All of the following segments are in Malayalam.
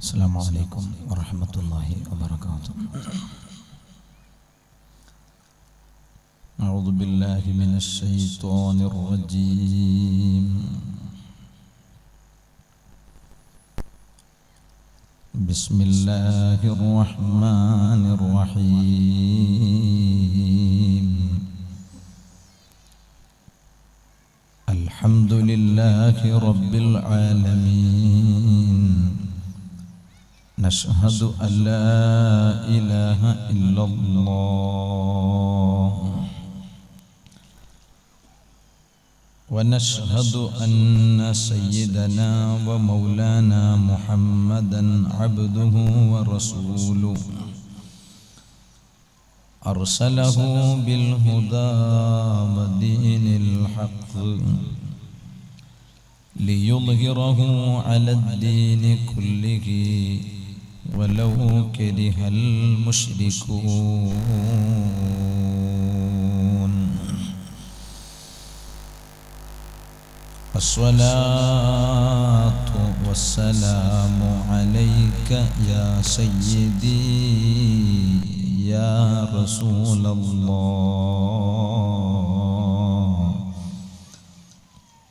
السلام عليكم ورحمة الله وبركاته. أعوذ بالله من الشيطان الرجيم. بسم الله الرحمن الرحيم. الحمد لله رب العالمين. نشهد أن لا إله إلا الله ونشهد أن سيدنا ومولانا محمدا عبده ورسوله أرسله بالهدى ودين الحق ليظهره على الدين كله ولو كره المشركون. الصلاة والسلام عليك يا سيدي يا رسول الله.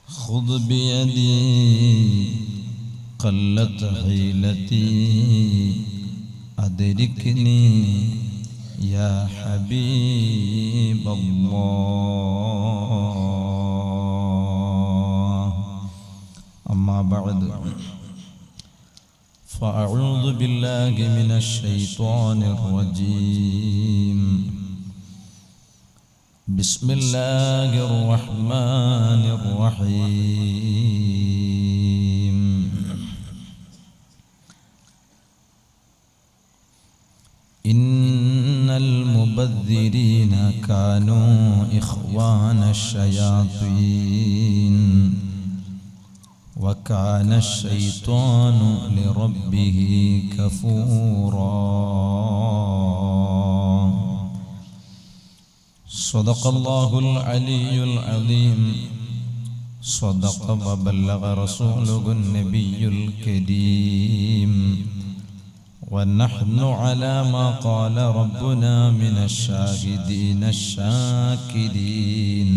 خذ بيدي قلت حيلتي أدركني يا حبيب الله. أما بعد فأعوذ بالله من الشيطان الرجيم. بسم الله الرحمن الرحيم. إن المبذرين كانوا إخوان الشياطين وكان الشيطان لربه كفورا. صدق الله العلي العظيم. صدق وبلغ رسوله النبي الكريم. ونحن على ما قال ربنا من الشاهدين الشاكرين.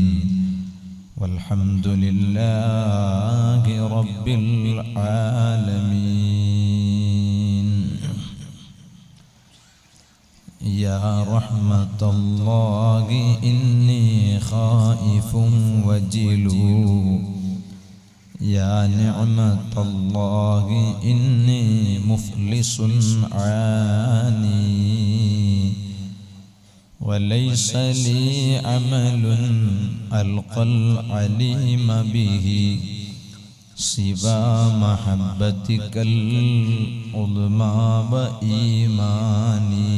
والحمد لله رب العالمين. يا رحمة الله إني خائف وجلو. يا نعمة الله إني مفلس عاني. وليس لي عمل ألقى العليم به سوى محبتك العظمى وإيماني.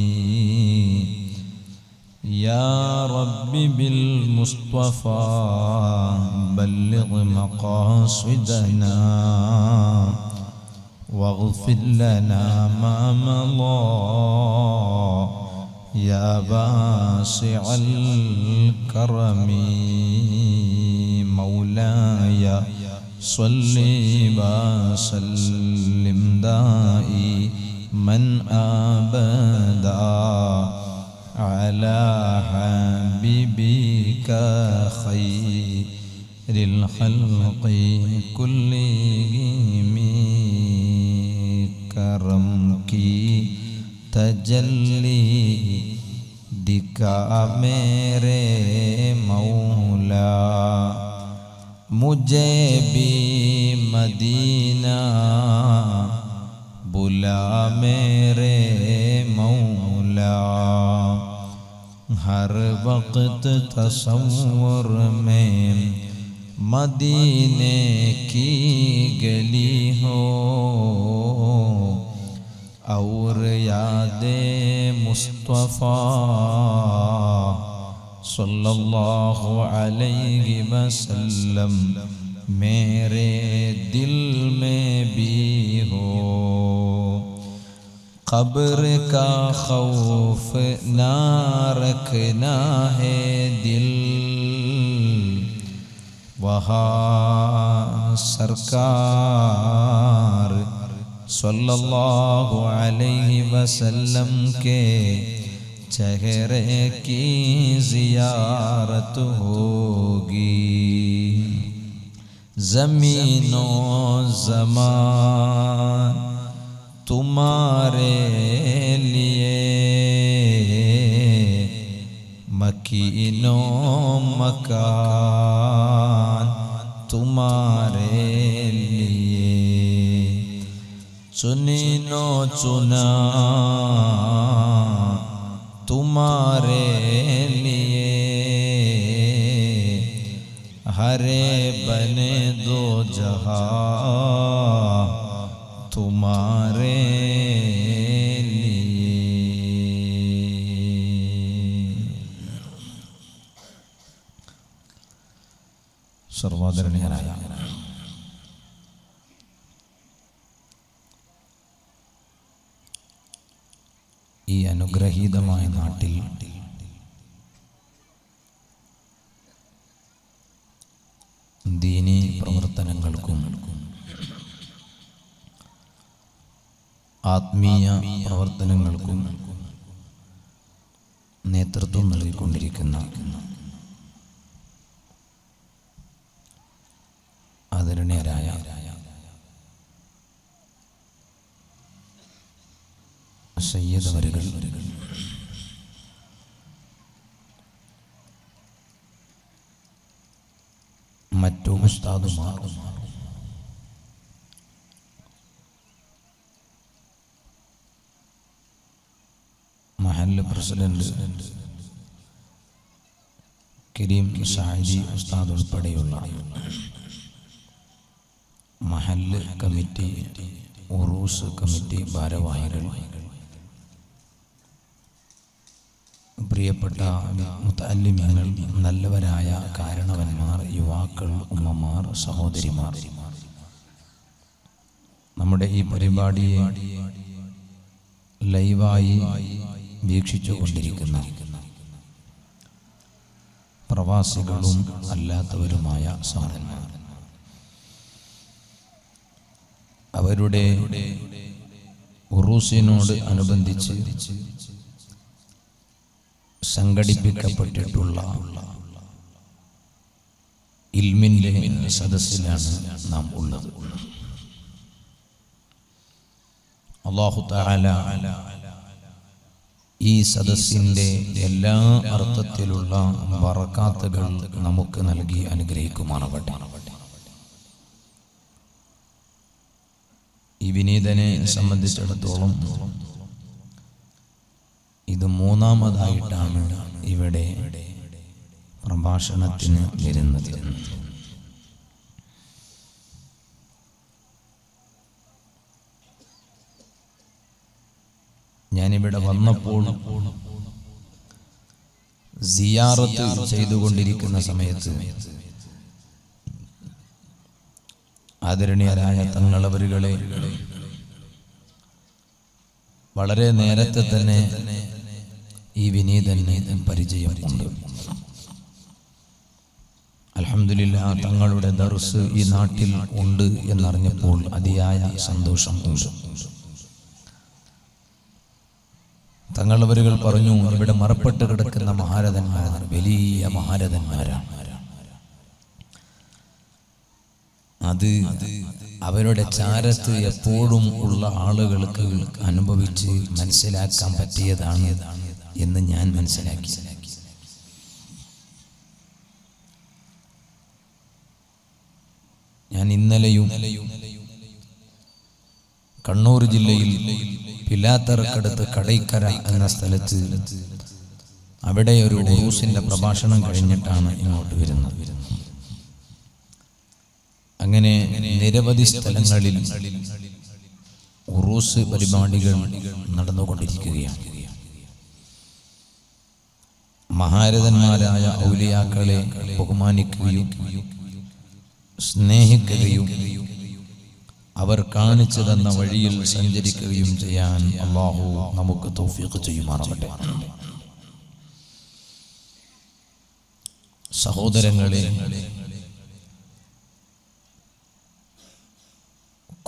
يا رب بالمصطفى بلغ مقاصدنا واغفر لنا ما مضى. يا واسع الكرم مولاي صل وسلم دائما أبدا على حبيبك خير الخلق كلهم. करम की तजल्ली दिखा मेरे मौला. मुझे भी मदीना बुला मेरे मौला. हर वक्त तसव्वुर में मदीने की गली हो और यादे मुस्तफ़ा सल्लल्लाहु अलैहि वसल्लम मेरे दिल में भी हो. कब्र का खौफ ना रखना है दिल. वहाँ सरकार सल्लल्लाहु अलैहि वसल्लम के चेहरे की ज़ियारत होगी। ज़मीनो ज़मान तुम्हारे लिए, मकीनो मकान तुम्हारे लिए, चुनीनो चुना तुम्हारे लिए, हरे बने दो जहां तुम्हारे लिए। സർവാദരണീയരായ ഈ അനുഗ്രഹീതമായ നാട്ടിൽ ദീനീ പ്രവർത്തനങ്ങൾക്കും ആത്മീയ പ്രവർത്തനങ്ങൾക്കും നേതൃത്വം നൽകിക്കൊണ്ടിരിക്കുന്ന ആദരണീയരായ സയ്യിദ് അവരുകൾ, മറ്റു ഉസ്താദുമാർ, മഹല്ല് പ്രസിഡന്റ് കരീം സായിദി ഉസ്താദ് ഉൾപ്പെടെയുള്ള മഹല്ല് കമ്മിറ്റി, ഉറൂസ് കമ്മിറ്റി ഭാരവാഹികൾ, പ്രിയപ്പെട്ട മുതഅല്ലിമീങ്ങൾ, നല്ലവരായ കാരണവന്മാർ, യുവാക്കൾ, ഉമ്മമാർ, സഹോദരിമാർ, നമ്മുടെ ഈ പരിപാടിയെ ലൈവായി വീക്ഷിച്ചു കൊണ്ടിരിക്കുന്ന പ്രവാസികളും അല്ലാത്തവരുമായ സഹോദരന്മാർ, അവരുടെ ഉറൂസിനോട് അനുബന്ധിച്ച് സംഘടിപ്പിക്കപ്പെട്ടിട്ടുള്ള ഇൽമിന്റെ സദസ്സിലാണ് നാം ഉള്ളത്. അല്ലാഹു തആല ഈ സദസ്സിന്റെ എല്ലാ അർത്ഥത്തിലുള്ള ബറകാത്തുകൾ നമുക്ക് നൽകി അനുഗ്രഹിക്കുമാറാവട്ടെ. ഈ വിനീതനെ സംബന്ധിച്ചിടത്തോളം ഇത് മൂന്നാമതായിട്ടാണ് ഇവിടെ പ്രഭാഷണത്തിന് വരുന്നത്. ഞാനിവിടെ വന്നപ്പോൾ സിയാറത്ത് ചെയ്തുകൊണ്ടിരിക്കുന്ന സമയത്ത് ആദരണീയരായ തങ്ങളവരുകളെ വളരെ നേരത്തെ തന്നെ ഈ വിനീതന് പരിചയം ഉണ്ട്. അൽഹംദുലില്ലാഹ്, തങ്ങളുടെ ദർസ് ഈ നാട്ടിൽ ഉണ്ട് എന്നറിഞ്ഞപ്പോൾ അതിയായ സന്തോഷം ഉണ്ട്. തങ്ങളവരുകൾ പറഞ്ഞു, ഇവിടെ മറപ്പെട്ട് കിടക്കുന്ന മഹാരഥന്മാർ വലിയ മഹാരഥന്മാരാണ്. അത് അവരുടെ ചാരത്ത് എപ്പോഴും ഉള്ള ആളുകൾക്ക് അനുഭവിച്ച് മനസ്സിലാക്കാൻ പറ്റിയതാണ് എന്ന് ഞാൻ മനസ്സിലാക്കി. ഞാൻ ഇന്നലെയും കണ്ണൂർ ജില്ലയിൽ പിലാത്തറക്കടുത്ത് കടൈക്കര എന്ന സ്ഥലത്ത് അവിടെ ഒരു ഉറൂസിന്റെ പ്രഭാഷണം കഴിഞ്ഞിട്ടാണ് ഇങ്ങോട്ട് വരുന്നത്. അങ്ങനെ നിരവധി സ്ഥലങ്ങളിൽ ഉറൂസ് പരിപാടികൾ നടന്നുകൊണ്ടിരിക്കുകയാണ്. മഹാരഥന്മാരായ ഔലിയാക്കളെ ബഹുമാനിക്കുകയും സ്നേഹിക്കുകയും അവർ കാണിച്ചു തന്ന വഴിയിൽ സഞ്ചരിക്കുകയും ചെയ്യാൻ അല്ലാഹു നമുക്ക് തൗഫീഖ് ചെയ്യുമാറാവട്ടെ. സഹോദരങ്ങളെ,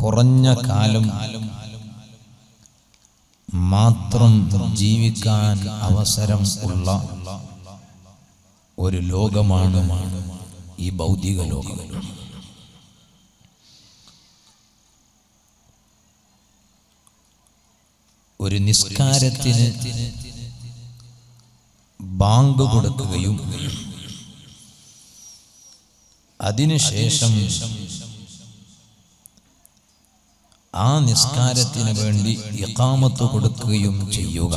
കുറഞ്ഞ കാലം മാത്രം ജീവിക്കാൻ അവസരം ഉള്ള ഒരു ലോകമാണ് ഈ ഭൗതിക ലോകം. ഒരു നിസ്കാരത്തിന് ബാങ്ക് കൊടുക്കുകയും അതിനുശേഷം ആ നിസ്കാരത്തിന് വേണ്ടി ഇഖാമത്ത് കൊടുക്കുകയും ചെയ്യുക.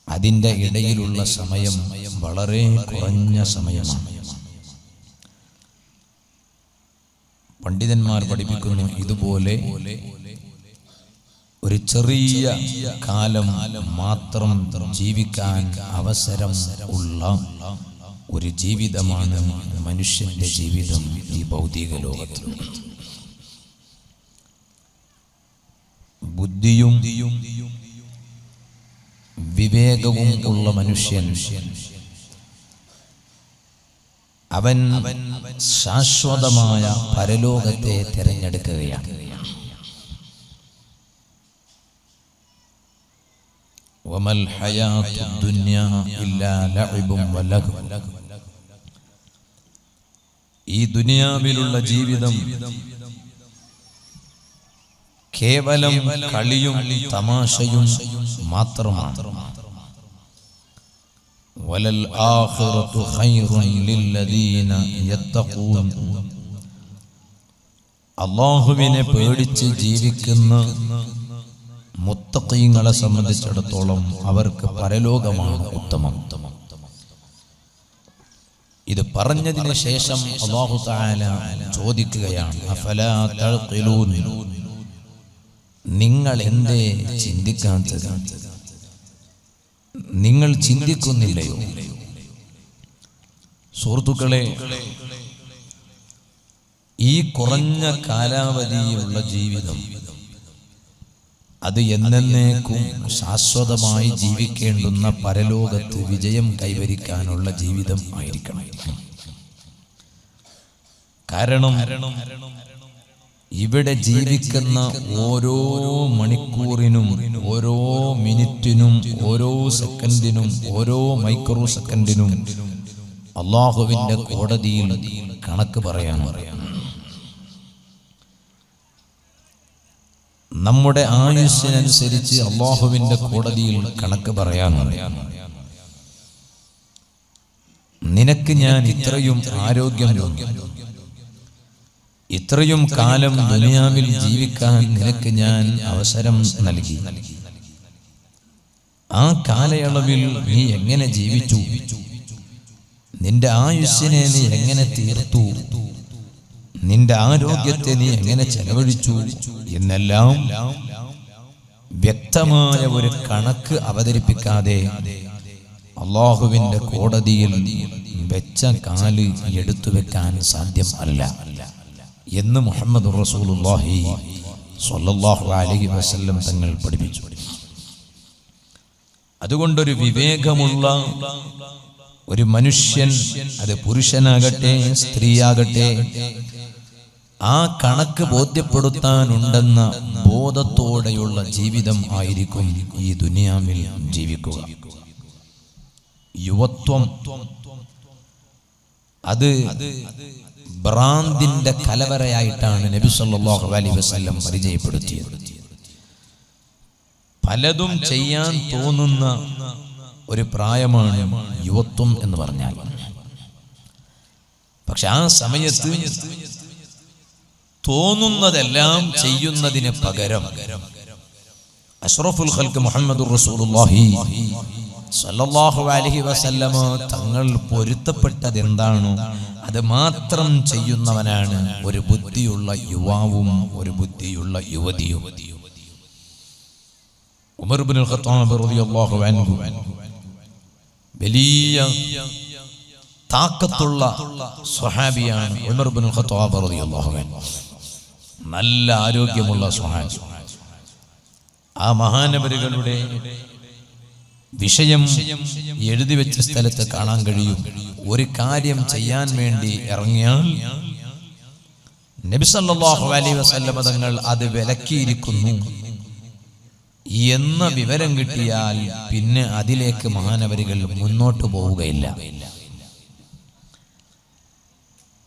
അതിൻ്റെ ഇടയിലുള്ള സമയം വളരെ കുറഞ്ഞ സമയമാണ്. പണ്ഡിതന്മാർ പഠിപ്പിക്കുന്നു, ഇതുപോലെ ഒരു ചെറിയ കാലം മാത്രം ജീവിക്കാൻ അവസരം ഉള്ള ഒരു ജീവിതമാണ് മനുഷ്യന്റെ ജീവിതം ഈ ഭൗതിക ലോകത്തിൽ. ബുദ്ധിയും വിവേകവും ഉള്ള മനുഷ്യൻ അവൻ ശാശ്വതമായ പരലോകത്തെ തിരഞ്ഞെടുക്കുകയാണ്. വമൽ ഹയാത്തു ദുനിയാ ഇല്ലാ ലഅബും വലഹു. ഈ ദുനിയാവിലുള്ള ജീവിതം കേവലം കളിയും തമാശയും മാത്രമാണ്. വലൽ ആഖിറതു ഖൈറുൻ ലില്ലദീന യത്തഖൂൻ. അല്ലാഹുവിനെ പേടിച്ച് ജീവിക്കുന്ന മുത്തഖീങ്ങളെ സംബന്ധിച്ചിടത്തോളം അവർക്ക് പരലോകമാണ് ഉത്തമം. ഇത് പറഞ്ഞതിന് ശേഷം അല്ലാഹു തആല ചോദിക്കുകയാണ്, അഫലാ തഅഖിലൂൻ, നിങ്ങൾ എന്തേ ചിന്തിക്കാത്തത്? നിങ്ങൾ ചിന്തിക്കുന്നില്ലയോ? സുഹൃത്തുക്കളെ, ഈ കുറഞ്ഞ കാലാവധിയുള്ള ജീവിതം അത് എന്നേക്കും ശാശ്വതമായി ജീവിക്കേണ്ടുന്ന പരലോകത്ത് വിജയം കൈവരിക്കാനുള്ള ജീവിതം ആയിരിക്കണം. കാരണം ഇവിടെ ജീവിക്കുന്ന ഓരോ മണിക്കൂറിനും ഓരോ മിനിറ്റിനും ഓരോ സെക്കൻഡിനും ഓരോ മൈക്രോ സെക്കൻഡിനും അല്ലാഹുവിന്റെ കോടതിയിൽ കണക്ക് പറയാൻ. നമ്മുടെ ആയുസ്സിനനുസരിച്ച് അല്ലാഹുവിന്റെ കോടതിയിൽ കണക്ക് പറയാനുണ്ട്. നിനക്ക് ഞാൻ ഇത്രയും ആരോഗ്യം നൽകി, ഇത്രയും കാലം ദുനിയാവിൽ ജീവിക്കാൻ നിനക്ക് ഞാൻ അവസരം നൽകി. ആ കാലയളവിൽ നീ എങ്ങനെ ജീവിച്ചു? നിന്റെ ആയുസ്സിനെ നീ എങ്ങനെ തീർത്തു? നിന്റെ ആരോഗ്യത്തെ നീ എങ്ങനെ ചെലവഴിച്ചു എന്നെല്ലാം വ്യക്തമായ ഒരു കണക്ക് അവതരിപ്പിക്കാതെ അല്ലാഹുവിന്റെ കോടതിയിൽ വെച്ച കാല് എടുത്തു വെക്കാൻ സാധ്യം അല്ല എന്ന് മുഹമ്മദ് റസൂലുള്ളാഹി സ്വല്ലല്ലാഹു അലൈഹി വസല്ലം തങ്ങൾ പഠിപ്പിച്ചു. അതുകൊണ്ടൊരു വിവേകമുള്ള ഒരു മനുഷ്യൻ, അത് പുരുഷനാകട്ടെ സ്ത്രീയാകട്ടെ, ആ കണക്ക് ബോധ്യപ്പെടുത്താനുണ്ടെന്ന ബോധത്തോടെയുള്ള ജീവിതം ആയിരിക്കും ഈ ദുനിയാവിൽ ജീവിക്കുക. യുവത്വം അത് ഭ്രാന്തിന്റെ കലവറയായിട്ടാണ് നബി സല്ലല്ലാഹു അലൈഹി വസല്ലം പരിചയപ്പെടുത്തിയത്. പലതും ചെയ്യാൻ തോന്നുന്ന ഒരു പ്രായമാണ് യുവത്വം എന്ന് പറഞ്ഞാൽ. പക്ഷെ ആ സമയത്ത് തോന്നുന്നതെല്ലാം ചെയ്യുന്നതിന് പകരം അഷ്റഫുൽ ഖൽഖ് മുഹമ്മദുർ റസൂലുള്ളാഹി സല്ലല്ലാഹു അലൈഹി വസല്ലമ തങ്ങൾ പൊരുത്തപ്പെട്ടത് എന്താണോ അത് മാത്രം ചെയ്യുന്നവനാണ് ഒരു ബുദ്ധിയുള്ള യുവാവും ഒരു ബുദ്ധിയുള്ള യുവതിയും. ഉമർ ഇബ്നുൽ ഖത്താബ് റളിയല്ലാഹു അൻഹു വലിയ താക്കത്തുള്ള സ്വഹാബിയാണ്. ഉമർ ഇബ്നുൽ ഖത്താബ് റളിയല്ലാഹു അൻഹു നല്ല ആരോഗ്യമുള്ള സ്വഹാബി. ആ മഹാനവരുകളുടെ വിഷയം എഴുതി വെച്ച സ്ഥലത്ത് കാണാൻ കഴിയും. ഒരു കാര്യം ചെയ്യാൻ വേണ്ടി ഇറങ്ങിയാൽ നബി സല്ലല്ലാഹു അലൈഹി വസല്ലം തങ്ങൾ അത് വിലക്കിയിരിക്കുന്നു എന്ന വിവരം കിട്ടിയാൽ പിന്നെ അതിലേക്ക് മഹാനവരികൾ മുന്നോട്ട് പോവുകയില്ല.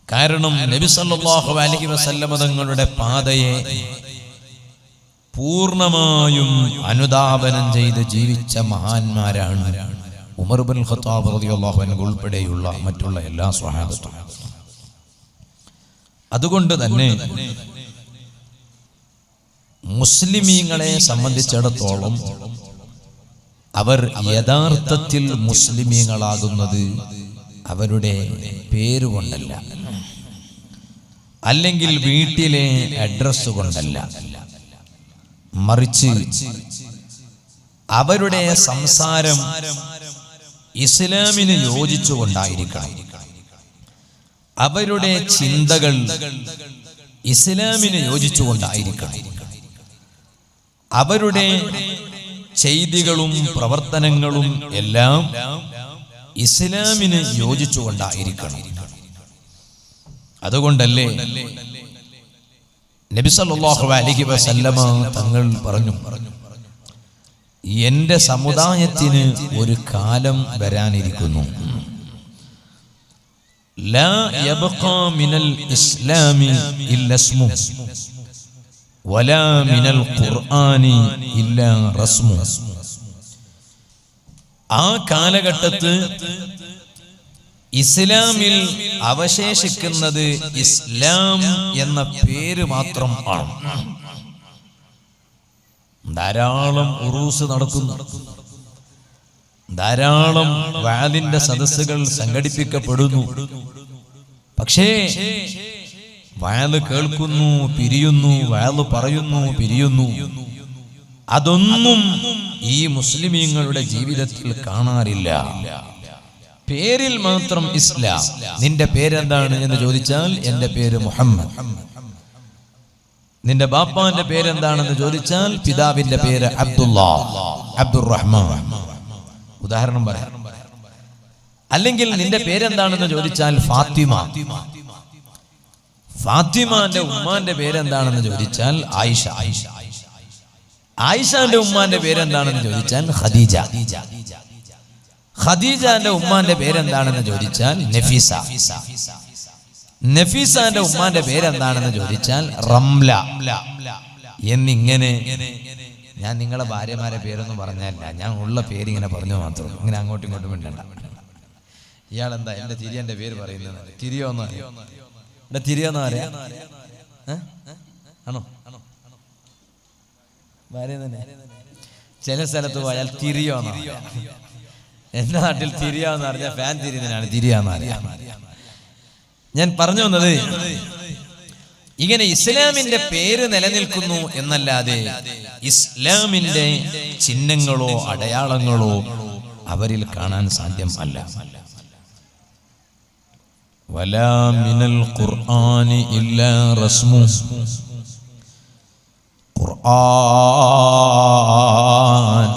കാരണം നബി സല്ലല്ലാഹു അലൈഹി വസല്ലം തങ്ങളുടെ പാതയെ പൂർണ്ണമായും അനുധാവനം ചെയ്ത് ജീവിച്ച മഹാന്മാരാണ് ഉമർ ഇബ്നുൽ ഖത്താബ് റളിയല്ലാഹു അൻഹു ഉൾപ്പെടെയുള്ള മറ്റുള്ള എല്ലാ സ്വഹാബത്തും. അതുകൊണ്ട് തന്നെ മുസ്ലിമീങ്ങളെ സംബന്ധിച്ചിടത്തോളം അവർ യഥാർത്ഥത്തിൽ മുസ്ലിമീങ്ങളാകുന്നത് അവരുടെ പേരുകൊണ്ടല്ല, അല്ലെങ്കിൽ വീട്ടിലെ അഡ്രസ് കൊണ്ടല്ല, മറിച്ച് അവരുടെ സംസാരം ഇസ്ലാമിന് യോജിച്ചുകൊണ്ടായിരിക്കണം, അവരുടെ ചിന്തകൾ ഇസ്ലാമിന് യോജിച്ചുകൊണ്ടായിരിക്കണം, അവരുടെ ചെയ്തികളും പ്രവർത്തനങ്ങളും എല്ലാം ഇസ്ലാമിന് യോജിച്ചുകൊണ്ടായിരിക്കണം. അതുകൊണ്ടല്ലേ നബി സല്ലല്ലാഹു അലൈഹി വസല്ലമ തങ്ങൾ പറഞ്ഞു, എന്റെ സമുദായത്തിന് ഒരു കാലം വരാനിരിക്കുന്നു, ലാ യബ്ഖാ മിനൽ ഇസ്ലാമി ഇല്ലാ ഇസ്മു വലാ മിനൽ ഖുർആനി ഇല്ലാ റസ്മു. ആ കാലഘട്ടത്ത് ഇസ്ലാമിൽ അവശേഷിക്കുന്നത് ഇസ്ലാം എന്ന പേര് മാത്രം ആണ്. ധാരാളം ഉറൂസ് നടക്കുന്നു, ധാരാളം വഅദിന്റെ സദസ്സുകൾ സംഘടിപ്പിക്കപ്പെടുന്നു. പക്ഷേ വഅദ് കേൾക്കുന്നു, പിരിയുന്നു, വഅദ് പറയുന്നു, പിരിയുന്നു. അതൊന്നും ഈ മുസ്ലിമീങ്ങളുടെ ജീവിതത്തിൽ കാണാറില്ല. പേരിൽ മാത്രം ഇസ്ലാം. നിന്റെ പേരെന്താണ് എന്ന് ചോദിച്ചാൽ എന്റെ പേര് മുഹമ്മദ്. നിന്റെ ബാപ്പാന്റെ പേരെന്താണെന്ന് ചോദിച്ചാൽ പിതാവിന്റെ പേര് അബ്ദുല്ലാഹ്, അബ്ദുറഹ്മാൻ. ഉദാഹരണം പറയാം. അല്ലെങ്കിൽ നിന്റെ പേരെന്താണെന്ന് ചോദിച്ചാൽ ഫാത്തിമ. ഫാത്തിമാന്റെ ഉമ്മാന്റെ പേരെന്താണെന്ന് ചോദിച്ചാൽ ആയിഷ. ആയിഷാന്റെ ഉമ്മാന്റെ പേരെന്താണെന്ന് ചോദിച്ചാൽ ഖദീജ. ഖദീജാന്റെ ഉമ്മാന്റെ പേരെന്താണെന്ന് ചോദിച്ചാൽ നഫീസ. നഫീസാന്റെ ഉമ്മാന്റെ പേരെന്താണെന്ന് ചോദിച്ചാൽ റംല. എന്നിങ്ങനെ ഞാൻ നിങ്ങളെ ഭാര്യമാരെ പേരൊന്നും പറഞ്ഞല്ല, ഞാൻ ഉള്ള പേര് ഇങ്ങനെ പറഞ്ഞു മാത്രം. ഇങ്ങനെ അങ്ങോട്ടും ഇങ്ങോട്ടും മിണ്ടണ്ട. ഇയാളെന്താ എന്റെ തിരിയന്റെ പേര് പറയുന്നത്? തിരിയോന്ന് അറിയാം? എന്റെ തിരിയോന്ന് അറിയാം? ആണോ? ഭാര്യ തന്നെ. ചില സ്ഥലത്ത് പോയാൽ തിരിയോന്ന് അറിയാം. എന്റെ നാട്ടിൽ തിരിയാന്ന് അറിഞ്ഞാൽ ഫാൻ തിരിയുന്നതിനാണ് തിരിയാന്ന് അറിയാം. ഞാൻ പറഞ്ഞു വന്നത്, ഇങ്ങനെ ഇസ്ലാമിന്റെ പേര് നിലനിൽക്കുന്നു എന്നല്ലാതെ ഇസ്ലാമിന്റെ ചിഹ്നങ്ങളോ അടയാളങ്ങളോ അവരിൽ കാണാൻ സാധ്യം അല്ല. വലാ മിനൽ ഖുർആനി ഇല്ലാ റസ്മു. ഖുർആൻ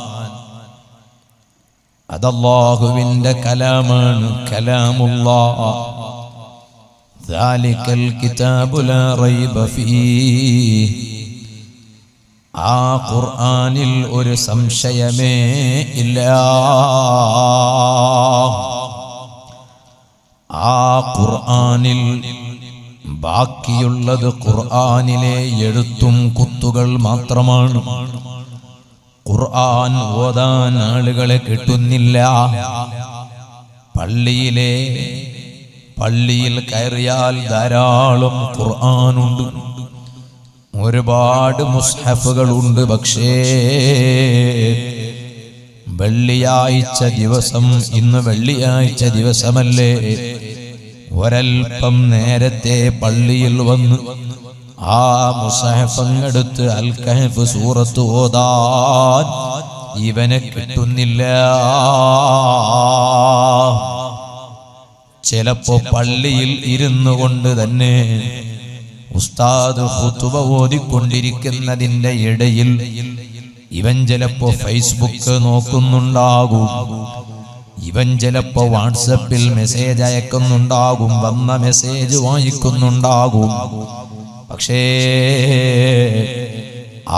അതല്ലാഹുവിന്റെ കലാമാണ്, കലാമുല്ലാഹ്. ദാലികൽ കിതാബു ലാ റൈബ ഫീഹ്. ആ ഖുർആനിൽ ഒരു സംശയമേ ഇല്ല. ആ ഖുർആനിൽ ബാക്കിയുള്ളത് ഖുർആനിലെ എഴുത്തും കുത്തുകൾ മാത്രമാണ്. ഖുർആൻ ഓതാൻ ആളുകളെ കിട്ടുന്നില്ല. പള്ളിയിൽ കയറിയാൽ ധാരാളം ഖുർആനുണ്ട്, ഒരുപാട് മുസ്ഹഫുകളുണ്ട്. പക്ഷേ വെള്ളിയാഴ്ച ദിവസം, ഇന്ന് വെള്ളിയാഴ്ച ദിവസമല്ലേ, ഒരൽപ്പം നേരത്തെ പള്ളിയിൽ വന്ന് ആ മുസ്ഹഫങ്ങെടുത്ത് അൽ കഹ്ഫ് സൂറത്ത് ഓതാൻ ഇവനെ കിട്ടുന്നില്ല. ചിലപ്പോ പള്ളിയിൽ ഇരുന്നു കൊണ്ട് തന്നെ ഉസ്താദ് ഖുതുബ ഓതിക്കൊണ്ടിരിക്കുന്നതിന്റെ ഇടയിൽ ഇവൻ ചിലപ്പോ ഫേസ്ബുക്ക് നോക്കുന്നുണ്ടാകും, ഇവൻ ചിലപ്പോ വാട്സപ്പിൽ മെസ്സേജ് അയക്കുന്നുണ്ടാകും, വന്ന മെസ്സേജ് വായിക്കുന്നുണ്ടാകും. പക്ഷേ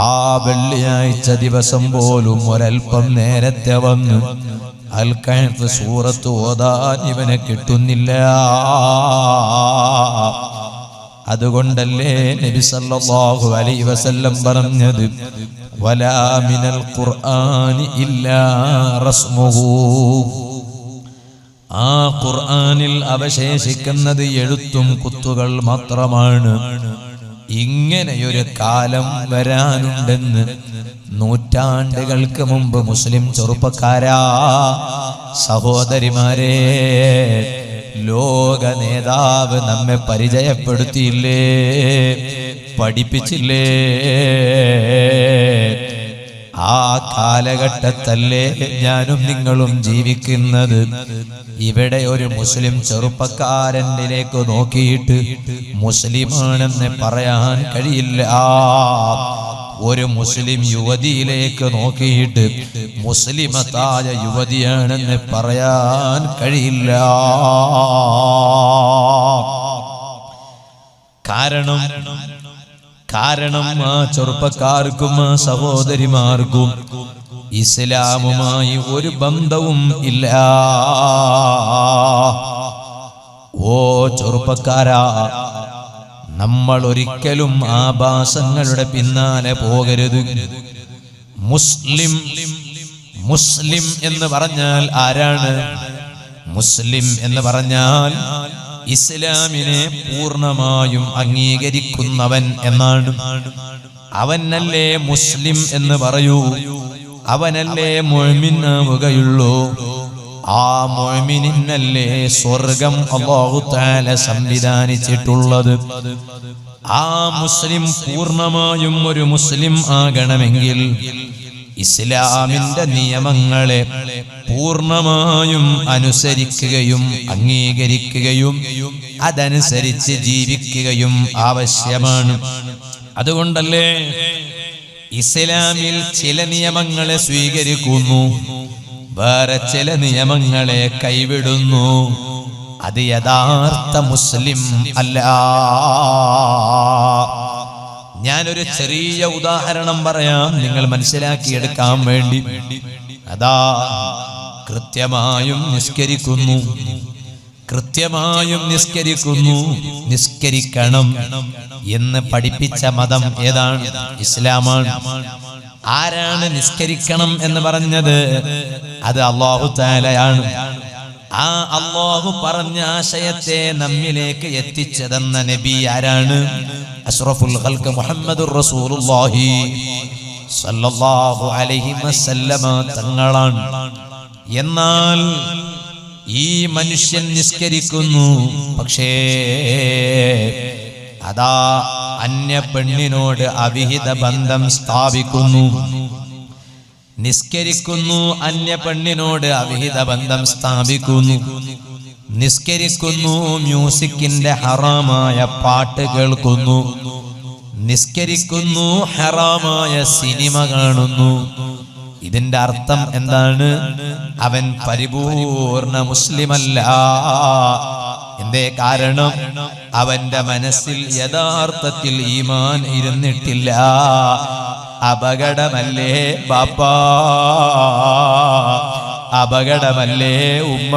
ആ വെള്ളിയാഴ്ച ദിവസം പോലും ഒരൽപ്പം നേരത്തെ വന്ന് അൽ കഹ്ഫ് സൂറത്ത് ഓതാൻ ഇവനെ കിട്ടുന്നില്ല. അതുകൊണ്ടല്ലേ നബി സല്ലല്ലാഹു അലൈഹി വസല്ലം പറഞ്ഞത് വലാ മിനൽ ഖുർആനി ഇല്ലാ റസ്മുഹു. ആ ഖുർആനിൽ അവശേഷിക്കുന്നത് എഴുത്തും കുത്തുകൾ മാത്രമാണ്. ഇങ്ങനെയൊരു കാലം വരാനുണ്ടെന്ന് നൂറ്റാണ്ടുകൾക്ക് മുമ്പ് മുസ്ലിം ചെറുപ്പക്കാരാ, സഹോദരിമാരെ, ലോക നേതാവ് നമ്മെ പരിചയപ്പെടുത്തിയില്ലേ, പഠിപ്പിച്ചില്ലേ? ആ കാലഘട്ടത്തല്ലേ ഞാനും നിങ്ങളും ജീവിക്കുന്നത്. ഇവിടെ ഒരു മുസ്ലിം ചെറുപ്പക്കാരനിലേക്ക് നോക്കിയിട്ട് മുസ്ലിമാണെന്ന് പറയാൻ കഴിയില്ല. ഒരു മുസ്ലിം യുവതിയിലേക്ക് നോക്കിയിട്ട് മുസ്ലിമത്തായ യുവതിയാണെന്ന് പറയാൻ കഴിയില്ല. കാരണം ആ ചെറുപ്പക്കാർക്കും ആ സഹോദരിമാർക്കും ഇസ്ലാമുമായി ഒരു ബന്ധവും ഇല്ല. ഓ ചെറുപ്പക്കാരാ, നമ്മൾ ഒരിക്കലും ആഭാസങ്ങളുടെ പിന്നാലെ പോകരുത്. മുസ്ലിം എന്ന് പറഞ്ഞാൽ ആരാണ്? മുസ്ലിം എന്ന് പറഞ്ഞാൽ ഇസ്ലാമിനെ പൂർണ്ണമായും അംഗീകരിക്കുന്നവൻ എന്നാണ്. അവനല്ലേ മുസ്ലിം എന്ന് പറയൂ, അവനല്ലേ മുഅ്മിൻ ആവുകയുള്ളൂ. ആ മുഅ്മിനിനല്ലേ സ്വർഗം അല്ലാഹു തആല സംവിധാനിച്ചിട്ടുള്ളത്. ആ മുസ്ലിം പൂർണ്ണമായും ഒരു മുസ്ലിം ആകണമെങ്കിൽ ഇസ്ലാമിന്റെ നിയമങ്ങളെ പൂർണ്ണമായും അനുസരിക്കുകയും അംഗീകരിക്കുകയും അതനുസരിച്ച് ജീവിക്കുകയും ആവശ്യമാണ്. അതുകൊണ്ടല്ലേ ഇസ്ലാമിൽ ചില നിയമങ്ങളെ സ്വീകരിക്കുന്നു, വേറെ ചില നിയമങ്ങളെ കൈവിടുന്നു. അത് യഥാർത്ഥ മുസ്ലിം അല്ല. ഞാനൊരു ചെറിയ ഉദാഹരണം പറയാം, നിങ്ങൾ മനസ്സിലാക്കിയെടുക്കാൻ വേണ്ടി. അതാ കൃത്യമായും നിസ്കരിക്കുന്നു, നിസ്കരിക്കണം എന്ന് പഠിപ്പിച്ച മതം ഏതാണ്? ഇസ്ലാമാണ്. ആരാണ് നിസ്കരിക്കണം എന്ന് പറഞ്ഞത്? അത് അല്ലാഹു തആലയാണ്. ആ അല്ലാഹു പറഞ്ഞ ആശയത്തെ നമ്മിലേക്ക് എത്തിച്ചതെന്ന നബി ആരാണ്? അഷ്റഫുൽ ഖൽഖ് മുഹമ്മദുർ റസൂലുള്ളാഹി സല്ലല്ലാഹു അലൈഹി വസല്ലമ തങ്ങളാണ്. എന്നാൽ ഈ മനുഷ്യൻ നിസ്കരിക്കുന്നു, പക്ഷേ അതാ അന്യ പെണ്ണിനോട് അവിഹിത ബന്ധം സ്ഥാപിക്കുന്നു. നിസ്കരിക്കുന്നു, അന്യ പെണ്ണിനോട് അവിഹിത ബന്ധം സ്ഥാപിക്കുന്നു. നിസ്കരിക്കുന്നു, മ്യൂസിക്കിന്റെ ഹറാമായ പാട്ട് കേൾക്കുന്നു. നിസ്കരിക്കുന്നു, ഹറാമായ സിനിമ കാണുന്നു. ഇതിന്റെ അർത്ഥം എന്താണ്? അവൻ പരിപൂർണ മുസ്ലിമല്ല. എന്തേ കാരണം? അവന്റെ മനസ്സിൽ യഥാർത്ഥത്തിൽ ഈമാൻ ഇരുന്നിട്ടില്ല. അപകടമല്ലേ ബാപ്പാ, അപകടമല്ലേ ഉമ്മ,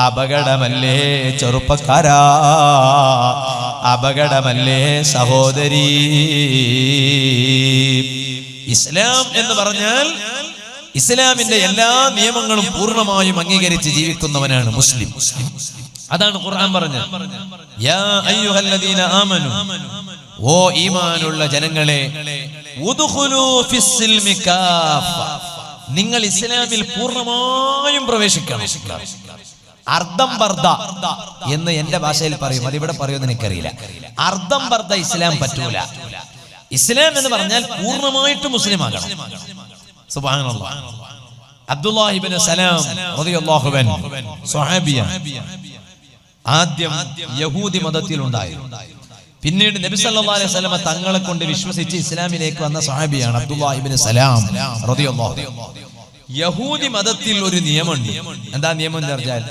അപകടമല്ലേ ചെറുപ്പക്കാരാ, അപകടമല്ലേ സഹോദരി. ഇസ്ലാം എന്ന് പറഞ്ഞാൽ ഇസ്ലാമിന്റെ എല്ലാ നിയമങ്ങളും പൂർണ്ണമായും അംഗീകരിച്ച് ജീവിക്കുന്നവനാണ് മുസ്ലിം. അതാണ് ഖുർആൻ പറഞ്ഞത്. യാ അയ്യുഹല്ലദീന ആമനു, ഓ ഈമാനുള്ള ജനങ്ങളെ, ഉദ്ഖുലൂ ഫിസ്സിൽമി കാഫ, നിങ്ങൾ ഇസ്ലാമിൽ പൂർണ്ണമായും പ്രവേശിക്കണം. അർദ്ധം ബർദ എന്ന് എന്റെ ഭാഷയിൽ പറയും, അതിവിടെ പറയുമെന്ന് എനിക്കറിയില്ല. അർദ്ധം ബർദ ഇസ്ലാം പറ്റൂല. ഇസ്ലാം എന്ന് പറഞ്ഞാൽ പൂർണ്ണമായിട്ട് മുസ്ലിം ആകണം. സുബ്ഹാനല്ലാഹ്. അബ്ദുല്ലാഹി ഇബ്നു സലാം റളിയല്ലാഹു അൻഹു സ്വഹാബിയാണ്. ആദ്യം യഹൂദി മതത്തിൽ ഉണ്ടായിരുന്നു. പിന്നീട് നബി സല്ലല്ലാഹു അലൈഹി വസല്ലം തങ്ങളെ കൊണ്ട് വിശ്വസിച്ച് ഇസ്ലാമിലേക്ക് വന്ന സ്വഹാബിയാണ് അബ്ദുല്ലാഹി ഇബ്നു സലാം റളിയല്ലാഹു അൻഹു. യഹൂദി മതത്തിൽ ഒരു നിയമമുണ്ട്. എന്താ നിയമം എന്ന് പറഞ്ഞാൽ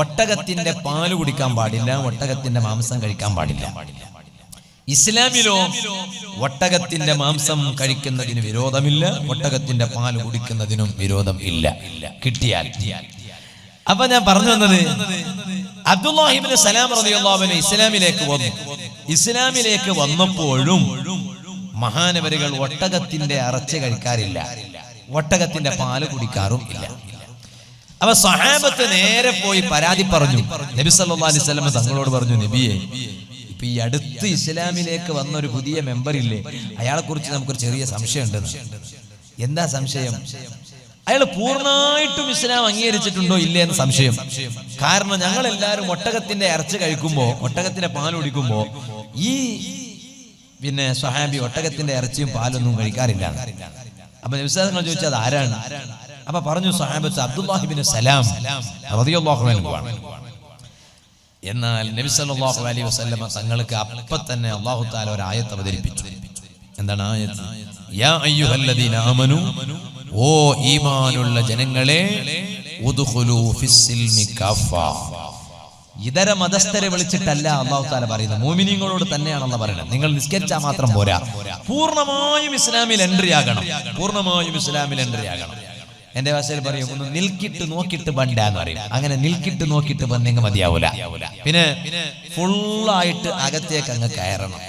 ഒട്ടകത്തിന്റെ പാല് കുടിക്കാൻ പാടില്ല, ഒട്ടകത്തിന്റെ മാംസം കഴിക്കാൻ പാടില്ല. ഇസ്ലാമിലോ ഒട്ടകത്തിന്റെ മാംസം കഴിക്കുന്നതിന് വിരോധമില്ല, ഒട്ടകത്തിന്റെ പാല് കുടിക്കുന്നതിനും വിരോധം ഇല്ല, കിട്ടിയാൽ. അപ്പൊ ഞാൻ പറഞ്ഞു വന്നത്, അബ്ദുല്ലാഹി ഇബ്നു സലാം റളിയല്ലാഹു അൻഹു ഇസ്ലാമിലേക്ക് വന്നു. ഇസ്ലാമിലേക്ക് വന്നപ്പോഴും മഹാനവരുകൾ ഒട്ടകത്തിന്റെ ഇറച്ചി കഴിക്കാറില്ല, ഒട്ടകത്തിന്റെ പാല് കുടിക്കാറും ഇല്ല. അപ്പൊ സഹാബത്ത് നേരെ പോയി പരാതി പറഞ്ഞു. നബി സല്ലല്ലാഹു അലൈഹി വസല്ലം തങ്ങളോട് പറഞ്ഞു, നബിയെ, ഇപ്പൊ ഈ അടുത്ത് ഇസ്ലാമിലേക്ക് വന്ന ഒരു പുതിയ മെമ്പർ ഇല്ലേ, അയാളെ കുറിച്ച് നമുക്കൊരു ചെറിയ സംശയം ഉണ്ടെന്ന്. എന്താ സംശയം? അയാൾ പൂർണ്ണമായിട്ടും ഇസ്ലാം അംഗീകരിച്ചിട്ടുണ്ടോ ഇല്ലേ എന്ന് സംശയം. കാരണം ഞങ്ങൾ എല്ലാവരും ഒട്ടകത്തിന്റെ ഇറച്ചി കഴിക്കുമ്പോ, ഒട്ടകത്തിന്റെ പാൽ കുടിക്കുമ്പോ ഈ സ്വഹാബി ഒട്ടകത്തിന്റെ ഇറച്ചിയും പാലൊന്നും കഴിക്കാറില്ല. അപ്പൊ നബി സല്ലല്ലാഹു അലൈഹി വസല്ലം ചോദിച്ചത് ആരാണ്? അപ്പൊ പറഞ്ഞു സഹാബത്ത് അബ്ദുല്ലാഹി ഇബ്നു സലാം റളിയല്ലാഹു അൻഹു ആണ്. എന്നാൽ നബി സല്ലല്ലാഹു അലൈഹി വസല്ലം തങ്ങൾക്ക് അപ്പ തന്നെ അല്ലാഹു തആല ഒരു ആയത്ത് അവതരിപ്പിച്ചു. എന്താണ് ആയത്ത്? യാ അയ്യുഹല്ലദീന ആമനു, ഓ ഈമാനുള്ള ജനങ്ങളെ, ഉദ്ഖുലൂ ഫിസ്സിൽമി കാഫ. ഇതര മതസ്ഥരെ വിളിച്ചിട്ടല്ല അല്ലാഹു തആല പറയുന്നത്, മുഅ്മിനീങ്ങളോട് തന്നെയാണെന്ന് പറയുന്നത്. നിങ്ങൾ നിസ്കരിച്ചാൽ മാത്രം പോരാ, പൂർണ്ണമായും ഇസ്ലാമിൽ എൻട്രി ആകണം, പൂർണ്ണമായും ഇസ്ലാമിൽ എൻട്രി ആകണം. എന്റെ ഭാഷയിൽ പറയും, ഒന്ന് നിൽക്കിട്ട് നോക്കിട്ട് ബണ്ടാന്ന് പറയും. അങ്ങനെ നിൽക്കിട്ട് നോക്കിട്ട് ബന്നെങ്കിൽ മതിയാവൂല, പിന്നെ ഫുള്ളായിട്ട് അകത്തേക്ക് അങ്ങ് കയറണം.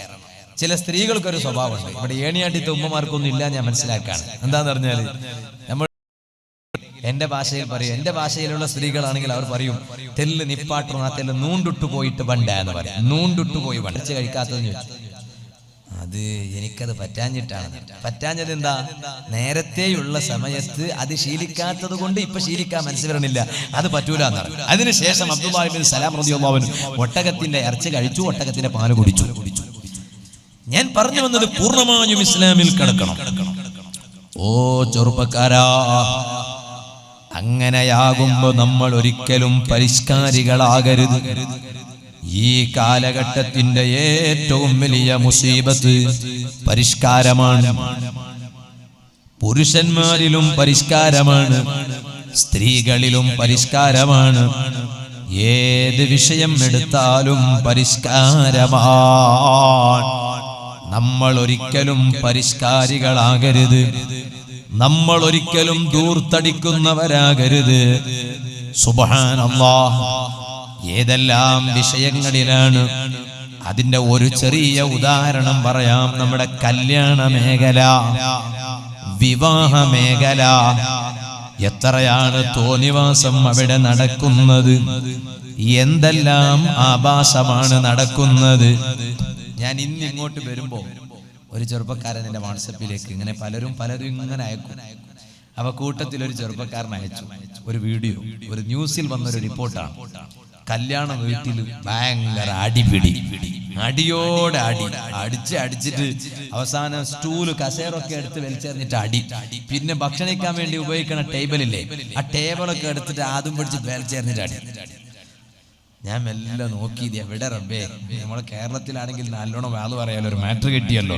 ചില സ്ത്രീകൾക്കൊരു സ്വഭാവമുണ്ട്, ഇവിടെ ഏണിയാട്ടിത്തെ ഉമ്മമാർക്കൊന്നും ഇല്ല, ഞാൻ മനസ്സിലാക്കാണ്. എന്താന്ന് പറഞ്ഞാല് നമ്മൾ എന്റെ ഭാഷയിൽ പറയും, എന്റെ ഭാഷയിലുള്ള സ്ത്രീകളാണെങ്കിൽ അവർ പറയും, തെല്ല് നിപ്പാട്ടു ആ തെല്ല് നൂണ്ടിട്ടു പോയിട്ട് ബണ്ട എന്ന് പറയും. നൂണ്ടിട്ടു പോയി വണ്ടിച്ച് കഴിക്കാത്തതെന്ന് ചോദിച്ചു. അത് എനിക്കത് പറ്റാഞ്ഞിട്ടാണ്. പറ്റാഞ്ഞത് എന്താ? നേരത്തെയുള്ള സമയത്ത് അത് ശീലിക്കാത്തത് കൊണ്ട് ഇപ്പൊ ശീലിക്കാൻ മനസ്സിൽ വരണില്ല, അത് പറ്റൂല എന്നാണ്. അതിനുശേഷം അബ്ദുല്ലാഹി ഇബ്നു സലാം റളിയല്ലാഹു അൻഹു ഒട്ടകത്തിന്റെ ഇറച്ചി കഴിച്ചു, ഒട്ടകത്തിന്റെ പാല് കുടിച്ചു. ഞാൻ പറഞ്ഞു വന്നത് പൂർണ്ണമായും ഇസ്ലാമിൽ കിടക്കണം. ഓ ചെറുപ്പക്കാരാ, അങ്ങനെയാകുമ്പോ നമ്മൾ ഒരിക്കലും പരിഷ്കാരികളാകരുത്. ഈ കാലഘട്ടത്തിന്റെ ഏറ്റവും വലിയ മുസീബത്ത് പരിഷ്കാരമാണ്. പുരുഷന്മാരിലും പരിഷ്കാരമാണ്, സ്ത്രീകളിലും പരിഷ്കാരമാണ്. ഏത് വിഷയം എടുത്താലും പരിഷ്കാരമാണ്. നമ്മൾ ഒരിക്കലും പരിഷ്കാരികളാകരുത്, നമ്മൾ ഒരിക്കലും ദൂർത്തടിക്കുന്നവരാകരുത്. സുബ്ഹാനല്ലാഹ്, ഏതെല്ലാം വിഷയങ്ങളിലാണ്. അതിന്റെ ഒരു ചെറിയ ഉദാഹരണം പറയാം. നമ്മുടെ കല്യാണ മേഖല, വിവാഹ മേഖല, എത്രയാണ് തോന്നിവാസം അവിടെ നടക്കുന്നത്, എന്തെല്ലാം ആഭാസമാണ് നടക്കുന്നത്. ഞാൻ ഇന്ന് ഇങ്ങോട്ട് വരുമ്പോ ഒരു ചെറുപ്പക്കാരൻ എന്റെ വാട്സപ്പിലേക്ക് ഇങ്ങനെ പലരും ഇങ്ങനെ അയക്കും. അവ കൂട്ടത്തിൽ ഒരു ചെറുപ്പക്കാരൻ അയച്ചു ഒരു വീഡിയോ, ഒരു ന്യൂസിൽ വന്നൊരു റിപ്പോർട്ടാണ്. കല്യാണ വീട്ടിൽ ഭയങ്കര അടിപിടി, അടിയോടെ അടിച്ചിട്ട് അവസാനം സ്റ്റൂല് കസേരൊക്കെ എടുത്ത് വലിച്ചെറിഞ്ഞിട്ട് അടി. പിന്നെ ഭക്ഷണിക്കാൻ വേണ്ടി ഉപയോഗിക്കുന്ന ടേബിളില്ലേ, ആ ടേബിളൊക്കെ എടുത്തിട്ട് ആദ്യം പിടിച്ച് വലിച്ചെറിഞ്ഞിട്ട് അടി. ഞാൻ മെല്ലെ നോക്കി, എവിടെ റബ്ബേ, നമ്മളെ കേരളത്തിലാണെങ്കിൽ നല്ലോണം വാല് പറയാലോ, ഒരു മാറ്റർ കിട്ടിയല്ലോ.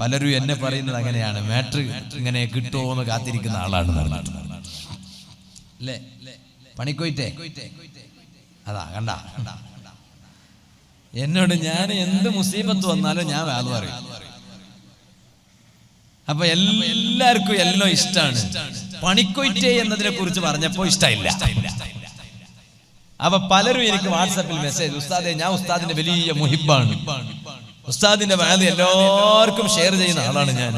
പലരും എന്നെ പറയുന്നത് അങ്ങനെയാണ്, മാറ്റർ ഇങ്ങനെ കിട്ടുമോ എന്ന് കാത്തിരിക്കുന്ന ആളാണ് അല്ലേ. പണിക്കോയിട്ടേ അതാ കണ്ട, എന്നോട് ഞാൻ എന്ത് മുസീബത്ത് വന്നാലും ഞാൻ വാല് പറയും. അപ്പൊ എല്ലാവർക്കും എല്ലാം ഇഷ്ടമാണ്. പണിക്കൊയിറ്റേ എന്നതിനെ കുറിച്ച് പറഞ്ഞപ്പോ ഇഷ്ടമില്ല. അപ്പൊ പലരും എനിക്ക് വാട്സാപ്പിൽ മെസ്സേജ്, ഉസ്താദെ, ഞാൻ ഉസ്താദിന്റെ വലിയ മുഹിബാണ്, ഉസ്താദിന്റെ വാല് എല്ലാവർക്കും ഷെയർ ചെയ്യുന്ന ആളാണ് ഞാൻ.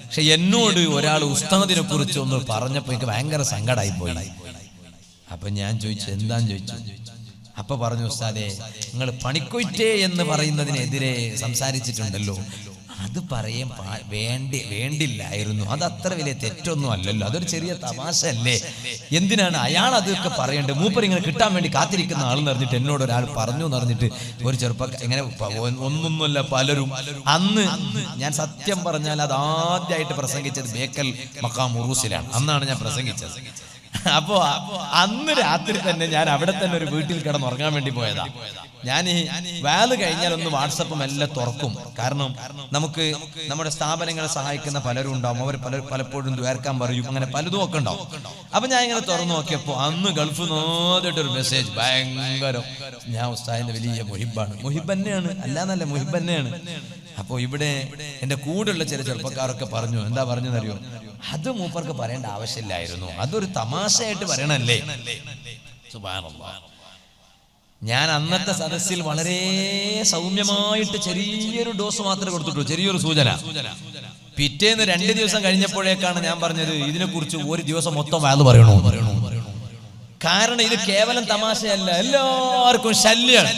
പക്ഷെ എന്നോട് ഒരാൾ ഉസ്താദിനെ കുറിച്ച് ഒന്ന് പറഞ്ഞപ്പോ എനിക്ക് ഭയങ്കര സങ്കടമായി പോയി. അപ്പൊ ഞാൻ ചോദിച്ചു, എന്താന്ന് ചോദിച്ചു. അപ്പൊ പറഞ്ഞു, ഉസ്താദെ, നിങ്ങൾ പണിക്കൊയിറ്റേ എന്ന് പറയുന്നതിനെതിരെ സംസാരിച്ചിട്ടുണ്ടല്ലോ, അത് പറയാൻ വേണ്ടില്ലായിരുന്നു. അത് അത്ര വലിയ തെറ്റൊന്നും അല്ലല്ലോ, അതൊരു ചെറിയ തമാശ അല്ലേ, എന്തിനാണ് അയാൾ അതൊക്കെ പറയേണ്ടത്? മൂപ്പർ ഇങ്ങനെ കിട്ടാൻ വേണ്ടി കാത്തിരിക്കുന്ന ആളെന്ന് പറഞ്ഞിട്ട് എന്നോട് ഒരാൾ പറഞ്ഞു എന്ന് പറഞ്ഞിട്ട് ഒരു ചെറുപ്പക്കാരൻ ഇങ്ങനെ ഒന്നൊന്നുമല്ല പലരും. അന്ന് ഞാൻ സത്യം പറഞ്ഞാൽ അത് ആദ്യമായിട്ട് പ്രസംഗിച്ചത് ബേക്കൽ മഖാം ഉറൂസിലാണ്. അന്നാണ് ഞാൻ പ്രസംഗിച്ചത്. അപ്പോ അന്ന് രാത്രി തന്നെ ഞാൻ അവിടെ തന്നെ ഒരു വീട്ടിൽ കിടന്നുറങ്ങാൻ വേണ്ടി പോയതാ. ഞാൻ വാല് കഴിഞ്ഞാൽ ഒന്ന് വാട്സപ്പും എല്ലാം തുറക്കും. കാരണം നമുക്ക് നമ്മുടെ സ്ഥാപനങ്ങളെ സഹായിക്കുന്ന പലരും ഉണ്ടാവും. അവർ പലപ്പോഴും ദ്വാരക്കാൻ പറയും, അങ്ങനെ പലതും ഒക്കെ ഉണ്ടാവും. അപ്പൊ ഞാൻ ഇങ്ങനെ തുറന്നു നോക്കിയപ്പോ അന്ന് ഗൾഫ് നോക്കിയിട്ടൊരു മെസ്സേജ്, ഭയങ്കരം. ഞാൻ ഉസ്താദിന്റെ വലിയ മുഹിബാണ്. മുഹിബ് തന്നെയാണ്, അല്ലാന്നല്ല, മുഹിബ് തന്നെയാണ്. അപ്പൊ ഇവിടെ എന്റെ കൂടെയുള്ള ചില ചെറുപ്പക്കാരൊക്കെ പറഞ്ഞു, എന്താ പറഞ്ഞെന്നറിയോ, അത് മൂപ്പർക്ക് പറയേണ്ട ആവശ്യമില്ലായിരുന്നു, അതൊരു തമാശയായിട്ട് പറയണല്ലേ. സുബ്ഹാനല്ലാഹ്. ഞാൻ അന്നത്തെ സദസ്സിൽ വളരെ സൗമ്യമായിട്ട് ചെറിയൊരു ഡോസ് മാത്രമേ കൊടുത്തിട്ടുള്ളൂ, ചെറിയൊരു സൂചന. പിറ്റേന്ന് 2 ദിവസം കഴിഞ്ഞപ്പോഴേക്കാണ് ഞാൻ പറഞ്ഞത്, ഇതിനെക്കുറിച്ച് ഒരു ദിവസം മൊത്തം വാല് പറയണോ. കാരണം ഇത് കേവലം തമാശയല്ല, എല്ലാവർക്കും ശല്യാണ്,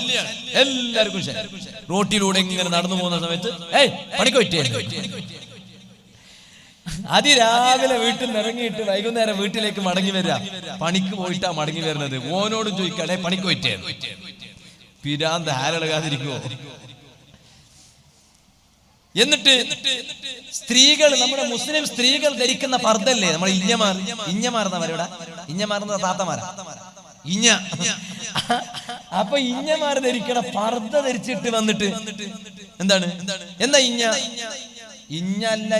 എല്ലാവർക്കും ശല്യം. റോട്ടിലൂടെ ഇങ്ങനെ നടന്നു പോകുന്ന സമയത്ത് പണിക്ക് പറ്റിയ അതിരാവിലെ വീട്ടിൽ നിന്ന് ഇറങ്ങിയിട്ട് വൈകുന്നേരം വീട്ടിലേക്ക് മടങ്ങി വരിക. പണിക്ക് പോയിട്ടാ മടങ്ങി വരുന്നത്. ഓനോടും ചോദിക്കണേ പണിക്ക് പറ്റിയ പിരാന്ത് ഹാരളകാതിരിക്കുവോ. എന്നിട്ട് സ്ത്രീകൾ, നമ്മുടെ മുസ്ലിം സ്ത്രീകൾ ധരിക്കുന്ന പർദ്ദല്ലേ, നമ്മൾ ഇഞ്ഞമാർന്നവരിവിടെ, ഇഞ്ഞമാർന്ന താത്തമാരാ, ഇഞ്ഞ. അപ്പൊ ഇഞ്ഞമാർ ധരിക്കണ പർദ്ദ ധരിച്ചിട്ട് വന്നിട്ട് എന്താണ്, എന്താ ഇഞ്ഞ? ഇഞ്ഞല്ല,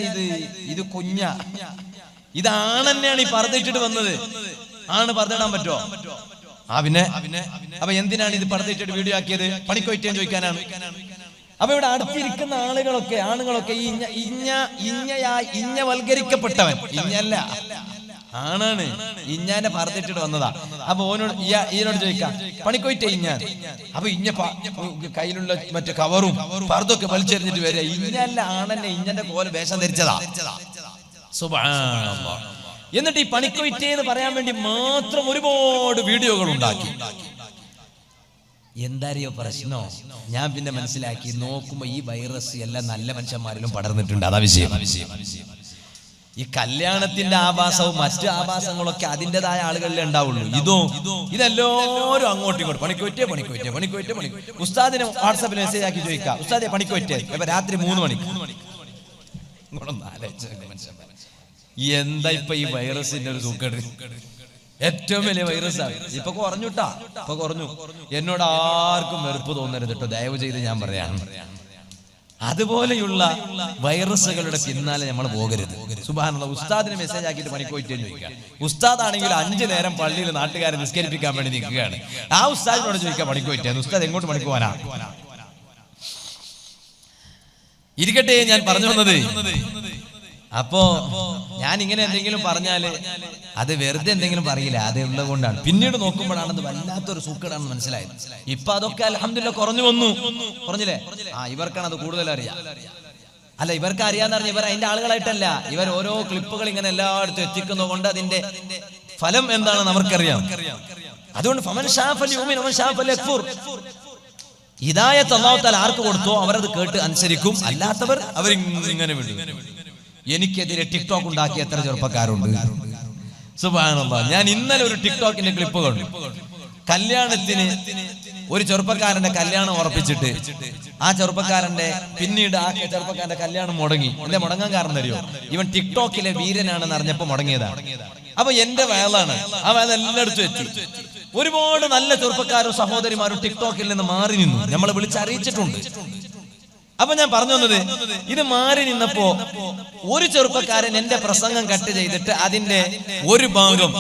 ഇത് കുഞ്ഞ. ഇതാണെന്നെയാണ് ഈ പർദ്ദ ഇട്ടിട്ട് വന്നത്. ആണ് പർദ്ദ ഇടാൻ പറ്റുമോ? പിന്നെ അപ്പൊ എന്തിനാണ് ഇത് പർദ്ദ ഇട്ടിട്ട് വീഡിയോ ആക്കിയത്? പണിക്ക് പറ്റിയെന്ന് ചോദിക്കാനാണ്. അപ്പൊ ഇവിടെ അടുത്തിരിക്കുന്ന ആണുങ്ങളൊക്കെ ഈ ഇഞ്ഞവൽക്കരിക്കപ്പെട്ടവൻ, ഇഞ്ഞല്ല, ആണാണ്, ഇഞ്ഞാന്റെ പർദ്ദയിട്ടിട്ട് വന്നതാ. അപ്പൊ ഈനോട് ചോദിക്കാം പണിക്കൊയിട്ടേ ഇഞ്ഞാൻ. അപ്പൊ ഇഞ്ഞ കയ്യിലുള്ള മറ്റേ കവറും പർദ്ദൊക്കെ വലിച്ചെറിഞ്ഞിട്ട് വരിക. ഇഞ്ഞല്ല, ആണെന്നെ, ഇഞ്ഞന്റെ പോലെ വേഷം ധരിച്ചതാ. സുബ്ഹാനല്ലാഹ്. എന്നിട്ട് ഈ പണിക്കൊയിറ്റേ എന്ന് പറയാൻ വേണ്ടി മാത്രം ഒരുപാട് വീഡിയോകൾ ഉണ്ടാക്കി. എന്താറിയോ പ്രശ്നോ? ഞാൻ പിന്നെ മനസ്സിലാക്കി, നോക്കുമ്പോ ഈ വൈറസ് എല്ലാ നല്ല മനുഷ്യന്മാരിലും പടർന്നിട്ടുണ്ട്. അതാ വിഷയം. ഈ കല്യാണത്തിന്റെ ആഭാസവും മറ്റു ആഭാസങ്ങളൊക്കെ അതിൻ്റെതായ ആളുകളിലേ ഉണ്ടാവുള്ളൂ. ഇതെല്ലാവരും അങ്ങോട്ടും ഇങ്ങോട്ടും പണിക്ക്. ഉസ്താദിനെ വാട്സാപ്പിൽ മെസ്സേജ് ആക്കി ചോദിക്കാം, ഉസ്താദെ പണിക്ക് പറ്റേ, ഇപ്പൊ രാത്രി 3 മണിക്ക്. എന്താ ഇപ്പൊ ഈ വൈറസിന്റെ ഒരു സൂക്കേട്? ഏറ്റവും വലിയ വൈറസാണ്. ഇപ്പൊ കുറഞ്ഞുട്ടാ, ഇപ്പൊ കുറഞ്ഞു. എന്നോട് ആർക്കും വെറുപ്പ് തോന്നരുത് കേട്ടോ, ദയവ് ചെയ്ത് ഞാൻ പറയാണ്. അതുപോലെയുള്ള വൈറസുകളുടെ പിന്നാലെ നമ്മൾ പോകരുത്. സുബ്ഹാനല്ലാഹ്. ഉസ്താദിനെ മെസ്സേജ് ആക്കിയിട്ട് പണിക്ക് പോയിട്ട് ചോദിക്കാം. ഉസ്താദാണെങ്കിൽ 5 നേരം പള്ളിയിൽ നാട്ടുകാരെ നിസ്കരിപ്പിക്കാൻ വേണ്ടി നിൽക്കുകയാണ്. ആ ഉസ്താദിനോട് ചോദിക്കാം പണിക്ക് പോയിട്ട്, ഉസ്താദ് എങ്ങോട്ട് പണിക്ക് പോകാനാ? ഇരിക്കട്ടെ, ഞാൻ പറഞ്ഞു വന്നത്. അപ്പോ ഞാൻ ഇങ്ങനെ എന്തെങ്കിലും പറഞ്ഞാല് അത് വെറുതെ എന്തെങ്കിലും പറയില്ല, അത് ഉള്ളത് കൊണ്ടാണ്. പിന്നീട് നോക്കുമ്പോഴാണ് അത് വല്ലാത്തൊരു സൂക്കേടാണെന്ന് മനസ്സിലായത്. ഇപ്പൊ അതൊക്കെ അൽഹംദുലില്ലാഹ് കുറഞ്ഞു വന്നു. കുറഞ്ഞില്ലേ? ഇവർക്കാണ് അത് കൂടുതൽ അറിയാം. അല്ല, ഇവർക്ക് അറിയാന്ന് പറഞ്ഞ ഇവർ അതിന്റെ ആളുകളായിട്ടല്ല, ഇവർ ഓരോ ക്ലിപ്പുകൾ ഇങ്ങനെ എല്ലായിടത്തും എത്തിക്കുന്നത് കൊണ്ട് അതിന്റെ ഫലം എന്താണെന്ന് അവർക്കറിയാം. അതുകൊണ്ട് ഫമൻ ശാഫൽ യുമിൻ വമൻ ശാഫൽ യക്ഫുർ. ഹിദായത്ത് അല്ലാഹു തആല ആർക്ക് കൊടുത്തോ അവരത് കേട്ട് അനുസരിക്കും, അല്ലാത്തവർ അവരിങ്ങനെ വിടും. എനിക്കെതിരെ ടിക്ടോക്ക് ഉണ്ടാക്കിയ എത്ര ചെറുപ്പക്കാരുണ്ട്. സുബ്ഹാനല്ലാഹ്. ഞാൻ ഇന്നലെ ഒരു ടിക്ടോക്കിന്റെ ക്ലിപ്പ് കണ്ടു. കല്യാണത്തിന് ഒരു ചെറുപ്പക്കാരന്റെ കല്യാണം ഉറപ്പിച്ചിട്ട് ആ ചെറുപ്പക്കാരന്റെ കല്യാണം മുടങ്ങി. എന്റെ മുടങ്ങാൻ കാരണം തരുമോ? ഇവൻ ടിക്ടോക്കിലെ വീരനാണെന്ന് അറിഞ്ഞപ്പോ മുടങ്ങിയതാണ്. അപ്പൊ എന്റെ വയലാണ്, ആ വയൽ എല്ലായിടത്തും എത്തി. ഒരുപാട് നല്ല ചെറുപ്പക്കാരും സഹോദരിമാരും ടിക്ടോക്കിൽ നിന്ന് മാറി നിന്നു, നമ്മളെ വിളിച്ചറിയിച്ചിട്ടുണ്ട്. അപ്പൊ ഞാൻ പറഞ്ഞു വന്നത്, ഇത് മാറി നിന്നപ്പോ ഒരു ചെറുപ്പക്കാരൻ എന്റെ പ്രസംഗം കട്ട് ചെയ്തിട്ട് അതിന്റെ ഒരു ഭാഗം,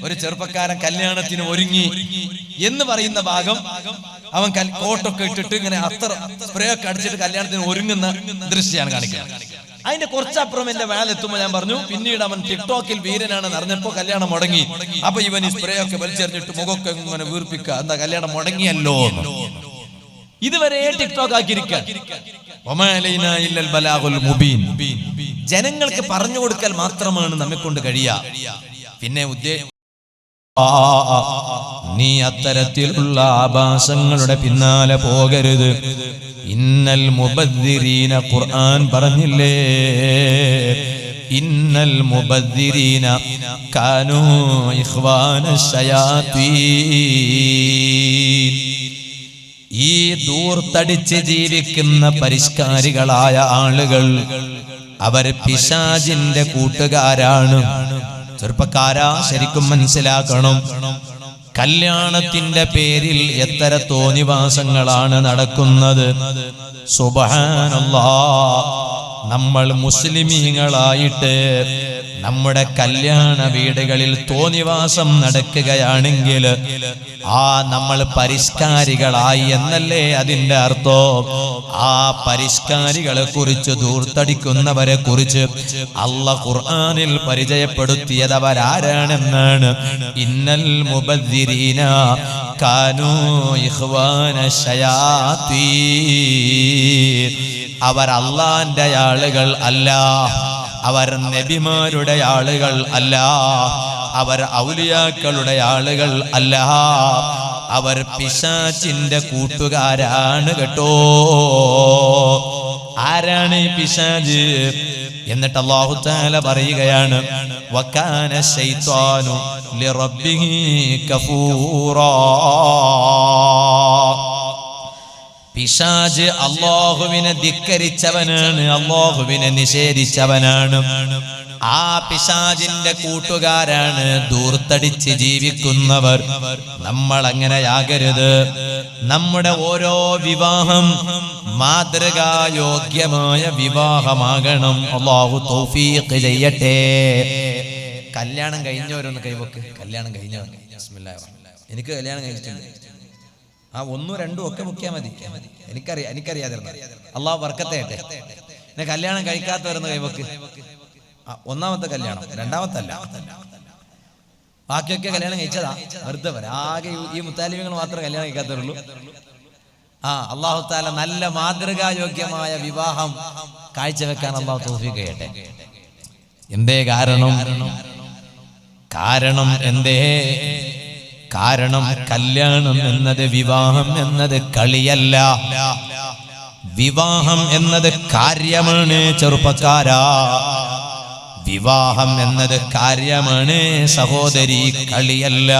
ഒരു ചെറുപ്പക്കാരൻ കല്യാണത്തിന് ഒരുങ്ങി എന്ന് പറയുന്ന ഭാഗം അവൻ കോട്ടൊക്കെ ഇട്ടിട്ട് ഇങ്ങനെ അത്ര സ്പ്രേ ഒക്കെ അടിച്ചിട്ട് കല്യാണത്തിന് ഒരുങ്ങുന്ന ദൃശ്യമാണ് കാണിക്കുന്നത്. അതിന്റെ കുറച്ചപ്പുറം എന്റെ വേലെത്തുമ്പോ ഞാൻ പറഞ്ഞു, പിന്നീട് അവൻ ടിക്ടോക്കിൽ വീരനാണെന്ന് അറിഞ്ഞപ്പോ കല്യാണം മുടങ്ങി. അപ്പൊ ഇവൻ ഈ സ്പ്രേ ഒക്കെ വലിച്ചെറിഞ്ഞിട്ട് മുഖമൊക്കെ ഇങ്ങനെ വീർപ്പിക്കുക, എന്താ കല്യാണം മുടങ്ങിയല്ലോ. ഇതുവരെ ടിക്ടോക്ക് ആക്കിയിരിക്കാൻ. ജനങ്ങൾക്ക് പറഞ്ഞു കൊടുക്കൽ മാത്രമാണ് നമ്മെ കൊണ്ട് കഴിയുക. പിന്നെ നീ അത്തരത്തിലുള്ള ആഭാസങ്ങളുടെ പിന്നാലെ പോകരുത്. ഇന്നൽ മുബദ്ദിരീന, ഖുർആൻ പറഞ്ഞില്ലേ, ഇന്നൽ മുബദ്ദിരീന കാനൂ ഇഖ്വാനശ് ശയാത്തീൻ. ഈ ദൂർത്തടിച്ച് ജീവിക്കുന്ന പരിഷ്കാരികളായ ആളുകൾ അവർ പിശാചിന്റെ കൂട്ടുകാരാണ്. ചെറുപ്പക്കാരാ ശരിക്കും മനസ്സിലാക്കണം, കല്യാണത്തിന്റെ പേരിൽ എത്ര തോന്നിവാസങ്ങളാണ് നടക്കുന്നത്. സുബ്ഹാനല്ലാഹ്, നമ്മൾ മുസ്ലിമീങ്ങളായിട്ട് നമ്മുടെ കല്യാണ വീടുകളിൽ തോന്നിവാസം നടക്കുകയാണെങ്കിൽ നമ്മൾ പരിഷ്കാരികളായി എന്നല്ലേ അതിന്റെ അർത്ഥം. ആ പരിഷ്കാരികളെ കുറിച്ച്, ധൂർത്തടിക്കുന്നവരെ കുറിച്ച് അല്ലാഹ് ഖുർആനിൽ പരിചയപ്പെടുത്തിയത് അവരാരാണെന്നാണ്. ഇന്നൽ മുബദ്ദിരീന കാനൂ ഇഖ്വാന ശയാത്തീൻ. അവർ അല്ലാഹുവിന്റെ ആളുകൾ അല്ല, അവർ നബിമാരുടെ ആളുകൾ അല്ല, അവർ ഔലിയാക്കളുടെ ആളുകൾ അല്ല, അവർ പിശാചിന്റെ കൂട്ടുകാരാണ് കേട്ടോ. ആരാണ് ഈ പിശാച്? എന്നിട്ട് അല്ലാഹു തആല പറയുകയാണ്, വകാന ശൈത്വാനു ലിറബ്ബിഹി കഫൂറാ. പിശാച് അല്ലാഹുവിനെ ധിക്കരിച്ചവനാണ്, അല്ലാഹുവിനെ നിഷേധിച്ചവനാണ്. ആ പിശാചിന്റെ കൂട്ടുകാരാണ് ധൂർത്തടിച്ച് ജീവിക്കുന്നവർ. നമ്മൾ അങ്ങനെയാകരുത്. നമ്മുടെ ഓരോ വിവാഹം മാതൃകായോഗ്യമായ വിവാഹമാകണം. അല്ലാഹു തൗഫീഖ് ചെയ്യട്ടെ. കല്യാണം കഴിഞ്ഞവരൊന്ന് കൈവക്ക്. കല്യാണം കഴിഞ്ഞവർ ബിസ്മില്ലാഹിർ റഹ്മാനിർ റഹീം. എനിക്ക് കല്യാണം കഴിച്ചിട്ടുണ്ട്. ആ 1, 2 ഒക്കെ മുക്കിയാൽ മതി. എനിക്കറിയാതിരുന്ന അല്ലാഹു ബർക്കത്ത് ചെയ്യട്ടെ. എന്നെ കല്യാണം കഴിക്കാത്തവരെന്ന് കൈവക്ക്. ഒന്നാമത്തെ കല്യാണം, രണ്ടാമത്തല്ല, ബാക്കിയൊക്കെ കല്യാണം കഴിച്ചതാ. വെറുതെ വരാം. ആകെ ഈ മുത്താലിമികൾ മാത്രമേ കല്യാണം കഴിക്കാത്തവരുള്ളൂ. അല്ലാഹു തആല നല്ല മാതൃകായോഗ്യമായ വിവാഹം കാഴ്ചവെക്കാൻ അല്ലാഹു തൗഫീഖ് ചെയ്യട്ടെ. എന്തേ കാരണം എന്തേ കാരണം? കല്യാണം എന്നത്, വിവാഹം എന്നത് കളിയല്ല. വിവാഹം എന്നത് കാര്യമാണ് ചെറുപ്പക്കാരാ. വിവാഹം എന്നത് കാര്യമാണ് സഹോദരി, കളിയല്ല.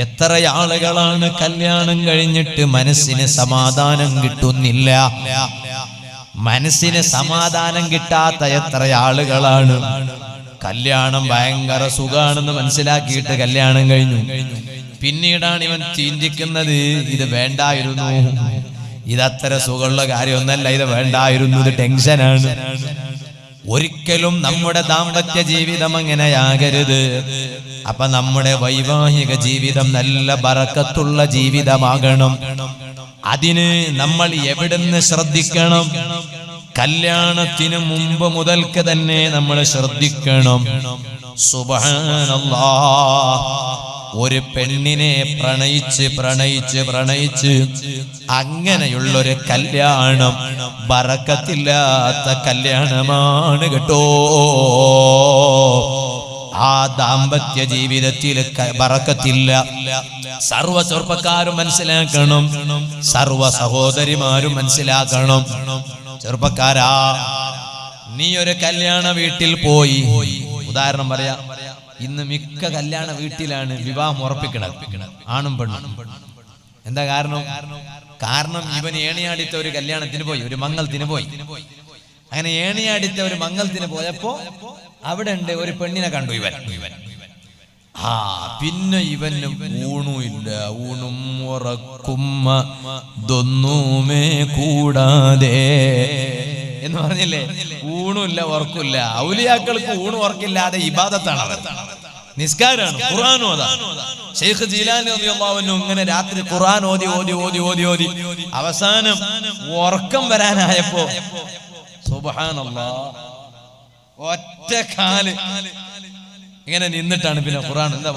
എത്ര ആളുകളാണ് കല്യാണം കഴിഞ്ഞിട്ട് മനസ്സിന് സമാധാനം കിട്ടുന്നില്ല. മനസ്സിന് സമാധാനം കിട്ടാത്ത എത്ര ആളുകളാണ്. കല്യാണം ഭയങ്കര സുഖാണെന്ന് മനസ്സിലാക്കിയിട്ട് കല്യാണം കഴിഞ്ഞു. പിന്നീടാണ് ഇവൻ ചിന്തിക്കുന്നത്, ഇത് വേണ്ടായിരുന്നു, ഇതത്ര സുഖമുള്ള കാര്യമൊന്നല്ല, ഇത് വേണ്ടായിരുന്നു, ഇത് ടെൻഷനാണ്. ഒരിക്കലും നമ്മുടെ ദാമ്പത്യ ജീവിതം അങ്ങനെയാകരുത്. അപ്പൊ നമ്മുടെ വൈവാഹിക ജീവിതം നല്ല ബറക്കത്തുള്ള ജീവിതമാകണം. അതിന് നമ്മൾ എവിടുന്ന് ശ്രദ്ധിക്കണം? കല്യാണത്തിന് മുമ്പ് മുതൽക്ക് തന്നെ നമ്മൾ ശ്രദ്ധിക്കണം. സുബ്ഹാനല്ലാഹ്, ഒരു പെണ്ണിനെ പ്രണയിച്ച് അങ്ങനെയുള്ളൊരു കല്യാണം ബറക്കത്തില്ലാത്ത കല്യാണമാണ് കേട്ടോ. ആ ദാമ്പത്യ ജീവിതത്തിൽ ബറക്കത്തില്ല. സർവ ചെറുപ്പക്കാരും മനസ്സിലാക്കണം, സർവ സഹോദരിമാരും മനസ്സിലാക്കണം. ചെറുപ്പക്കാരാ, നീ ഒരു കല്യാണ വീട്ടിൽ പോയി, ഉദാഹരണം പറയാ, ഇന്ന് മിക്ക കല്യാണ വീട്ടിലാണ് വിവാഹം ഉറപ്പിക്കണത്, ആണും പെണ്ണും. എന്താ കാരണം? ഇവൻ ഏണിയാടിത്ത ഒരു കല്യാണത്തിന് പോയി, ഒരു മംഗളത്തിന് പോയി. അങ്ങനെ ഏണിയാടിത്ത ഒരു മംഗളത്തിന് പോയപ്പോ അവിടെ ഉണ്ട് ഒരു പെണ്ണിനെ കണ്ടു ഇവൻ. പിന്നെ ഇവന് ഊണുമില്ല, ഊണും ഉറക്കും ദൊന്നുമേ കൂടാതെ എന്ന് പറഞ്ഞില്ലേ? ഊണുമില്ല, ഉറക്കില്ല. ഔലിയാക്കൾക്ക് ഊണും ഉറക്കില്ലാതെ ഇബാദത്താണ് അവർ, നിസ്കാരാണ്, ഖുർആനും. അതാ ശൈഖ് ജീലാനി റളിയല്ലാഹു അൻഹു ഇങ്ങനെ രാത്രി ഖുർആൻ ഓതി അവസാനം ഉറക്കം വരാനായപ്പോ സുബ്ഹാനല്ലാഹ് ഒറ്റ കാല് ഇങ്ങനെ നിന്നിട്ടാണ് പിന്നെ ഖുർആൻ. എന്താ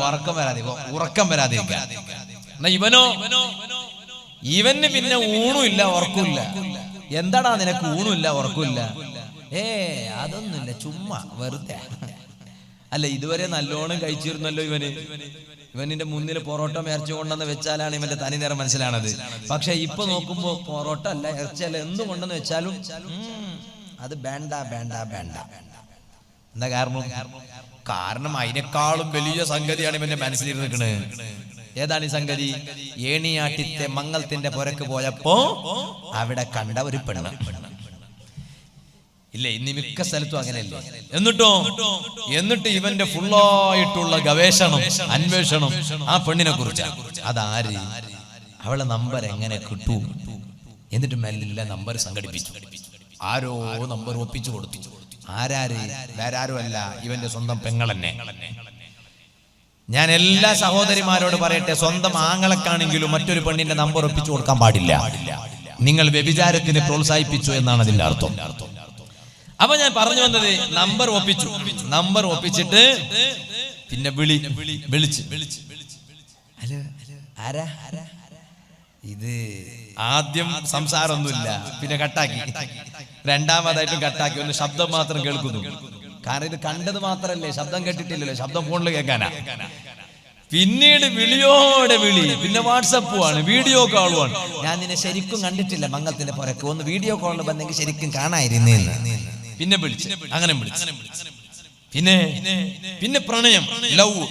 ഉറക്കം വരാതെ എന്നാ ഇവന് പിന്നെ ഊണുമില്ല, ഉറക്കില്ല. എന്താടാ നിനക്ക് ഊണുമില്ല, ഉറക്കില്ല? അതൊന്നുമില്ല, ചുമ്മാ വെറുതെ. അല്ല, ഇതുവരെ നല്ലോണം കഴിച്ചിരുന്നല്ലോ ഇവനിന്റെ മുന്നിൽ പൊറോട്ട ഇറച്ചി കൊണ്ടെന്ന് വെച്ചാലാണ് ഇവന്റെ തനി നേരം മനസ്സിലാണത്. പക്ഷെ ഇപ്പൊ നോക്കുമ്പോ പൊറോട്ട അല്ല, ഇറച്ചിയല്ല, എന്ത് കൊണ്ടെന്ന് വെച്ചാലും അത് വേണ്ട. എന്താ കാരണം അതിനേക്കാളും വലിയ സംഗതിയാണ് ഇവന്റെ മനസ്സിലിരുന്ന് നിൽക്കുന്നത്. ഏതാണ് ഈ സംഗതി? ഏണിയാട്ടിത്തെ മംഗളത്തിന്റെ പുരക്ക് പോയപ്പോ അവിടെ കണ്ട ഒരു പെണ്ണ്. ഇല്ലേ? ഇന്ന് മിക്ക സ്ഥലത്തും അങ്ങനെയല്ലേ? എന്നിട്ട് ഇവന്റെ ഫുള്ളായിട്ടുള്ള ഗവേഷണം, അന്വേഷണം ആ പെണ്ണിനെ കുറിച്ച്. അതാര്, അവളെ നമ്പർ എങ്ങനെ കിട്ടൂ? എന്നിട്ട് മെല്ലെ നമ്പർ സംഘടിപ്പിച്ചു. ആരോ നമ്പർ ഒപ്പിച്ചു കൊടുത്തു. ആരാര്? വേറെ ആരും അല്ല, ഇവന്റെ സ്വന്തം പെങ്ങളെന്നെ. ഞാൻ എല്ലാ സഹോദരിമാരോട് പറയട്ടെ, സ്വന്തം ആങ്ങളക്കാണെങ്കിലും മറ്റൊരു പെണ്ണിന്റെ നമ്പർ ഒപ്പിച്ചു കൊടുക്കാൻ പാടില്ല. നിങ്ങൾ വ്യഭിചാരത്തിന് പ്രോത്സാഹിപ്പിച്ചു എന്നാണ് അതിന്റെ അർത്ഥം. അപ്പൊ ഞാൻ പറഞ്ഞു വന്നത്, നമ്പർ ഒപ്പിച്ചിട്ട് പിന്നെ വിളിച്ച് ഹലോ ആരാ? ഇത് ആദ്യം സംസാരമൊന്നുമില്ല, പിന്നെ കട്ടാക്കി, രണ്ടാമതായിട്ടും കട്ടാക്കി, ഒന്ന് ശബ്ദം മാത്രം കേൾക്കുന്നു. കാരണം ഇത് കണ്ടത് മാത്രല്ലേ, ശബ്ദം കേട്ടിട്ടില്ലല്ലോ, ശബ്ദം ഫോണിൽ കേൾക്കാനാ. പിന്നീട് വിളിയോടെ വിളി, പിന്നെ വാട്സപ്പുമാണ്, വീഡിയോ കോളുമാണ്. ഞാൻ നിന്നെ ശരിക്കും കണ്ടിട്ടില്ല മംഗളത്തിന്റെ പുറക്ക്, ഒന്ന് വീഡിയോ കോളിൽ വന്നെങ്കിൽ ശരിക്കും കാണായിരുന്നേന്ന്. പിന്നെ വിളിച്ച്, അങ്ങനെ വിളിച്ച്. പിന്നെ പ്രണയം, ലവ്,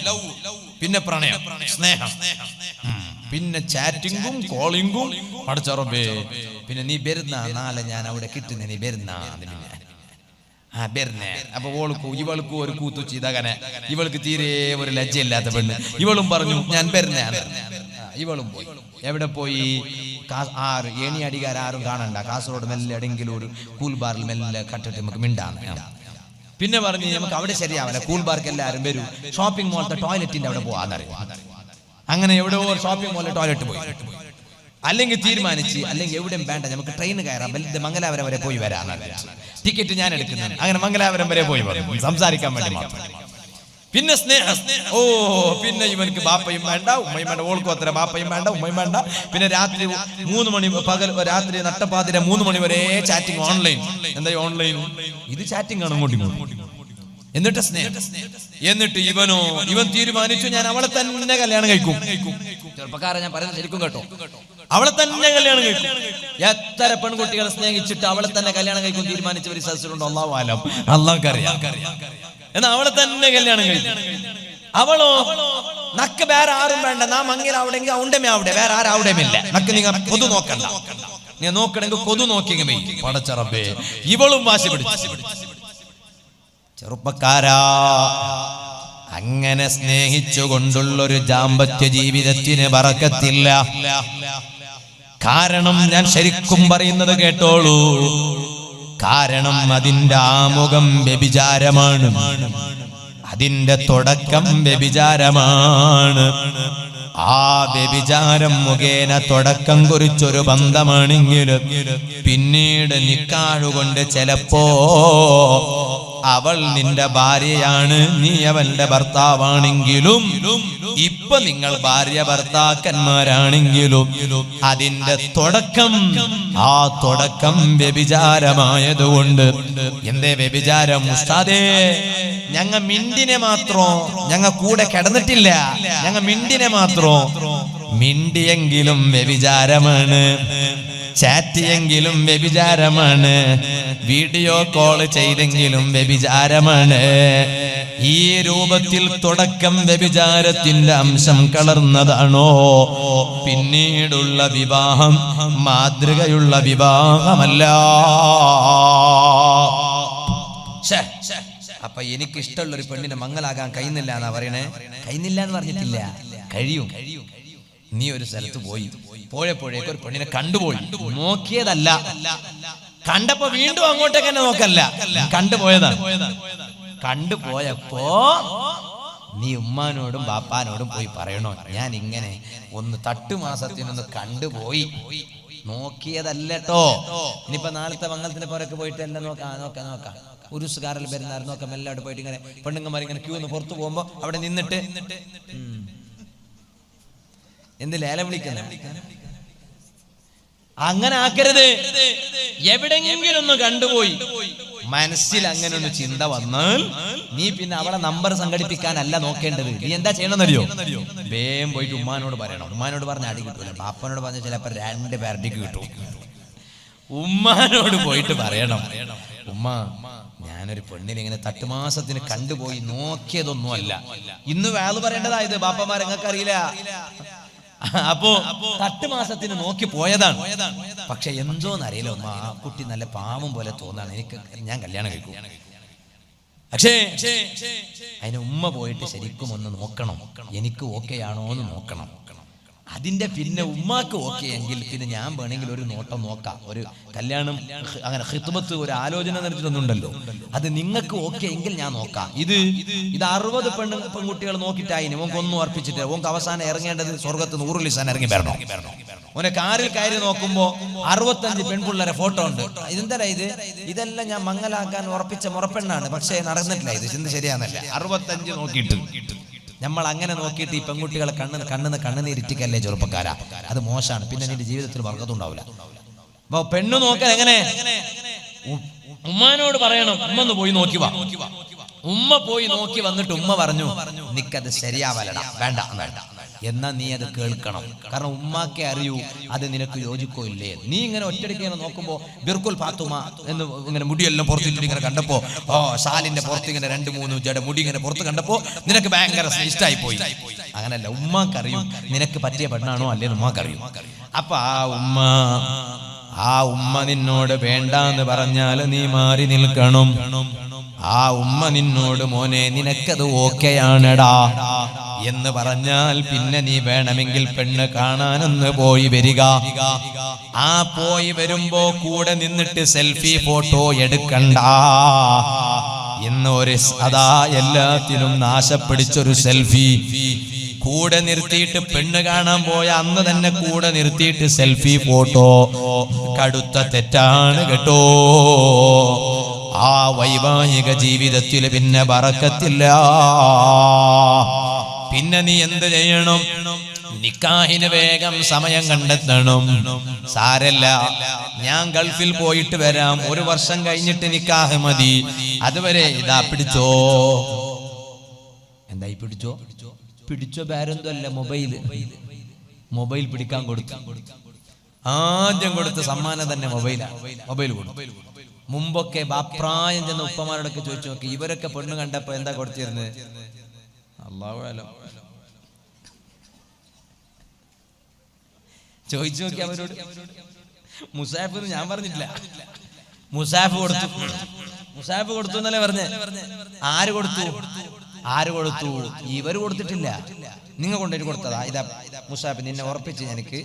പിന്നെ പ്രണയം, സ്നേഹം, പിന്നെ ചാറ്റിങ്ങും കോളിങ്ങും. പഠിച്ചറബേ, പിന്നെ നീ വരുന്ന നാളെ ഞാൻ അവിടെ കിട്ടുന്ന, നീ വരുന്ന വരുന്നേ. അപ്പൊ ഇവൾക്കും ഒരു കൂത്തു ചെയ്തങ്ങനെ, ഇവൾക്ക് തീരെ ഒരു ലജ്ജയില്ലാത്ത പെണ്ണ്. ഇവളും പറഞ്ഞു ഞാൻ വരുന്നേ. ഇവളും പോയി. എവിടെ പോയി? ഏണിയടികാരും കാണണ്ട, കാസർഗോഡ് മെല്ലെ എവിടെയെങ്കിലും ഒരു കൂൾ ബാറിൽ മെല്ലെ കട്ടിട്ട് നമുക്ക് മിണ്ടാണ്. പിന്നെ പറഞ്ഞു നമുക്ക് അവിടെ ശരിയാവില്ല, കൂൾ ബാർക്ക് എല്ലാവരും വരും, ഷോപ്പിംഗ് മോളത്തെ ടോയ്ലറ്റിന്റെ അവിടെ പോവാന്നറിയാം. അങ്ങനെ എവിടെയോ ഷോപ്പിംഗ് മോളിൽ ടോയ്ലറ്റ് പോയി. അല്ലെങ്കിൽ തീരുമാനിച്ച്, അല്ലെങ്കിൽ എവിടെയും വേണ്ട, നമുക്ക് ട്രെയിൻ കയറാം, വലുത് മംഗലാപുരം വരെ പോയി വരാം. ടിക്കറ്റ് ഞാൻ എടുക്കുന്നത്. അങ്ങനെ മംഗലാപുരം വരെ പോയി വരും, സംസാരിക്കാൻ വേണ്ടി മാത്രം. പിന്നെ സ്നേഹം. പിന്നെ ഇവനക്ക് ബാപ്പയും വേണ്ട, ഉമ്മയും വേണ്ട, ഓൾക്കും അത്ര ബാപ്പയും വേണ്ട, ഉമ്മയും വേണ്ട. പിന്നെ രാത്രി 3 മണി, രാത്രി നട്ടപ്പാതിര 3 മണി വരെ ചാറ്റിംഗ് ഓൺലൈൻ. എന്താ ഓൺലൈൻ? ഇത് ചാറ്റിംഗ് ആണ് അങ്ങോട്ടും ഇങ്ങോട്ടും. എന്നിട്ട് സ്നേഹം. എന്നിട്ട് ഇവൻ തീരുമാനിച്ചു, ഞാൻ അവളെ തന്നെ കല്യാണം കഴിക്കും. ചെറുപ്പക്കാരൻ ഞാൻ പറയുന്നത് ശരിക്കും കേട്ടോ, അവളെ തന്നെ കല്യാണം കഴിക്കും. എത്ര പെൺകുട്ടികളെ സ്നേഹിച്ചിട്ട് അവളെ തന്നെ കല്യാണം കഴിക്കും തീരുമാനിച്ചവർ സദസ്സിലുണ്ടോ? അല്ലാഹു ആലം, അല്ലാഹുക്കറിയാം. എന്നാ അവളെ തന്നെ കല്യാണം കഴിക്കും. അവളോ നക്ക് വേറെ ആരും വേണ്ട, നാ മങ്ങിൽ അവിടെങ്കിൽ ഉണ്ടമേ, അവിടെ വേറെ ആരും അവിടെയുമില്ല. നക്ക് നിങ്ങൾ കൊതു നോക്കണ്ട, നീ നോക്കണമെങ്കിൽ കൊതു നോക്കിയെങ്കിൽ പടച്ചറബേ. ഇവളും വാശി പിടിച്ചു. ചെറുപ്പക്കാരാ, അങ്ങനെ സ്നേഹിച്ചുകൊണ്ടുള്ളൊരു ദാമ്പത്യ ജീവിതത്തിന് ബറക്കത്തില്ല. കാരണം ഞാൻ ശരിക്കും പറയുന്നത് കേട്ടോളൂ, കാരണം അതിന്റെ ആമുഖം വ്യഭിചാരമാണ്, അതിന്റെ തുടക്കം വ്യഭിചാരമാണ്. ആ വ്യഭിചാരം മുഖേന തുടക്കം കുറിച്ചൊരു ബന്ധമാണെങ്കിലും പിന്നീട് നിക്കാഹുകൊണ്ട് ചിലപ്പോ അവൾ നിന്റെ ഭാര്യയാണ്, നീ അവന്റെ ഭർത്താവാണെങ്കിലും, ഇപ്പൊ നിങ്ങൾ ഭാര്യ ഭർത്താക്കന്മാരാണെങ്കിലും അതിന്റെ തുടക്കം, ആ തുടക്കം വ്യഭിചാരമായതുകൊണ്ട്. എന്തേ വ്യഭിചാരം? ഉസ്താദേ, ഞങ്ങ മിണ്ടിനെ മാത്രം, ഞങ്ങ കൂടെ കിടന്നിട്ടില്ല, ഞങ്ങ മിണ്ടിനെ മാത്രം. മിണ്ടിയെങ്കിലും വ്യഭിചാരമാണ്, ചാറ്റിയെങ്കിലും വ്യഭിചാരമാണ്, വീഡിയോ കോൾ ചെയ്തെങ്കിലും വ്യഭിചാരമാണ്. ഈ രൂപത്തിൽ തുടക്കം വ്യഭിചാരത്തിന്റെ അംശം കളർന്നതാണോ? പിന്നീടുള്ള വിവാഹം മാതൃകയുള്ള വിവാഹമല്ല. അപ്പൊ എനിക്ക് ഇഷ്ടമുള്ള ഒരു പെണ്ണിനെ മംഗലാകാൻ കഴിയുന്നില്ല എന്നാ പറയണേ. കഴിയുന്നില്ല എന്ന് പറഞ്ഞിട്ടില്ല, കഴിയും. നീ ഒരു സ്ഥലത്ത് പോയപ്പോഴേക്ക് ഒരു പെണ്ണിനെ കണ്ടുപോയി, നോക്കിയതല്ല, കണ്ടപ്പോ വീണ്ടും അങ്ങോട്ടേക്ക് തന്നെ നോക്കല്ല, കണ്ടുപോയതാണ്. കണ്ടുപോയപ്പോ നീ ഉമ്മാനോടും ബാപ്പാനോടും പോയി പറയണോ, ഞാൻ ഇങ്ങനെ ഒന്ന് തട്ടുമാസത്തിനൊന്ന് കണ്ടുപോയി, നോക്കിയതല്ലോ. ഇനിയിപ്പോ നാളത്തെ മംഗളത്തിന്റെ പുറക്ക് പോയിട്ട് എല്ലാം നോക്കാം. ഉരുസുകാരിൽ വരുന്നാർ നോക്കാം, എല്ലാവരും പോയിട്ട് ഇങ്ങനെ പെണ്ണുങ്ങന്മാർ ഇങ്ങനെ ക്യൂ ഒന്ന് പുറത്തു പോകുമ്പോ അവിടെ നിന്നിട്ട് എന്ത് ലേല വിളിക്കുന്ന, അങ്ങനെ ആക്കരുത്. എവിടെയെങ്കിലും ഒന്ന് കണ്ടുപോയി മനസ്സിൽ അങ്ങനെ ഒന്ന് ചിന്ത വന്നാൽ നീ പിന്നെ അവളെ നമ്പർ സംഘടിപ്പിക്കാനല്ല നോക്കേണ്ടത്. നീ എന്താ ചെയ്യണമെന്നറിയോ? വേഗം പോയിട്ട് ഉമ്മാനോട് പറയണം. ഉമ്മാനോട് പറഞ്ഞ അടി കിട്ടൂല, ബാപ്പനോട് പറഞ്ഞ ചിലപ്പോ 2 പേരടിക്ക് കിട്ടും. ഉമ്മാനോട് പോയിട്ട് പറയണം, ഉമ്മ ഞാനൊരു പെണ്ണിനെ ഇങ്ങനെ തട്ടുമാസത്തിന് കണ്ടുപോയി, നോക്കിയതൊന്നും അല്ല. ഇന്ന് വേള് പറയേണ്ടതായത് ബാപ്പമാർ, നിങ്ങൾക്ക് അറിയില്ല, അപ്പോ 8 മാസത്തിന് നോക്കി പോയതാണ്. പക്ഷെ എന്തോന്നറിയില്ല ഉമ്മ, ആ കുട്ടി നല്ല പാവം പോലെ തോന്നാണ്, ഞാൻ കല്യാണം കഴിക്കും. പക്ഷേ അതിന് ഉമ്മ പോയിട്ട് ശരിക്കും ഒന്ന് നോക്കണം, എനിക്ക് ഓക്കെ ആണോ എന്ന് നോക്കണം. അതിന്റെ പിന്നെ ഉമ്മാക്ക് ഓക്കെ എങ്കിൽ പിന്നെ ഞാൻ വേണമെങ്കിൽ ഒരു നോട്ടം നോക്കാം. ഒരു കല്യാണം അങ്ങനെ ഖിത്ബത്ത് ഒരു ആലോചന നടത്തിയിട്ടൊന്നുണ്ടല്ലോ, അത് നിങ്ങൾക്ക് ഓക്കെ എങ്കിൽ ഞാൻ നോക്കാം. ഇത് 60 പെൺകുട്ടികൾ നോക്കിയിട്ടായിന് ഓൻക്കൊന്നും അർപ്പിച്ചിട്ട് ഓൻക്ക് അവസാനം ഇറങ്ങേണ്ടത് സ്വർഗത്ത് 100 ലിസാൻ ഇറങ്ങി വരണം. ഓനെ കാറിൽ കയറി നോക്കുമ്പോ 65 പെൺപിള്ളേരെ ഫോട്ടോ ഉണ്ട്. ഇതെന്താ ഇതെല്ലാം ഞാൻ മംഗലാക്കാൻ ഉറപ്പിച്ച മുറപ്പെണ്ണാണ്, പക്ഷേ നടന്നിട്ടില്ല. ഇത് ചിന്ത ശരിയാന്നല്ല. 65 നോക്കിയിട്ട് നമ്മൾ അങ്ങനെ നോക്കിയിട്ട് ഈ പെൺകുട്ടികളെ കണ്ണുനീരിറ്റിക്കല്ലേ ചെറുപ്പക്കാരാ, അത് മോശമാണ്. പിന്നെ നിന്റെ ജീവിതത്തിൽ വർഗത്തുണ്ടാവില്ല. അപ്പൊ പെണ്ണു നോക്കാൻ എങ്ങനെ? ഉമ്മാനോട് പറയണം, ഉമ്മ ഒന്ന് പോയി നോക്കി വാ. ഉമ്മ പോയി നോക്കി വന്നിട്ട് ഉമ്മ പറഞ്ഞു, നിക്കത് ശരിയാവലടാ, വേണ്ട വേണ്ട, എന്നാ നീ അത് കേൾക്കണം. കാരണം ഉമ്മാക്കെ അറിയൂ അത് നിനക്ക് യോജിക്കോ ഇല്ലേ. നീ ഇങ്ങനെ ഒറ്റടിക്ക് നോക്കുമ്പോ ബിർക്കുൽ ഫാത്തുമ എന്ന് ഇങ്ങനെ മുടിയെല്ലാം പുറത്തിട്ട് ഇങ്ങനെ കണ്ടപ്പോ, ഷാലിന്റെ പുറത്ത് ഇങ്ങനെ 2-3 ജട മുടി ഇങ്ങനെ പുറത്ത് കണ്ടപ്പോ നിനക്ക് ഭയങ്കര ഇഷ്ടമായി പോയി. അങ്ങനല്ല, ഉമ്മാക്കറിയും നിനക്ക് പറ്റിയ പെണ്ണാണോ അല്ലേന്ന് ഉമ്മാക്കറിയും. അപ്പൊ ആ ഉമ്മ നിന്നോട് വേണ്ടാന്ന് പറഞ്ഞാൽ നീ മാറി നിൽക്കണം. ആ ഉമ്മ നിന്നോട് മോനെ നിനക്കത് ഓക്കെയാണടാ എന്ന് പറഞ്ഞാൽ പിന്നെ നീ വേണമെങ്കിൽ പെണ്ണ് കാണാനൊന്ന് പോയി വരിക. ആ പോയി വരുമ്പോ കൂടെ നിന്നിട്ട് സെൽഫി ഫോട്ടോ എടുക്കണ്ട. ഇന്ന് അതാ എല്ലാത്തിനും നാശപ്പിടിച്ചൊരു സെൽഫി കൂടെ നിർത്തിയിട്ട് പെണ്ണ് കാണാൻ പോയ അന്ന് തന്നെ കൂടെ നിർത്തിയിട്ട് സെൽഫി ഫോട്ടോ കടുത്ത തെറ്റാണ് കേട്ടോ. ആ വൈവാഹിക ജീവിതത്തിൽ പിന്നെ ബറക്കത്തില്ല. പിന്നെ നീ എന്ത് ചെയ്യണം? നിക്കാഹിന് വേഗം സമയം കണ്ടെത്തണം. സാരല്ല, ഞാൻ ഗൾഫിൽ പോയിട്ട് വരാം, 1 വർഷം കഴിഞ്ഞിട്ട് നിക്കാഹ് മതി, അതുവരെ ഇതാ പിടിച്ചോ. എന്തായി പിടിച്ചോ? പിടിച്ചോ വേറെന്തല്ല, മൊബൈൽ പിടിക്കാൻ കൊടുത്തു. ആദ്യം കൊടുത്ത സമ്മാനം തന്നെ മൊബൈൽ കൊടുത്തു. മുമ്പൊക്കെ പ്രായം ചെന്ന ഉപ്പമാരോടൊക്കെ ചോദിച്ചു നോക്കി, ഇവരൊക്കെ പെണ്ണ് കണ്ടപ്പോ എന്താ കൊടുത്തിരുന്നത്? അല്ലാഹു അലം. ചോദിച്ചു നോക്കി അവരോട്. മുസാഫ് എന്ന് ഞാൻ പറഞ്ഞിട്ടില്ല, മുസാഫ് കൊടുത്തു എന്നല്ലേ പറഞ്ഞേ. ആര് കൊടുത്തു? ഇവര് കൊടുത്തിട്ടില്ല, നിങ്ങൾ കൊണ്ടുപോയി കൊടുത്തതാ. ഇതാ മുസാഫ്, നിന്നെ ഉറപ്പിച്ച് എനിക്ക്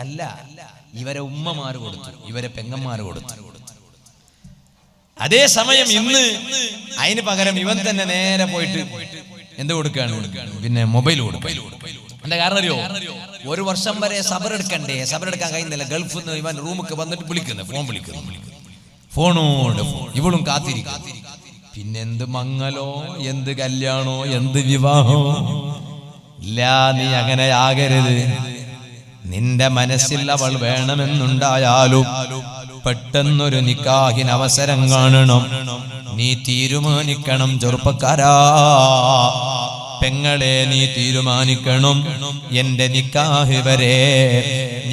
അല്ല, ഇവരെ ഉമ്മമാര് കൊടുത്തു, ഇവരെ പെങ്ങന്മാര് കൊടുത്തു. അതേ സമയം ഇന്ന് അതിന് പകരം ഇവൻ തന്നെ നേരെ പോയിട്ട് എന്ത് കൊടുക്കാണ്? പിന്നെ മൊബൈൽ കൊടുക്കും. എന്താ കാരണം അറിയോ? 1 വർഷം വരെ സബറെടുക്കണ്ടേ? സബറെടുക്കാൻ കഴിയുന്നില്ല. ഗൾഫിൽ നിന്ന് ഇവൻ റൂമിക്ക് വന്നിട്ട് ഫോൺ വിളിക്കുന്നു. ഫോണോട് ഇവളും കാത്തിരിക്കും. പിന്നെന്ത് മംഗലോ, എന്ത് കല്യാണോ, എന്ത് വിവാഹോ. ഇല്ല, നീ അങ്ങനെ ആകരുത്. നിന്റെ മനസ്സിൽ അവൾ വേണമെന്നുണ്ടായാലും പെട്ടെന്നൊരു നിക്കാഹിന് അവസരം കാണണം. നീ തീരുമാനിക്കണം ചെറുപ്പക്കാരാ, പെങ്ങളെ നീ തീരുമാനിക്കണം. എന്റെ നിക്കാഹ് വരെ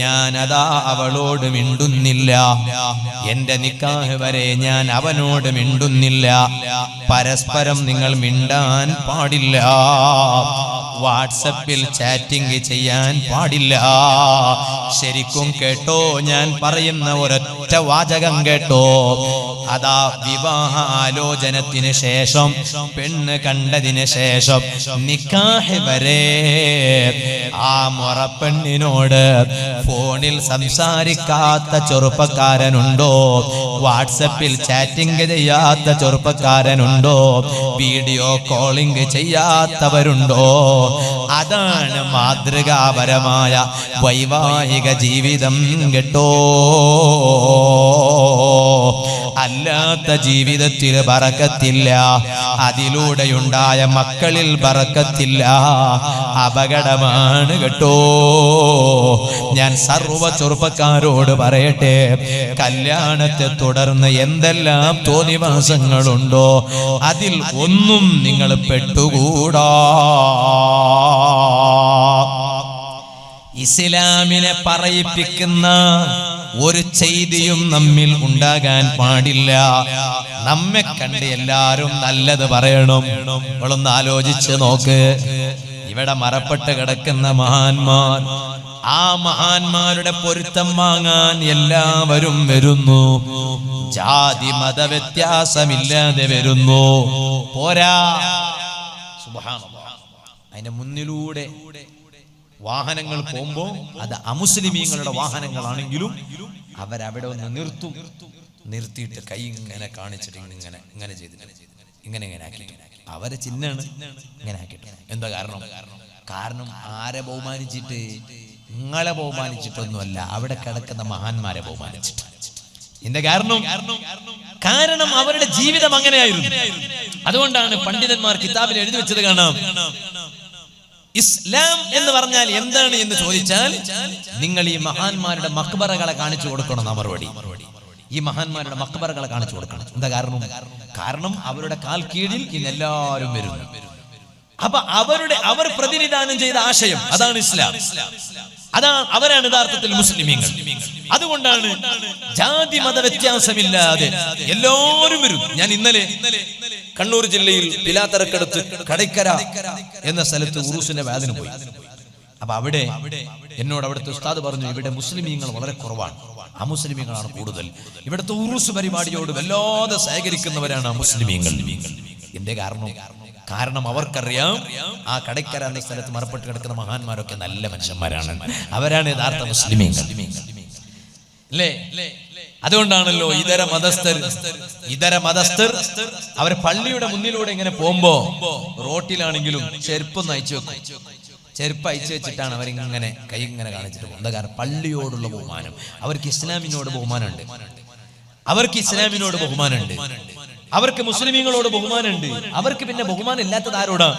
ഞാനതാ അവളോട് മിണ്ടുന്നില്ല, എന്റെ നിക്കാഹ് വരെ ഞാൻ അവനോട് മിണ്ടുന്നില്ല. പരസ്പരം നിങ്ങൾ മിണ്ടാൻ പാടില്ല, വാട്സപ്പിൽ ചാറ്റിംഗ് ചെയ്യാൻ പാടില്ല. ശരിക്കും കേട്ടോ, ഞാൻ പറയുന്ന ഒരൊറ്റ വാചകം കേട്ടോ. അതാ വിവാഹ ആലോചനത്തിന് ശേഷം, പെണ്ണ് കണ്ടതിന് ശേഷം നിക്കാഹ് വരെ ആ മുറപ്പെണ്ണിനോട് ഫോണിൽ സംസാരിക്കാത്ത ചെറുപ്പക്കാരനുണ്ടോ? വാട്സപ്പിൽ ചാറ്റിംഗ് ചെയ്യാത്ത ചെറുപ്പക്കാരനുണ്ടോ? Video calling ചെയ്യാത്തവരുണ്ടോ? അതാണ് മാതൃകാപരമായ വൈവാഹിക ജീവിതം കേട്ടോ. അല്ലാത്ത ജീവിതത്തിൽ ബറക്കത്തില്ല, അതിലൂടെയുണ്ടായ മക്കളിൽ ബറക്കത്തില്ല. അപകടമാണ് കേട്ടോ. ഞാൻ സർവ്വ ചെറുപ്പക്കാരോട് പറയട്ടെ, കല്യാണത്തെ തുടർന്ന് എന്തെല്ലാം തോന്നിവാസങ്ങളുണ്ടോ അതിൽ ഒന്നും നിങ്ങൾ പെട്ടുകൂടാ. ഇസ്ലാമിനെ പറയിപ്പിക്കുന്ന ഒരു ചെയ്തിയും നമ്മിൽ ഉണ്ടാകാൻ പാടില്ല. നമ്മെ കണ്ട് എല്ലാരും നല്ലത് പറയണം. നമ്മളൊന്ന് ആലോചിച്ച് നോക്ക്, ഇവിടെ മറപ്പെട്ട് കിടക്കുന്ന മഹാന്മാർ ആ മഹാന്മാരുടെ പൊരുത്തം വാങ്ങാൻ എല്ലാവരും വരുന്നു. ജാതി മത വ്യത്യാസമില്ലാതെ വരുന്നു. പോരാ, സുബ്ഹാനല്ലാഹ്, അതിന്റെ മുന്നിലൂടെ വാഹനങ്ങൾ പോകുമ്പോ അത് അമുസ്ലിമീങ്ങളുടെ വാഹനങ്ങളാണെങ്കിലും അവരവിടെ ഒന്ന് നിർത്തിയിട്ട് കൈ ഇങ്ങനെ കാണിച്ചിട്ട് ഇങ്ങനെ ചെയ്തിട്ട് ഇങ്ങനെ ആക്കിയിട്ട് അവരെ ചിഹ്നാണ് ഇങ്ങനെ ആക്കിയിട്ട്. എന്താ കാരണം ആരെ ബഹുമാനിച്ചിട്ട്? നിങ്ങളെ ബഹുമാനിച്ചിട്ടൊന്നുമല്ല, അവിടെ കിടക്കുന്ന മഹാന്മാരെ ബഹുമാനിച്ചിട്ട്. എന്താ കാരണം അവരുടെ ജീവിതം അങ്ങനെയായിരുന്നു. അതുകൊണ്ടാണ് പണ്ഡിതന്മാർ കിതാബിൽ എഴുതി വെച്ചത് കാണാം. ഇസ്ലാം എന്ന് പറഞ്ഞാൽ എന്താണ് എന്ന് ചോദിച്ചാൽ നിങ്ങൾ ഈ മഹാന്മാരുടെ മക്ബറകളെ കാണിച്ചു കൊടുക്കണം. മറുപടി, ഈ മഹാന്മാരുടെ മക്ബറകളെ കാണിച്ചു കൊടുക്കണം. എന്താ കാരണം അവരുടെ കാൽ കീഴിൽ ഇന്ന് എല്ലാവരും വരുന്നു. അപ്പൊ അവർ പ്രതിനിധാനം ചെയ്ത ആശയം അതാണ് ഇസ്ലാം. അവരാണ് യഥാർത്ഥത്തിൽ മുസ്ലിമീങ്ങൾ. അതുകൊണ്ടാണ് ജാതി മത വ്യത്യാസമില്ലാതെ എല്ലാവരും വരും. ഞാൻ ഇന്നലെ കണ്ണൂർ ജില്ലയിൽ പിലാത്തറക്കടുത്ത് കടയ്ക്കര എന്ന സ്ഥലത്ത് ഉറൂസിന്റെ വാദിന് പോയി. അപ്പൊ അവിടെ എന്നോട് അവിടുത്തെ ഉസ്താദ് പറഞ്ഞു, ഇവിടെ മുസ്ലിമീങ്ങൾ വളരെ കുറവാണ്, അമുസ്ലിമീങ്ങളാണ് കൂടുതൽ. ഇവിടുത്തെ ഉറൂസ് പരിപാടിയോട് വല്ലാതെ സഹകരിക്കുന്നവരാണ് മുസ്ലിമീങ്ങൾ. എന്റെ കാരണം അവർക്കറിയാം ആ കടയ്ക്കര എന്ന സ്ഥലത്ത് മറപ്പെട്ട് കിടക്കുന്ന മഹാന്മാരൊക്കെ നല്ല മനുഷ്യന്മാരാണ്, അവരാണ് യഥാർത്ഥ മുസ്ലിമീങ്ങൾ അല്ലേ? അതുകൊണ്ടാണല്ലോ ഇതര മതസ്ഥർ അവർ പള്ളിയുടെ മുന്നിലൂടെ ഇങ്ങനെ പോകുമ്പോ റോട്ടിലാണെങ്കിലും ചെരുപ്പൊന്ന് അയച്ചു വെക്കും. ചെരുപ്പ് അയച്ചു വെച്ചിട്ടാണ് അവരിങ്ങനെ കൈ ഇങ്ങനെ കാണിച്ചിട്ട് പോകും. എന്താ കാരണം? പള്ളിയോടുള്ള ബഹുമാനം. അവർക്ക് ഇസ്ലാമിനോട് ബഹുമാനമുണ്ട്, അവർക്ക് മുസ്ലിമീങ്ങളോട് ബഹുമാനമുണ്ട്. അവർക്ക് പിന്നെ ബഹുമാനം ഇല്ലാത്തത് ആരോടാ?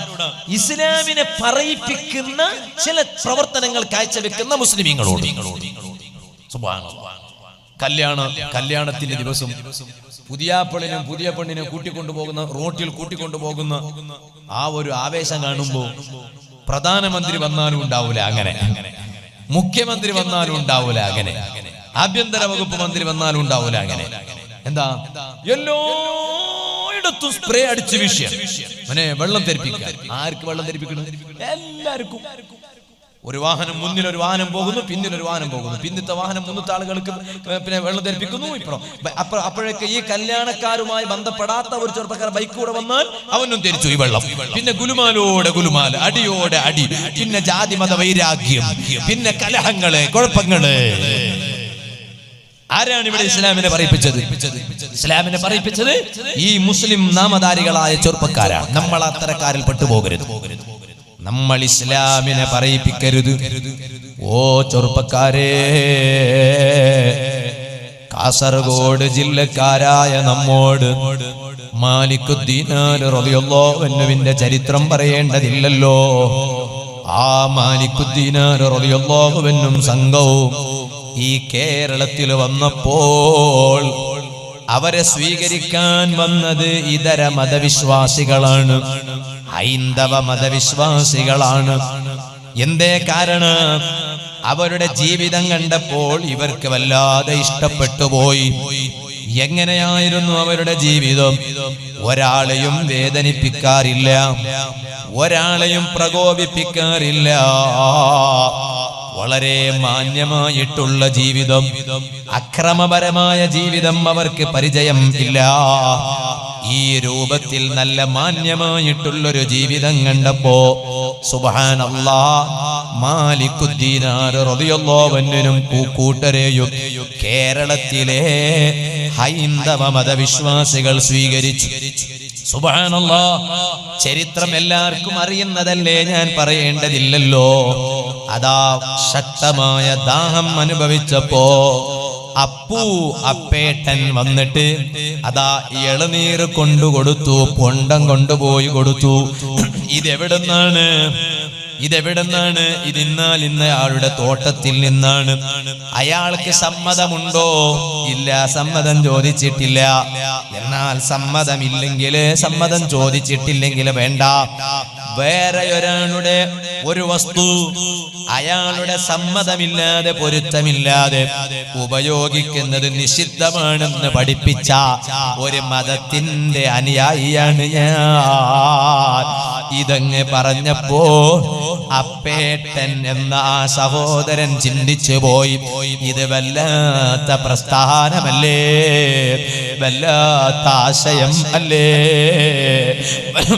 ഇസ്ലാമിനെ പറയിപ്പിക്കുന്ന ചില പ്രവർത്തനങ്ങൾ കാഴ്ചവെക്കുന്ന മുസ്ലിമീങ്ങളോട്. സുബ്ഹാനല്ലാഹ്. കല്യാണത്തിന്റെ ദിവസം പുതിയ പെണ്ണിനെ കൂട്ടിക്കൊണ്ടുപോകുന്ന, റോട്ടിൽ കൂട്ടിക്കൊണ്ടുപോകുന്ന ആ ഒരു ആവേശം കാണുമ്പോ പ്രധാനമന്ത്രി വന്നാലും ഉണ്ടാവൂല അങ്ങനെ, മുഖ്യമന്ത്രി വന്നാലും ഉണ്ടാവൂല അങ്ങനെ, ആഭ്യന്തര വകുപ്പ് മന്ത്രി വന്നാലും ഉണ്ടാവൂല അങ്ങനെ. എന്താ? എല്ലായിടത്തും സ്പ്രേ അടിച്ച് വിഷയം വെള്ളം തെറിപ്പിക്കാൻ. ആർക്ക് വെള്ളം തെറിപ്പിക്കണം? എല്ലാവർക്കും. ഒരു വാഹനം മുന്നിൽ ഒരു വാഹനം പോകുന്നു, പിന്നിലൊരു വാഹനം പോകുന്നു, പിന്നത്തെ വാഹനം മുന്നത്തെ ആളുകൾക്ക് പിന്നെ വെള്ളം തെറിപ്പിക്കുന്നു. അപ്പോഴൊക്കെ ഈ കല്യാണക്കാരുമായി ബന്ധപ്പെടാത്ത ഒരു ചെറുപ്പക്കാരൻ ബൈക്ക് കൂടെ വന്നാൽ അവനും തെറിച്ചു ഈ വെള്ളം. പിന്നെ ഗുലുമാൽ, അടിയോടെ അടി, പിന്നെ ജാതി മത വൈരാഗ്യം, പിന്നെ കലഹങ്ങള്, കുഴപ്പങ്ങള്. ആരാണ് ഇവിടെ ഇസ്ലാമിനെ പറയിപ്പിച്ചത്? ഈ മുസ്ലിം നാമധാരികളായ ചെറുപ്പക്കാരാണ്. നമ്മൾ അത്തരക്കാരിൽ പെട്ടുപോകരുത്. നമ്മൾ ഇസ്ലാമിനെ പറയിപ്പിക്കരുത്. ഓ ചെറുപ്പക്കാരെ, കാസർഗോഡ് ജില്ലക്കാരായ നമ്മോട് മാലിക്കുദ്ദീനാർ റളിയല്ലാഹു അൻഹുവിന്റെ ചരിത്രം പറയേണ്ടതില്ലല്ലോ. ആ മാലിക്കുദ്ദീനാർ റളിയല്ലാഹു അൻഹും സംഘവും ഈ കേരളത്തിൽ വന്നപ്പോൾ അവരെ സ്വീകരിക്കാൻ വന്നത് ഇതര മതവിശ്വാസികളാണ്, ഹൈന്ദവ മതവിശ്വാസികളാണ്. എന്തേ കാരണം? അവരുടെ ജീവിതം കണ്ടപ്പോൾ ഇവർക്ക് വല്ലാതെ ഇഷ്ടപ്പെട്ടു പോയി. എങ്ങനെയായിരുന്നു അവരുടെ ജീവിതം? ഒരാളെയും വേദനിപ്പിക്കാറില്ല, ഒരാളെയും പ്രകോപിപ്പിക്കാറില്ല. വളരെ മാന്യമായിട്ടുള്ള ജീവിതം, അക്രമപരമായ ജീവിതം അവർക്ക് പരിചയം ഇല്ല. ഈ രൂപത്തിൽ നല്ല മാന്യമായിട്ടുള്ളൊരു ജീവിതം കണ്ടപ്പോ സുബ്ഹാനല്ലാഹ്, മാലിക്കുദ്ദീനാർ റളിയല്ലാഹു അൻഹുവിനും കൂട്ടരെയും കേരളത്തിലെ ഹൈന്ദവ മതവിശ്വാസികൾ സ്വീകരിച്ചു. സുബ്ഹാനല്ലാഹ്. ചരിത്രം എല്ലാവർക്കും അറിയുന്നതല്ലേ, ഞാൻ പറയേണ്ടതില്ലല്ലോ. അതാ ശക്തമായ ദാഹം അനുഭവിച്ചപ്പോ അപ്പേട്ടൻ വന്നിട്ട് അതാ ഇളനീർ കൊണ്ടുകൊടുത്തു, പൊണ്ടം കൊണ്ടുപോയി കൊടുത്തു. ഇതെവിടുന്നാണ്? ഇതിന്നാൽ ഇന്നയാളുടെ തോട്ടത്തിൽ നിന്നാണ്. അയാൾക്ക് സമ്മതമുണ്ടോ? ഇല്ല, സമ്മതം ചോദിച്ചിട്ടില്ല. എന്നാൽ സമ്മതം ചോദിച്ചിട്ടില്ലെങ്കിൽ വേണ്ട. വേറെ ഒരാളുടെ ഒരു വസ്തു അയാളുടെ സമ്മതമില്ലാതെ, പൊരുത്തമില്ലാതെ ഉപയോഗിക്കുന്നത് നിഷിദ്ധമാണെന്ന് പഠിപ്പിച്ച ഒരു മതത്തിന്റെ അനുയായിയാണ് ഞാൻ. ഇതങ്ങ് പറഞ്ഞപ്പോ അപ്പേട്ടൻ എന്ന ആ സഹോദരൻ ചിന്തിച്ചു പോയി, ഇത് വല്ലാത്ത പ്രസ്ഥാനമല്ലേ, വല്ലാത്ത ആശയം അല്ലേ,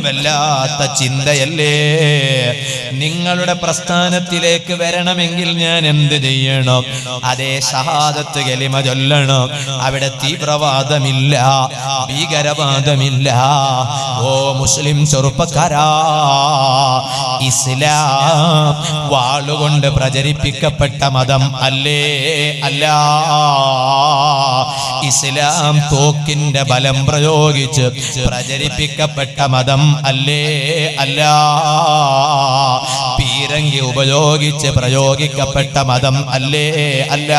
വല്ലാത്ത ചിന്തയല്ലേ. നിങ്ങളുടെ പ്രസ്ഥാനത്തിലേക്ക് വരണമെങ്കിൽ ഞാൻ എന്ത് ചെയ്യണം? അതേ ഷഹാദത്ത് കലിമ ചൊല്ലണം. അവിടെ തീവ്രവാദമില്ല, ഭീകരവാദമില്ല. ഓ മുസ്ലിം ചെറുപ്പക്കാരാ, ഇസ്ലാം വാളുകൊണ്ട് പ്രചരിപ്പിക്കപ്പെട്ട മതം അല്ലേ? അല്ല. ഇസ്ലാം തോക്കിന്റെ ബലം പ്രയോഗിച്ച് പ്രചരിപ്പിക്കപ്പെട്ട മതം അല്ലേ? അല്ല. പീരങ്കി ഉപയോഗിച്ച് പ്രയോഗിക്കപ്പെട്ട മതം അല്ലേ? അല്ല.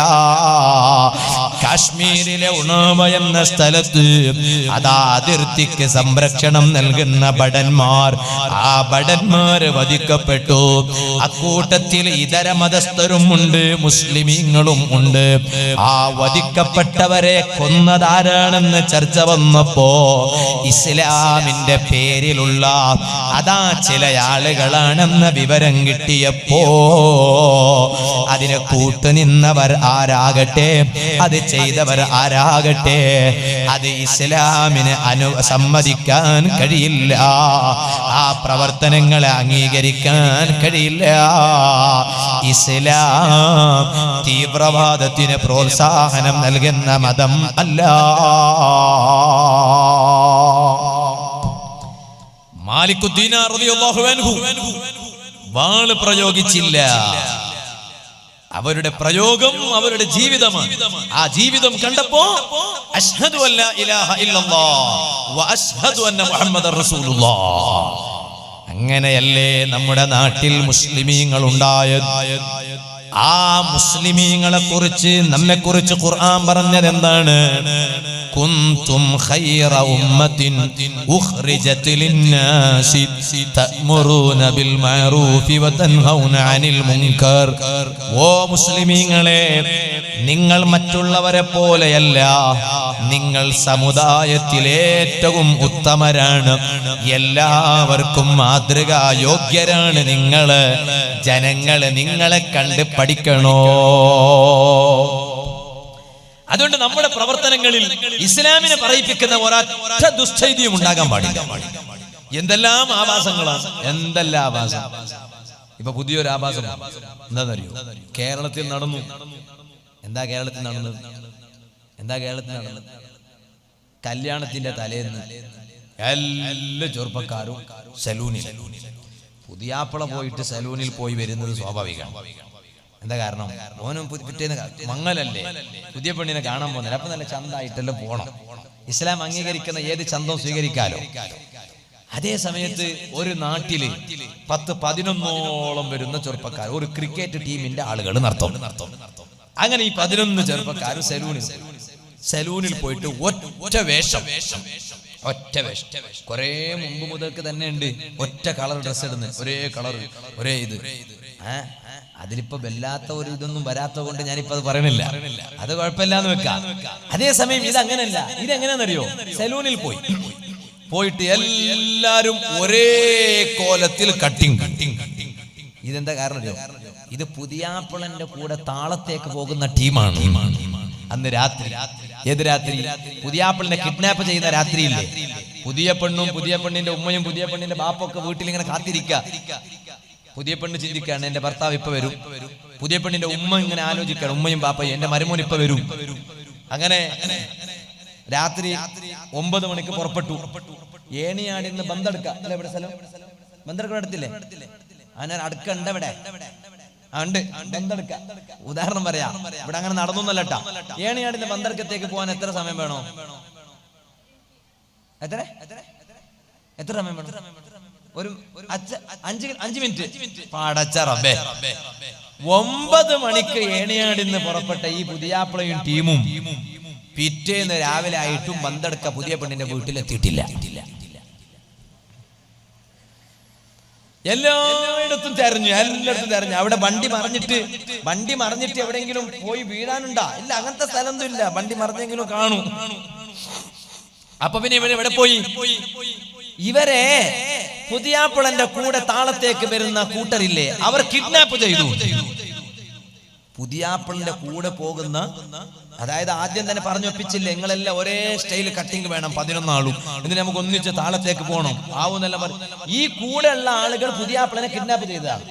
കാശ്മീരിലെ ഉണാവ എന്ന സ്ഥലത്ത് അതാ അതിർത്തിക്ക് സംരക്ഷണം നൽകുന്ന ഭടന്മാർ, ആ ഭടന്മാര് വധിക്കപ്പെട്ടു. അക്കൂട്ടത്തിൽ ഇതര മതസ്ഥരും ഉണ്ട്, മുസ്ലിമീങ്ങളും ഉണ്ട്. ആ വധിക്കപ്പെട്ടവരെ കൊന്നതാരാണെന്ന് ചർച്ച വന്നപ്പോ ഇസ്ലാമിന്റെ പേരിലുള്ള അതാ ചില ആളുകളാണെന്ന വിവരം കിട്ടിയപ്പോ അതിനെ കൂട്ടുനിന്നവർ ആരാകട്ടെ, അത് ചെയ്തവർ ആരാകട്ടെ, അത് ഇസ്ലാമിന് സമ്മതിക്കാൻ കഴിയില്ല. ആ പ്രവർത്തനങ്ങളെ അംഗീകരിക്കാൻ കഴിയില്ല. ഇസ്ലാം തീവ്രവാദത്തിന് പ്രോത്സാഹനം നൽകുന്ന മതം അല്ല. മാലിക്കുദ്ദീൻ റളിയല്ലാഹു അൻഹു വാള് പ്രയോഗിച്ചില്ല. അവരുടെ പ്രയോഗം അവരുടെ ജീവിതമാണ്. ആ ജീവിതം കണ്ടപ്പോ അശ്ഹദു അല്ലാ ഇലാഹ ഇല്ലല്ലാഹ് വ അശ്ഹദു അന്ന മുഹമ്മദർ റസൂലുള്ളാഹ്. അങ്ങനെയല്ലേ നമ്മുടെ നാട്ടിൽ മുസ്ലിമീങ്ങൾ ഉണ്ടായത്. ആ മുസ്ലിമീങ്ങളെ കുറിച്ച് നമ്മെ കുറിച്ച് ഖുർആൻ പറഞ്ഞത് എന്താണ്? കുന്തും ഖൈറ ഉമ്മത്തിൻ ഉഖ്രിജത് ലിന്നാസി തഅ്മുറൂന ബിൽ മഅറൂഫി വതൻഹൗന അനിൽ മുൻകർ. ഓ മുസ്ലിമീങ്ങളെ, നിങ്ങൾ മറ്റുള്ളവരെ പോലെയല്ല, നിങ്ങൾ സമുദായത്തിലെ ഏറ്റവും ഉത്തമരാണ്, എല്ലാവർക്കും മാതൃകാ യോഗ്യരാണ് നിങ്ങള്. ജനങ്ങള് നിങ്ങളെ കണ്ട് പഠിക്കണോ? അതുകൊണ്ട് നമ്മുടെ പ്രവർത്തനങ്ങളിൽ ഇസ്ലാമിനെ പറയിപ്പിക്കുന്ന ഒരൊറ്റ ദുശ്ചൈതിയും ഉണ്ടാകാൻ പാടില്ല. എന്തെല്ലാം ആഭാസങ്ങളാണ്, എന്തെല്ലാം ആഭാസം. ഇപ്പൊ പുതിയൊരു ആഭാസം എന്താണെന്നറിയോ? കേരളത്തിൽ നടന്നു. എന്താ കേരളത്തിൽ നടന്നത്? കല്യാണത്തിന്റെ തലേന്ന് എല്ലാ ചെറുപ്പക്കാരും സലൂണിൽ, പുതിയാപ്പള പോയിട്ട് സലൂണിൽ പോയി വരുന്നത് സ്വാഭാവികമാണ്. എന്താ കാരണം? ഓനും പിറ്റേന്ന് മങ്ങലല്ലേ, പുതിയ പെണ്ണിനെ കാണാൻ പോകുന്നില്ല. അപ്പൊ നല്ല ചന്തായിട്ടെല്ലാം പോണം. ഇസ്ലാം അംഗീകരിക്കുന്ന ഏത് ചന്തവും സ്വീകരിക്കാലോ. അതേ സമയത്ത് ഒരു നാട്ടില് 10-11 വരുന്ന ചെറുപ്പക്കാർ, ഒരു ക്രിക്കറ്റ് ടീമിന്റെ ആളുകൾ നടത്തും. അങ്ങനെ ഈ 11 ചെറുപ്പക്കാർ സലൂണിൽ പോയിട്ട് ഒറ്റ വേഷം. കുറെ മുമ്പ് മുതൽക്ക് തന്നെ ഉണ്ട് ഒറ്റ കളർ ഡ്രസ് ഇടുന്നത്, ഒരേ കളർ, ഒരേ ഇത്. അതിലിപ്പോ വല്ലാത്ത ഒരു ഇതൊന്നും വരാത്ത കൊണ്ട് ഞാനിപ്പോ അത് പറയണില്ല, അത് കുഴപ്പമില്ലാന്ന് വെക്കാം. അതേസമയം ഇത് അങ്ങനെയല്ല. ഇതെങ്ങനെയാണെന്നറിയോ? സലൂണിൽ പോയിട്ട് എല്ലാരും ഒരേ കോലത്തിൽ കട്ടിങ്. ഇതെന്താ കാരണം അറിയോ? ഇത് പുതിയാപ്പിളന്റെ കൂടെ താളത്തേക്ക് പോകുന്ന ടീമാണ്. അന്ന് രാത്രി, ഏത് രാത്രി? പുതിയാപ്പിളിനെ കിഡ്നാപ്പ് ചെയ്യുന്ന രാത്രിയില്ലേ? പുതിയ പെണ്ണും പുതിയ പെണ്ണിന്റെ ഉമ്മയും പുതിയ പെണ്ണിന്റെ ബാപ്പൊക്കെ വീട്ടിൽ ഇങ്ങനെ കാത്തിരിക്കുക. പുതിയ പെണ്ണ് ചിന്തിക്കുകയാണ്, എന്റെ ഭർത്താവ് ഇപ്പൊ വരും. പുതിയ പെണ്ണിന്റെ ഉമ്മ ഇങ്ങനെ ആലോചിക്കുകയാണ്, ഉമ്മയും ബാപ്പയും, എന്റെ മരുമോൻ ഇപ്പൊ വരും. അങ്ങനെ രാത്രി 9 മണിക്ക് പുറപ്പെട്ടു. ഏണിയാടി നിന്ന് ബന്തെടുക്കാം അല്ലെ? ഇവിടെ സ്ഥലം ബന്തെടുക്കാൻ എടുത്തില്ലേ? അങ്ങനെ അടുക്കണ്ട ഇവിടെ ഉണ്ട്, ബന്തെടുക്ക. ഉദാഹരണം പറയാം, ഇവിടെ അങ്ങനെ നടന്നൊന്നല്ലട്ടാ. ഏണിയാടിന്റെ ബന്തെടുക്കത്തേക്ക് പോകാൻ എത്ര സമയം വേണോ? എത്ര സമയം വേണം? ഒരു 5 മിനിറ്റ്. പടച്ച റബ്ബേ, 9 മണിക്ക് ഏണിയാടിന്ന് പുറപ്പെട്ട ഈ പുതിയാപ്പിളയും ടീമും പിറ്റേന്ന് രാവിലെ ആയിട്ടും ബന്തെടുക്ക പുതിയ പെണ്ണിന്റെ വീട്ടിലെത്തിയിട്ടില്ല. എല്ലായിടത്തും തെരഞ്ഞു. അവിടെ വണ്ടി മറിഞ്ഞിട്ട് എവിടെയെങ്കിലും പോയി വീഴാനുണ്ടാ? ഇല്ല, അങ്ങനത്തെ സ്ഥലമൊന്നും ഇല്ല. വണ്ടി മറിഞ്ഞെങ്കിലും കാണൂ. അപ്പൊ പിന്നെ ഇവിടെ പോയി ഇവരെ പുതിയാപ്പിളന്റെ കൂടെ താളത്തേക്ക് വരുന്ന കൂട്ടരില്ലേ, അവർ കിഡ്നാപ്പ് ചെയ്തു. പുതിയാപ്പിളിന്റെ കൂടെ പോകുന്ന, അതായത് ആദ്യം തന്നെ പറഞ്ഞൊപ്പിച്ചില്ലേ, നിങ്ങളെല്ലാം ഒരേ സ്റ്റൈൽ കട്ടിങ് വേണം 11 ആളും, എന്നിട്ട് നമുക്ക് ഒന്നിച്ച് താളത്തേക്ക് പോകണം ആവുന്നെല്ലാം പറഞ്ഞു. ഈ കൂടെ ഉള്ള ആളുകൾ പുതിയാപ്പിളിനെ കിഡ്നാപ്പ് ചെയ്തതാണ്.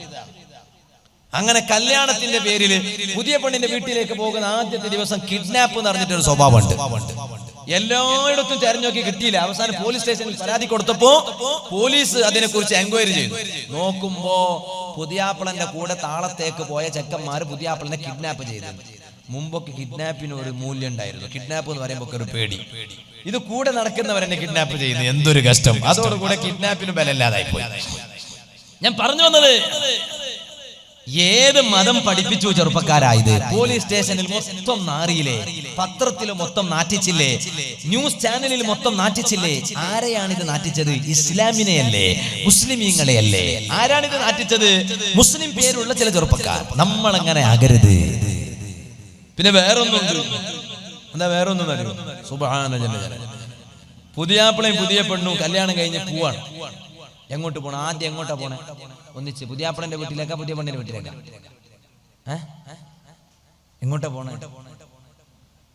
അങ്ങനെ കല്യാണത്തിന്റെ പേരിൽ പുതിയ പെണ്ണിന്റെ വീട്ടിലേക്ക് പോകുന്ന ആദ്യത്തെ ദിവസം കിഡ്നാപ്പ് എന്ന് പറഞ്ഞിട്ടൊരു സ്വഭാവമുണ്ട്. എല്ലായിടത്തും തെരഞ്ഞോക്കി കിട്ടിയില്ല. അവസാനം പോലീസ് സ്റ്റേഷനിൽ പരാതി കൊടുത്തപ്പോ പോലീസ് അതിനെക്കുറിച്ച് എൻക്വയറി ചെയ്തു. നോക്കുമ്പോ പുതിയാപ്പിളന്റെ കൂടെ താളത്തേക്ക് പോയ ചെക്കന്മാർ പുതിയാപ്പിളനെ കിഡ്നാപ്പ് ചെയ്തു. മുമ്പൊക്കെ കിഡ്നാപ്പിന് ഒരു മൂല്യം ഉണ്ടായിരുന്നു. കിഡ്നാപ്പ് എന്ന് പറയുമ്പോ ഒരു പേടി. ഇത് കൂടെ നടക്കുന്നവരെന്നെ കിഡ്നാപ്പ് ചെയ്യുന്നു, എന്തൊരു കഷ്ടം. അതോടുകൂടെ കിഡ്നാപ്പിന് ബലമില്ലാതായി പോയി. ഞാൻ പറഞ്ഞു വന്നത്, ഏത് മതം പഠിപ്പിച്ചു ചെറുപ്പക്കാരായത്? പോലീസ് സ്റ്റേഷനിൽ മൊത്തം നാറിയില്ലേ, പത്രത്തിൽ മൊത്തം നാറ്റിച്ചില്ലേ, ന്യൂസ് ചാനലിൽ മൊത്തം നാറ്റിച്ചില്ലേ? ആരെയാണിത് നാറ്റിച്ചത്? ഇസ്ലാമിനെയല്ലേ, മുസ്ലിമീങ്ങളെയല്ലേ? ആരാണിത് നാറ്റിച്ചത്? മുസ്ലിം പേരുള്ള ചില ചെറുപ്പക്കാർ. നമ്മൾ അങ്ങനെ ആകരുത്. പിന്നെ വേറൊന്നുണ്ട്. എന്താ വേറൊന്നും അറിയോ? സുബ്ഹാനല്ലാഹ്, പുതിയാപ്പിളയും പുതിയ പെണ്ണും കല്യാണം കഴിഞ്ഞ് പോവാണ്. എങ്ങോട്ട് പോണം? ആദ്യം എങ്ങോട്ടാ പോണേ? ഒന്നിച്ച് പുതിയാപ്പിളന്റെ വീട്ടിലേക്കാ പുതിയ പെണ്ണിന്റെ വീട്ടിലേക്കാ? എങ്ങോട്ടാ പോണേ?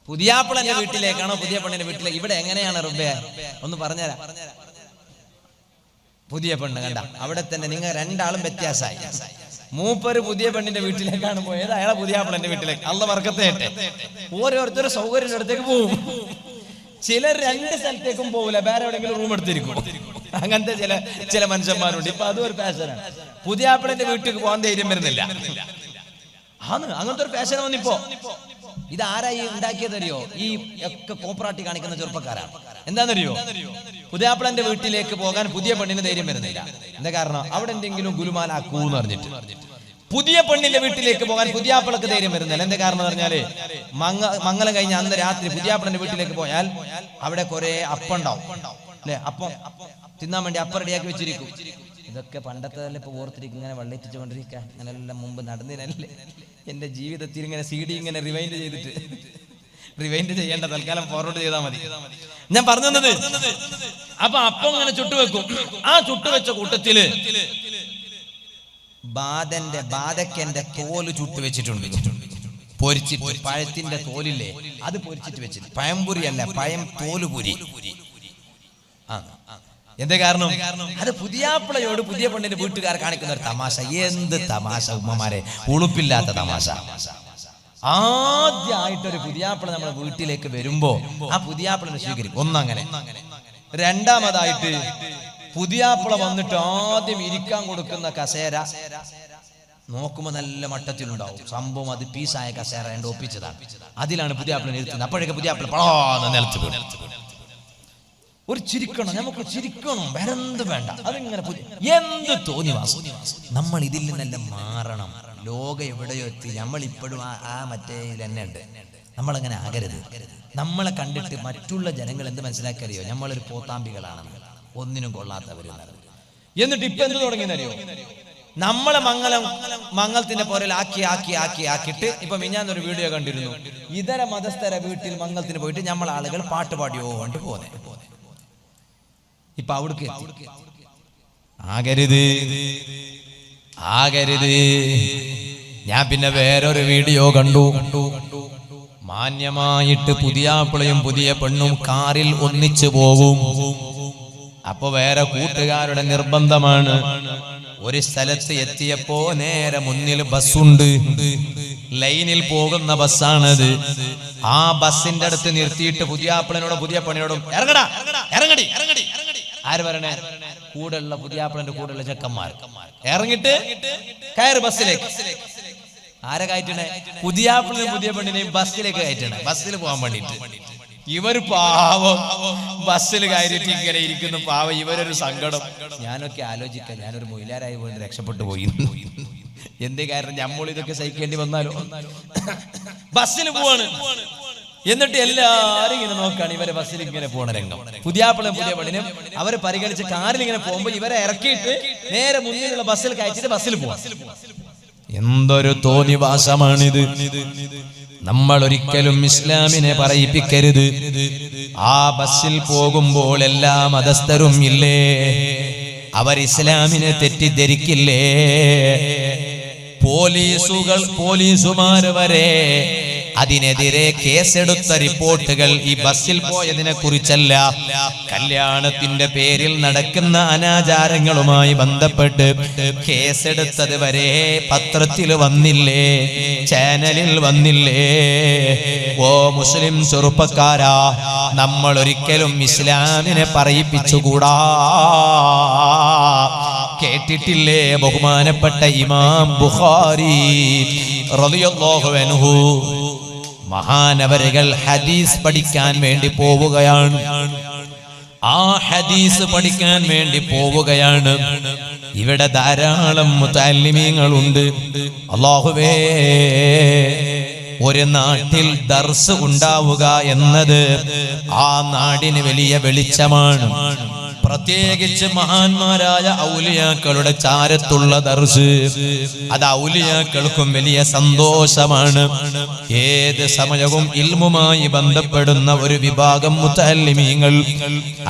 പുതിയാപ്പിളന്റെ വീട്ടിലേക്കാണോ പുതിയ പെണ്ണിന്റെ വീട്ടിലേക്ക്? ഇവിടെ എങ്ങനെയാണ് റബ്ബേ ഒന്ന് പറഞ്ഞുതരാം. പുതിയ പെണ്ണ് കണ്ട അവിടെ തന്നെ നിങ്ങൾ രണ്ടാളും വ്യത്യാസമായി. മൂപ്പര് പുതിയ പെണ്ണിന്റെ വീട്ടിലേക്കാണ് പോയത്, അയാളെ പുതിയാപ്പിളന്റെ വീട്ടിലേക്ക്. അള്ളാഹ് ബർക്കത്ത് ചെയ്യട്ടെ. ഓരോരുത്തരും സൗകര്യത്തിന്റെ അടുത്തേക്ക് പോവും. ചിലർ 2 സ്ഥലത്തേക്കും പോകില്ല, വേറെ എവിടെയെങ്കിലും റൂം എടുത്തിരിക്കും. അങ്ങനത്തെ ചില മനുഷ്യന്മാരുണ്ട്. ഇപ്പൊ അതും ഒരു ഫാഷനാണ്. പുതിയാപ്പിളന്റെ വീട്ടിലേക്ക് പോകാൻ ധൈര്യം വരുന്നില്ല. അങ്ങനത്തെ ഒരു ഫാഷൻ വന്നിപ്പോ. ഇത് ആരായി ഉണ്ടാക്കിയതറിയോ? ഈ ഒക്കെ കോപ്പറാട്ടി കാണിക്കുന്ന ചെറുപ്പക്കാരാണ്. എന്താണെന്നറിയോ? പുതിയാപ്പിളന്റെ വീട്ടിലേക്ക് പോകാൻ പുതിയ പെണ്ണിന് ധൈര്യം വരുന്നില്ല. എന്താ കാരണം? അവിടെ എന്തെങ്കിലും ഗുലുമാലാക്കൂന്ന് പറഞ്ഞിട്ട്. പുതിയ പെണ്ണിന്റെ വീട്ടിലേക്ക് പോകാൻ പുതിയാപ്പിളക്ക് ധൈര്യം വരുന്നില്ല. എന്താ കാരണം എന്ന് പറഞ്ഞാല്, മംഗലം കഴിഞ്ഞ അന്ന് രാത്രി പുതിയാപ്പിളന്റെ വീട്ടിലേക്ക് പോയാൽ അവിടെ കുറെ അപ്പം ഉണ്ടാവും അല്ലെ? അപ്പം തിന്നാൻ വേണ്ടി അപ്പം റെഡിയാക്കി വെച്ചിരിക്കും. ഇതൊക്കെ പണ്ടത്തെ ഇപ്പൊ ഓർത്തിരിക്കും, ഇങ്ങനെ വെള്ളയിച്ചു കൊണ്ടിരിക്കുക. അങ്ങനെല്ലാം മുമ്പ് നടന്നതിനല്ലേ എന്റെ ജീവിതത്തിൽ ഇങ്ങനെ CD ഇങ്ങനെ റിവൈൻഡ് ചെയ്യേണ്ട, തൽക്കാലം ഫോർവേഡ് ചെയ്താൽ മതി. ഞാൻ പറഞ്ഞു തന്നത്, അപ്പൊ അപ്പം ഇങ്ങനെ ചുട്ടുവെക്കും. ആ ചുട്ടുവെച്ച കൂട്ടത്തില് ബാധക്കന്റെ തോല് ചുട്ടു വെച്ചിട്ടുണ്ട്. പൊരിച്ചിട്ട്, പഴത്തിന്റെ തോലില്ലേ അത് പൊരിച്ചിട്ട് വെച്ചിട്ട്. പഴംപൊരി അല്ല, പഴം തോലുപുരി. എന്താ കാരണം? അത് പുതിയാപ്പിളയോട് പുതിയ പെണ്ണിന്റെ വീട്ടുകാർ കാണിക്കുന്ന ഒരു തമാശ. എന്ത് തമാശ ഉമ്മമാരെ, ഉളുപ്പില്ലാത്ത തമാശ. ആദ്യമായിട്ടൊരു പുതിയാപ്പിള നമ്മുടെ വീട്ടിലേക്ക് വരുമ്പോ ആ പുതിയാപ്പിളനെ സ്വീകരിക്കും. ഒന്നങ്ങനെ. രണ്ടാമതായിട്ട് പുതിയാപ്പിള വന്നിട്ട് ആദ്യം ഇരിക്കാൻ കൊടുക്കുന്ന കസേര നോക്കുമ്പോ നല്ല മട്ടത്തിലുണ്ടാവും. സംഭവം അത് പീസായ കസേര രണ്ട് ഒപ്പിച്ചതാണ്. അതിലാണ് പുതിയാപ്പിളനെ ഇരുത്തുന്നത്. അപ്പോഴേക്ക് പുതിയാപ്പിള പളാന്ന് നിലത്ത് വീണു. ഒരു ചിരിക്കണം, നമുക്ക് ചിരിക്കണം, വേറെന്ത് വേണ്ട. അതിങ്ങനെ എന്ത് തോന്നിവാസം. നമ്മൾ ഇതിൽ നിന്നെല്ലാം മാറണം. ലോകം എവിടെയോ എത്തി, നമ്മൾ ഇപ്പോഴും ആ മറ്റേ തന്നെ ഉണ്ട്. നമ്മളങ്ങനെ ആകരുത്. നമ്മളെ കണ്ടിട്ട് മറ്റുള്ള ജനങ്ങൾ എന്ത് മനസ്സിലാക്കിയറിയോ? നമ്മളൊരു പോത്താമ്പികളാണെന്ന്, ഒന്നിനും കൊള്ളാത്തവരെന്നാണ്. എന്നിട്ട് ഇപ്പൊ എന്ത് തുടങ്ങിയെന്നറിയോ? നമ്മളെ മംഗളത്തിന്റെ പോരൽ ആക്കിയിട്ട് ഇപ്പൊ മിഞ്ഞാന്നൊരു വീഡിയോ കണ്ടിരുന്നു. ഇതര മതസ്ഥര വീട്ടിൽ മംഗളത്തിന് പോയിട്ട് നമ്മൾ ആളുകൾ പാട്ട് പാടിയോ കൊണ്ട് പോന്നെ. ഇപ്പൊ അവിടേക്ക് ആകരുത്. ഞാൻ പിന്നെ വേറൊരു വീഡിയോ കണ്ടു. മാന്യമായിട്ട് പുതിയാപ്പിളയും പുതിയ പെണ്ണും കാറിൽ ഒന്നിച്ചു പോകും. അപ്പൊ വേറെ കൂട്ടുകാരുടെ നിർബന്ധമാണ്. ഒരു സ്ഥലത്ത് എത്തിയപ്പോ നേരെ മുന്നിൽ ബസ്സുണ്ട്, ലൈനിൽ പോകുന്ന ബസ്സാണത്. ആ ബസ്സിന്റെ അടുത്ത് നിർത്തിയിട്ട് പുതിയാപ്പിളനോടും പുതിയ പെണ്ണിനോടും ഇറങ്ങടി. ആര് പറയണേ? കൂടെയുള്ള പുതിയാപ്പിളന്റെ കൂടെയുള്ള ചെക്കന്മാർ ഇറങ്ങിട്ട് കയറ് ബസ്സിലേക്ക്. ആരെ കയറ്റണേ? പുതിയാപ്പിളിനെയും പുതിയ പെണ്ണിനെയും ബസ്സിലേക്ക് കയറ്റണേ, ബസ്സിൽ പോകാൻ വേണ്ടിട്ട്. ഇവര് പാവം ബസ്സിൽ കയറിയിട്ട് ഇങ്ങനെ ഇരിക്കുന്നു. പാവം ഇവരൊരു സങ്കടം. ഞാനൊക്കെ ആലോചിക്കാം, ഞാനൊരു മൊയിലാരായി പോയി രക്ഷപ്പെട്ടു പോയി. എന്തേ കാരണം? നമ്മൾ ഇതൊക്കെ സഹിക്കേണ്ടി വന്നാലോ? ബസ്സിൽ പോവാണ്. എന്നിട്ട് എല്ലാരും ഇങ്ങനെ നോക്കാണ് ഇവരെ ബസ്സിൽ ഇങ്ങനെ പോണ രംഗം. പുതിയാപ്പിളും പുതിയ പെണ്ണിനും അവരെ പരിഗണിച്ച് കാറിൽ ഇങ്ങനെ പോകുമ്പോ ഇവരെ ഇറക്കിയിട്ട് നേരെ മുന്നിലുള്ള ബസ്സിൽ കയറ്റിട്ട് ബസ്സിൽ പോവാം. എന്തൊരു തോന്നിവാസമാണിത്. നമ്മൾ ഒരിക്കലും ഇസ്ലാമിനെ പറയിപ്പിക്കരുത്. ആ ബസ്സിൽ പോകുമ്പോൾ എല്ലാ മതസ്ഥരും ഇല്ലേ? അവർ ഇസ്ലാമിനെ തെറ്റിദ്ധരിക്കില്ലേ? പോലീസുമാര് വരെ അതിനെതിരെ കേസെടുത്ത റിപ്പോർട്ടുകൾ ഈ ബസ്സിൽ പോയതിനെ കുറിച്ചല്ല, കല്യാണത്തിന്റെ പേരിൽ നടക്കുന്ന അനാചാരങ്ങളുമായി ബന്ധപ്പെട്ട് കേസെടുത്തത് വരെ പത്രത്തിൽ വന്നില്ലേ, ചാനലിൽ വന്നില്ലേ? ഓ മുസ്ലിം ചെറുപ്പക്കാരാ, നമ്മൾ ഒരിക്കലും ഇസ്ലാമിനെ പറയിപ്പിച്ചുകൂടാ. കേട്ടിട്ടില്ലേ ബഹുമാനപ്പെട്ട ഇമാം ബുഖാരി റളിയല്ലാഹു അൻഹു മഹാനവരുകൾ ഹദീസ് പഠിക്കാൻ വേണ്ടി പോവുകയാണ്. ആ ഹദീസ് പഠിക്കാൻ വേണ്ടി പോവുകയാണ്. ഇവിടെ ധാരാളം മുതഅല്ലിമീങ്ങളുണ്ട്. അല്ലാഹുവേ, ഒരു നാട്ടിൽ ദർസ് ഉണ്ടാവുക എന്നത് ആ നാടിന് വലിയ വെളിച്ചമാണ്. പ്രത്യേകിച്ച് മഹാന്മാരായ ഔലിയാക്കളുടെ ചാരത്തുള്ള ദർസ്, അത് ഔലിയാക്കൾക്കും വലിയ സന്തോഷമാണ്. ഏത് സമയവും ഇൽമുമായി ബന്ധപ്പെടുന്ന ഒരു വിഭാഗം മുതഅല്ലിമീങ്ങൾ,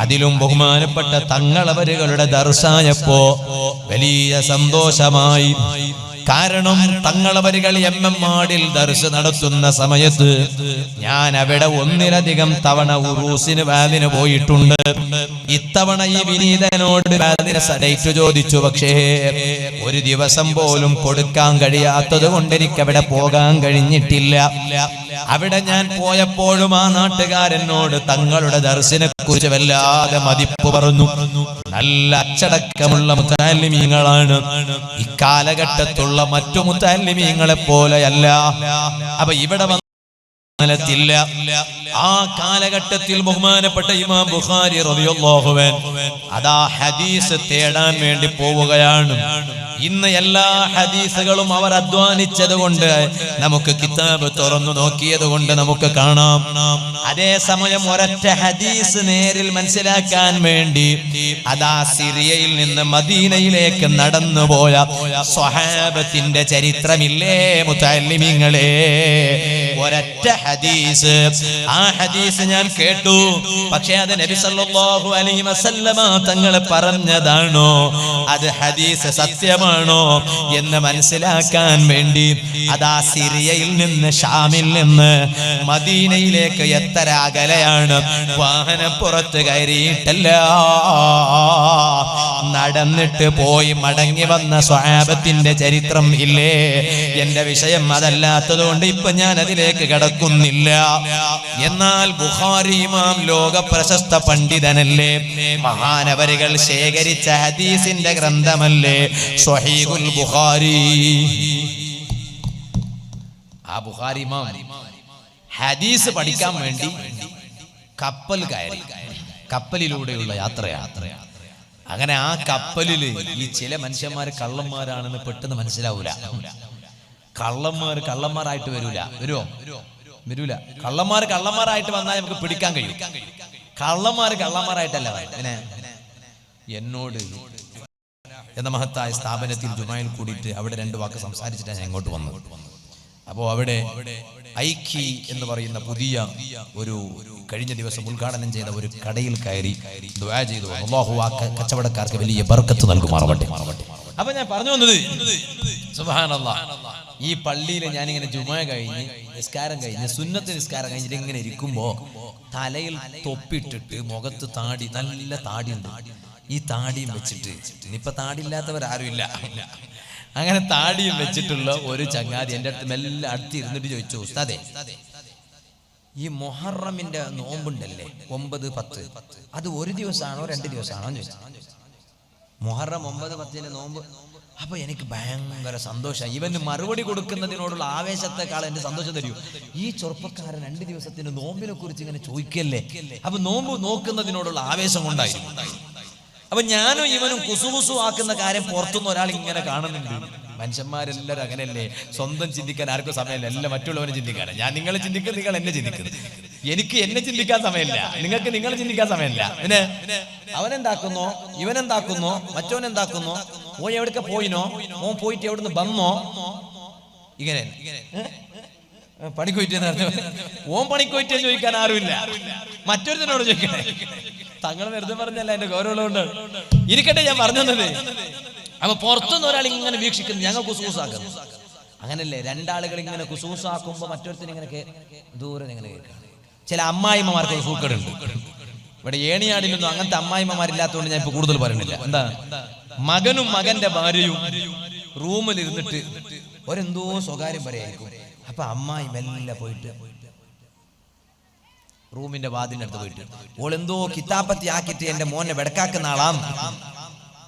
അതിലും ബഹുമാനപ്പെട്ട തങ്ങളവരുകളുടെ ദർസായപ്പോ വലിയ സന്തോഷമായി. കാരണം തങ്ങളവരുകൾ എമ്മമാടിൽ ദർസ് നടത്തുന്ന സമയത്ത് ഞാൻ അവിടെ ഒന്നിലധികം തവണ ഉറൂസിന് വാദിന് പോയിട്ടുണ്ട്. ഇത്തവണ ഈ വിനീതനോട് വാദിന് ഡേറ്റ് ചോദിച്ചു. പക്ഷേ ഒരു ദിവസം പോലും കൊടുക്കാൻ കഴിയാത്തത് കൊണ്ട് എനിക്ക് അവിടെ പോകാൻ കഴിഞ്ഞിട്ടില്ല. അവിടെ ഞാൻ പോയപ്പോഴും ആ നാട്ടുകാരനോട് തങ്ങളുടെ ദർസിനെ കുറിച്ച് വല്ലാതെ മതിപ്പ് പറഞ്ഞു. നല്ല അച്ചടക്കമുള്ള മുതഅല്ലിമീങ്ങളാണ്. ഇക്കാലഘട്ടത്തുള്ള മറ്റു മുതഅല്ലിമീങ്ങളെ പോലെയല്ല. അപ്പൊ ഇവിടെ ില്ല. ആ കാലഘട്ടത്തിൽ ബഹുമാനപ്പെട്ട ഇമാം ബുഖാരി റളിയല്ലാഹു അൻഹു അതാ ഹദീസ് തേടാൻ വേണ്ടി പോവുകയാണ്. ഇന്ന് എല്ലാ ഹദീസുകളും അവർ അധ്വാനിച്ചത് കൊണ്ട്, നമുക്ക് കിതാബ് തുറന്നു നോക്കിയത് കൊണ്ട് നമുക്ക് കാണാം. അതേസമയം ഒരൊറ്റ ഹദീസ് നേരിൽ മനസ്സിലാക്കാൻ വേണ്ടി അതാ സിറിയയിൽ നിന്ന് മദീനയിലേക്ക് നടന്നുപോയ സ്വഹാബത്തിന്റെ ചരിത്രമില്ലേ മുതഅല്ലിമീങ്ങളെ? ഒരൊറ്റ ഹദീസ്, ആ ഹദീസ് ഞാൻ കേട്ടു. പക്ഷേ അത് നബി സല്ലല്ലാഹു അലൈഹി വസല്ലമ തങ്ങൾ പറഞ്ഞതാണോ, അത് ഹദീസ് സത്യമാണോ എന്ന് മനസ്സിലാക്കാൻ വേണ്ടി അതാ സിറിയയിൽ നിന്ന്, ഷാമിൽ നിന്ന് മദീനയിലേക്ക് എത്ര അകലെയാണ്, വാഹനപ്പുറത്ത് കയറിയിട്ടല്ല, നടന്നിട്ട് പോയി മടങ്ങി വന്ന സ്വഹാബത്തിന്റെ ചരിത്രം ഇല്ലേ? എന്റെ വിഷയം അതല്ലാത്തത് കൊണ്ട് ഇപ്പൊ ഞാൻ അതിലേക്ക് കടക്കുന്നില്ല. എന്നാൽ ബുഖാരി ഇമാം ലോക പ്രശസ്ത പണ്ഡിതനല്ലേ? മഹാനവരുകൾ ശേഖരിച്ച ഹദീസിന്റെ ഗ്രന്ഥമല്ലേ സ്വഹീഹുൽ ബുഖാരി? ആ ബുഖാരി ഇമാം ഹദീസ് പഠിക്കാൻ വേണ്ടി കപ്പൽ കയറി. കപ്പലിലൂടെയുള്ള യാത്രയാണ്. അങ്ങനെ ആ കപ്പലില് ഈ ചില മനുഷ്യന്മാര് കള്ളന്മാരാണെന്ന് പെട്ടെന്ന് മനസ്സിലാവൂല. കള്ളന്മാരായിട്ട് വരൂല. വരൂല. കള്ളന്മാരായിട്ട് വന്നാൽ നമുക്ക് പിടിക്കാൻ കഴിയും. കള്ളന്മാരായിട്ടല്ല. പിന്നെ എന്നോട് എന്ന മഹത്തായ സ്ഥാപനത്തിൽ ജുമായിൽ കൂടിയിട്ട് അവിടെ 2 വാക്ക് സംസാരിച്ചിട്ടാണ് ഞാൻ ഇങ്ങോട്ട് വന്നത്. അപ്പോ അവിടെ ഐക്കി എന്ന് പറയുന്ന പുതിയ ഒരു കഴിഞ്ഞ ദിവസം ഉദ്ഘാടനം ചെയ്ത ഒരു കടയിൽ കയറി ദുആ ചെയ്തു. അല്ലാഹു ആ കച്ചവടക്കാർക്ക് വലിയ ബർക്കത്ത് നൽകുമാറാവട്ടെ. അപ്പൊ ഞാൻ പറഞ്ഞു വന്നത്, സുബ്ഹാനല്ലാഹ്, ഈ പള്ളിയിൽ ഞാനിങ്ങനെ ജുമാ കഴിഞ്ഞ് നിസ്കാരം കഴിഞ്ഞ് സുന്നത്ത് നിസ്കാരം കഴിഞ്ഞിട്ട് ഇങ്ങനെ ഇരിക്കുമ്പോ തലയിൽ തൊപ്പിട്ടിട്ട് മുഖത്ത് താടി, നല്ല താടിയുണ്ട്. ഈ താടിയും വെച്ചിട്ട്, ഇനിയിപ്പൊ താടിയില്ലാത്തവരാരും ഇല്ല, അങ്ങനെ താടിയും വെച്ചിട്ടുള്ള ഒരു ചങ്ങാതി എന്റെ അടുത്ത് മെല്ലെ അടുത്തിരുന്നിട്ട് ചോദിച്ചു, ഉസ്താദേ, ഈ മുഹറമിന്റെ നോമ്പുണ്ടല്ലേ 9, 10, അത് ഒരു ദിവസമാണോ 2 ദിവസമാണോ ചോദിച്ചു. മുഹറം 9, 10 നോമ്പ്. അപ്പൊ എനിക്ക് ഭയങ്കര സന്തോഷം. ഇവന് മറുപടി കൊടുക്കുന്നതിനോടുള്ള ആവേശത്തെക്കാൾ എന്റെ സന്തോഷം തരൂ. ഈ ചെറുപ്പക്കാരൻ 2 ദിവസത്തിന് നോമ്പിനെ കുറിച്ച് ഇങ്ങനെ ചോദിക്കല്ലേ. അപ്പൊ നോമ്പ് നോക്കുന്നതിനോടുള്ള ആവേശം കൊണ്ടായിരുന്നു. അപ്പൊ ഞാനും ഇവനും കുസുകുസു ആക്കുന്ന കാര്യം പുറത്തുനിന്ന് ഒരാൾ ഇങ്ങനെ കാണുന്നുണ്ട്. മനുഷ്യന്മാരെല്ലാവരും അങ്ങനെയല്ലേ, സ്വന്തം ചിന്തിക്കാൻ ആർക്കും സമയമില്ല, എല്ലാം മറ്റുള്ളവരെ ചിന്തിക്കാനാണ്. ഞാൻ നിങ്ങളെ ചിന്തിക്കും, നിങ്ങൾ എന്നെ ചിന്തിക്കുന്നു. എനിക്ക് എന്നെ ചിന്തിക്കാൻ സമയമില്ല, നിങ്ങൾക്ക് നിങ്ങളെ ചിന്തിക്കാൻ സമയമില്ല. പിന്നെ അവനെന്താക്കുന്നോ, ഇവനെന്താക്കുന്നോ, മറ്റവനെന്താക്കുന്നോ, ഓൻ എവിടേക്ക് പോയിനോ, ഓൻ പോയിട്ട് എവിടുന്ന് വന്നോ, ഇങ്ങനെ പണിക്കോയിട്ടേന്ന് പറഞ്ഞു. ഓൻ പണിക്കോയിട്ടേ ചോദിക്കാൻ ആരുമില്ല, മറ്റൊരുത്തനോട് ചോദിക്കണേ. തങ്ങൾ വെറുതെ പറഞ്ഞല്ല, എന്റെ ഗൗരവമുണ്ട്. ഇരിക്കട്ടെ, ഞാൻ പറഞ്ഞു തന്നത്. അപ്പൊ പുറത്തുനിന്ന് ഒരാൾ ഇങ്ങനെ വീക്ഷിക്കുന്നു, ഞങ്ങൾ കുസൂസാക്കുന്നു. അങ്ങനല്ലേ, രണ്ടാളുകൾ ഇങ്ങനെ കുസൂസാക്കുമ്പോ മറ്റൊരുത്തിന് ഇങ്ങനെ ദൂരെ ഇങ്ങനെ കേൾക്കാം. ചില അമ്മായിമ്മമാർക്ക് ഒരു സൂക്കേടുണ്ട്. ഇവിടെ ഏണിയാടിലൊന്നും അങ്ങനത്തെ അമ്മായിമ്മമാരില്ലാത്തതുകൊണ്ട് ഞാൻ ഇപ്പൊ കൂടുതൽ പറയുന്നില്ല. എന്താ, മകനും മകന്റെ ഭാര്യയും റൂമിൽ ഇരുന്നിട്ട് ഒരെന്തോ സ്വകാര്യം പറയായിരിക്കും. അപ്പൊ അമ്മായി മെല്ലെ പോയിട്ട് റൂമിന്റെ വാതിലിനടുത്ത് പോയിട്ട് ഓളെന്തോ കിതാപ്പത്തി ആക്കിയിട്ട് എന്റെ മോനെ വെടക്കാക്കുന്ന ആളാം.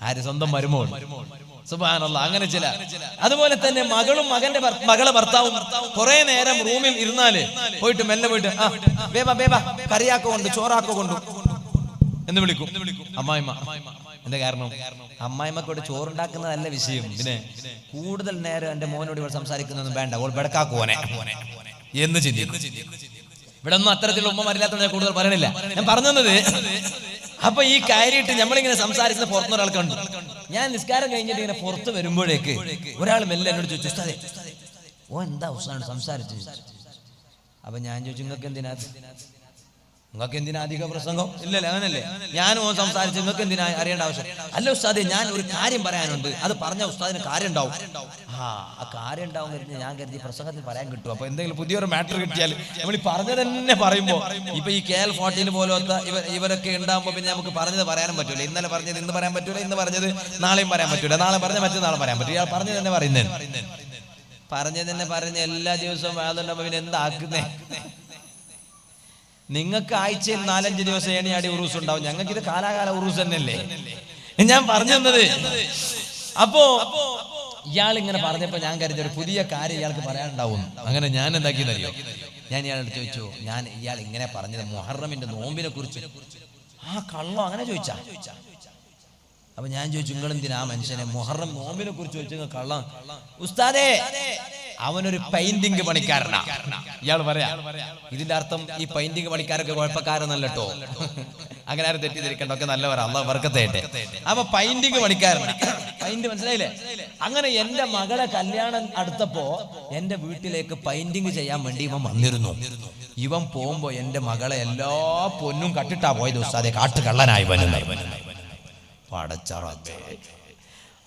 ആര്? സ്വന്തം മരുമോൾ. സുബ്ഹാനല്ലാഹ്. അങ്ങനെ ചില, അതുപോലെ തന്നെ മകളും മകളെ ഭർത്താവും കുറെ നേരം റൂമിൽ ഇരുന്നാല് പോയിട്ട് മെല്ലെ പോയിട്ട് ബേബ ബേബ കറിയാക്കോ കൊണ്ട് ചോറാക്കോ കൊണ്ടു എന്ന് വിളിക്കും അമ്മായിമ്മ. എന്താ കാരണം? അമ്മായിമ്മക്കോട് ചോറുണ്ടാക്കുന്നതല്ല വിഷയം. പിന്നെ കൂടുതൽ നേരം എന്റെ മോനോട് ഇവൾ സംസാരിക്കുന്നൊന്നും വേണ്ട, ഓൾ വെടക്കാക്കുവനെ എന്ന് ചിന്തിക്കും. ഇവിടെ ഒന്നും അത്തരത്തിലുള്ള ഉമ്മമാരില്ലാത്തത് ഞാൻ കൂടുതൽ പറയണില്ല. ഞാൻ പറഞ്ഞത്, അപ്പൊ ഈ കാര്യമായിട്ട് നമ്മളിങ്ങനെ സംസാരിക്കുന്ന പുറത്തുനിന്ന് ഒരാൾ കണ്ടു. ഞാൻ നിസ്കാരം കഴിഞ്ഞിട്ട് ഇങ്ങനെ പുറത്ത് വരുമ്പോഴേക്ക് ഒരാൾ മെല്ലെ എന്നോട് ചോദിച്ചു, ഉസ്താദേ ഓ എന്താ ഉസ്താദ് സംസാരിച്ചു? അപ്പൊ ഞാൻ ചോദിച്ചു, നിങ്ങൾക്ക് എന്തിനാ അധിക പ്രസംഗം? ഇല്ലല്ലേ, അങ്ങനല്ലേ, ഞാനും സംസാരിച്ചു, നിങ്ങൾക്ക് എന്തിനാ അറിയേണ്ട ആവശ്യം? അല്ല ഉസ്താദേ, ഞാൻ ഒരു കാര്യം പറയാനുണ്ട്, അത് പറഞ്ഞ ഉസ്താദിന് കാര്യം ഉണ്ടാവും. ആ കാര്യം ഉണ്ടാവും കരുതി ഞാൻ കരുതി പ്രസംഗത്തിൽ പറയാൻ കിട്ടും. അപ്പൊ എന്തെങ്കിലും പുതിയൊരു മാറ്റർ കിട്ടിയാൽ നമ്മൾ ഈ പറഞ്ഞത് തന്നെ പറയുമ്പോ, ഇപ്പൊ ഈ KL-14 പോലത്തെ ഇവരൊക്കെ ഉണ്ടാകുമ്പോ പിന്നെ നമുക്ക് പറഞ്ഞത് പറയാനും പറ്റൂല. ഇന്നലെ പറഞ്ഞത് ഇന്ന് പറയാൻ പറ്റൂല, ഇന്ന് പറഞ്ഞത് നാളെയും പറയാൻ പറ്റൂല, നാളെ പറഞ്ഞ മറ്റന്നാളെ പറയാൻ പറ്റൂല. ഇയാൾ പറഞ്ഞത് തന്നെ പറഞ്ഞ് എല്ലാ ദിവസവും വേദന പിന്നെ എന്താക്കുന്നേ? നിങ്ങൾക്ക് ആഴ്ചയിൽ 4-5 ദിവസം ഏണിയാടി ഉറൂസ് ഉണ്ടാവും, ഞങ്ങൾക്ക് ഇത് കാലാകാല ഉറൂസ് തന്നെയല്ലേ. ഞാൻ പറഞ്ഞു തന്നത്. അപ്പോ ഇയാൾ ഇങ്ങനെ പറഞ്ഞപ്പോ ഞാൻ കരുതി ഒരു പുതിയ കാര്യം ഇയാൾക്ക് പറയാനുണ്ടാവും. അങ്ങനെ ഞാൻ എന്താക്കിയെന്നറിയോ, ഞാൻ ഇയാളോട് ചോദിച്ചു, ഇയാൾ ഇങ്ങനെ പറഞ്ഞത് മുഹറമിന്റെ നോമ്പിനെ കുറിച്ച്. കള്ളോ അങ്ങനെ ചോദിച്ചാ? അപ്പൊ ഞാൻ ചോദിച്ചു, നിങ്ങൾ എന്തിനാ മനുഷ്യനെ മുഹറം നോമ്പിനെ കുറിച്ച് ചോദിച്ചു കള്ളം? ഉസ്താദേ, അവനൊരു പെയിന്റിംഗ് പണിക്കാരനാ. ഇയാൾ പറയാ, ഇതിന്റെ അർത്ഥം ഈ പെയിന്റിംഗ് പണിക്കാരൊക്കെ കുഴപ്പക്കാരെന്നല്ലോ. അങ്ങനെ ആരും തെറ്റിദ്ധരിക്കണ്ട, ഒക്കെ നല്ലവരാ, അള്ളാഹു ബർക്കത്തായിട്ട്. അപ്പൊ പെയിന്റിംഗ് പണിക്കാരനാ, പെയിന്റ് മനസ്സിലായില്ലേ? അങ്ങനെ എന്റെ മകളെ കല്യാണം അടുത്തപ്പോ എന്റെ വീട്ടിലേക്ക് പെയിന്റിംഗ് ചെയ്യാൻ വേണ്ടി ഇവൻ വന്നിരുന്നു. ഇവൻ പോകുമ്പോ എന്റെ മകളെ എല്ലാ പൊന്നും കട്ടിട്ടാ പോയത് ഉസ്താദെ, കാട്ടുകള്ളനായി പടച്ചറബേ.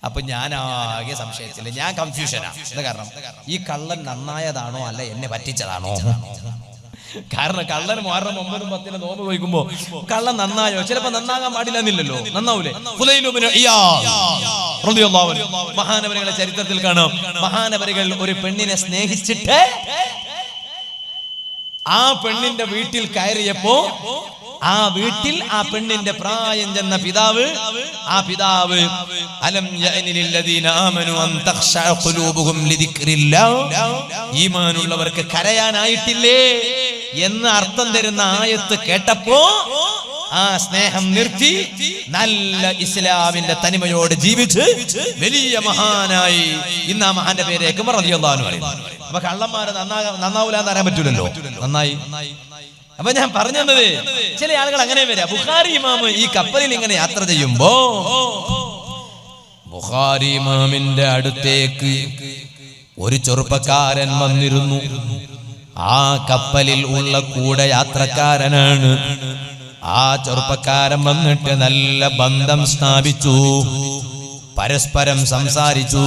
അപ്പൊ ഞാൻ ആകെ സംശയത്തില്ല, ഞാൻ കൺഫ്യൂഷനാ. എന്താ കാരണം? ഈ കള്ളൻ നന്നായതാണോ അല്ല എന്നെ പറ്റിച്ചതാണോ? കാരണം കള്ളൻ മുഹറം 9 10 നോമ്പ് വയ്ക്കുമ്പോ കള്ളൻ നന്നായോ? ചിലപ്പോ നന്നാകാൻ പാടില്ലെന്നില്ലല്ലോ, നന്നാവൂലേ? മഹാനവരികളെ ചരിത്രത്തിൽ കാണാം, മഹാനവരികൾ ഒരു പെണ്ണിനെ സ്നേഹിച്ചിട്ട് ആ പെണ്ണിന്റെ വീട്ടിൽ കയറിയപ്പോ ആ വീട്ടിൽ ആ പെണ്ണിന്റെ പ്രായം ചെന്ന പിതാവ് അലം യഅനിലില്ലദീന ആമനു അൻ തഖ്ശഅ ഖുലൂബുഹും ലിദിക്രില്ലാഹ്, ഈമാനുള്ളവർക്ക് കരയാനായിട്ടില്ലേ എന്ന് അർത്ഥം തരുന്ന ആയത്ത് കേട്ടപ്പോ ആ സ്നേഹം നിർത്തി നല്ല ഇസ്ലാമിന്റെ തനിമയോട് ജീവിച്ച് വലിയ മഹാനായി. ഇന്ന് ആ മഹാന്റെ പേര് ഉമർ റളിയല്ലാഹു അൻഹു പറയുന്നു. അപ്പൊ കള്ളന്മാര് നന്നാവൂല എന്ന് അറിയാൻ പറ്റൂലല്ലോ, നന്നായി. അപ്പൊ ഞാൻ പറഞ്ഞത്, ചില ആളുകൾ അങ്ങനെ വരാ. ബുഖാരി ഇമാമ് ഈ കപ്പലിൽ ഇങ്ങനെ യാത്ര ചെയ്യുമ്പോ ബുഖാരി ഇമാമിന്റെ അടുത്തേക്ക് ഒരു ചെറുപ്പക്കാരൻ വന്നിരുന്നു. ആ കപ്പലിൽ ഉള്ള കൂടെ യാത്രക്കാരനാണ്. ആ ചെറുപ്പക്കാരൻ വന്നിട്ട് നല്ല ബന്ധം സ്ഥാപിച്ചു, പരസ്പരം സംസാരിച്ചു.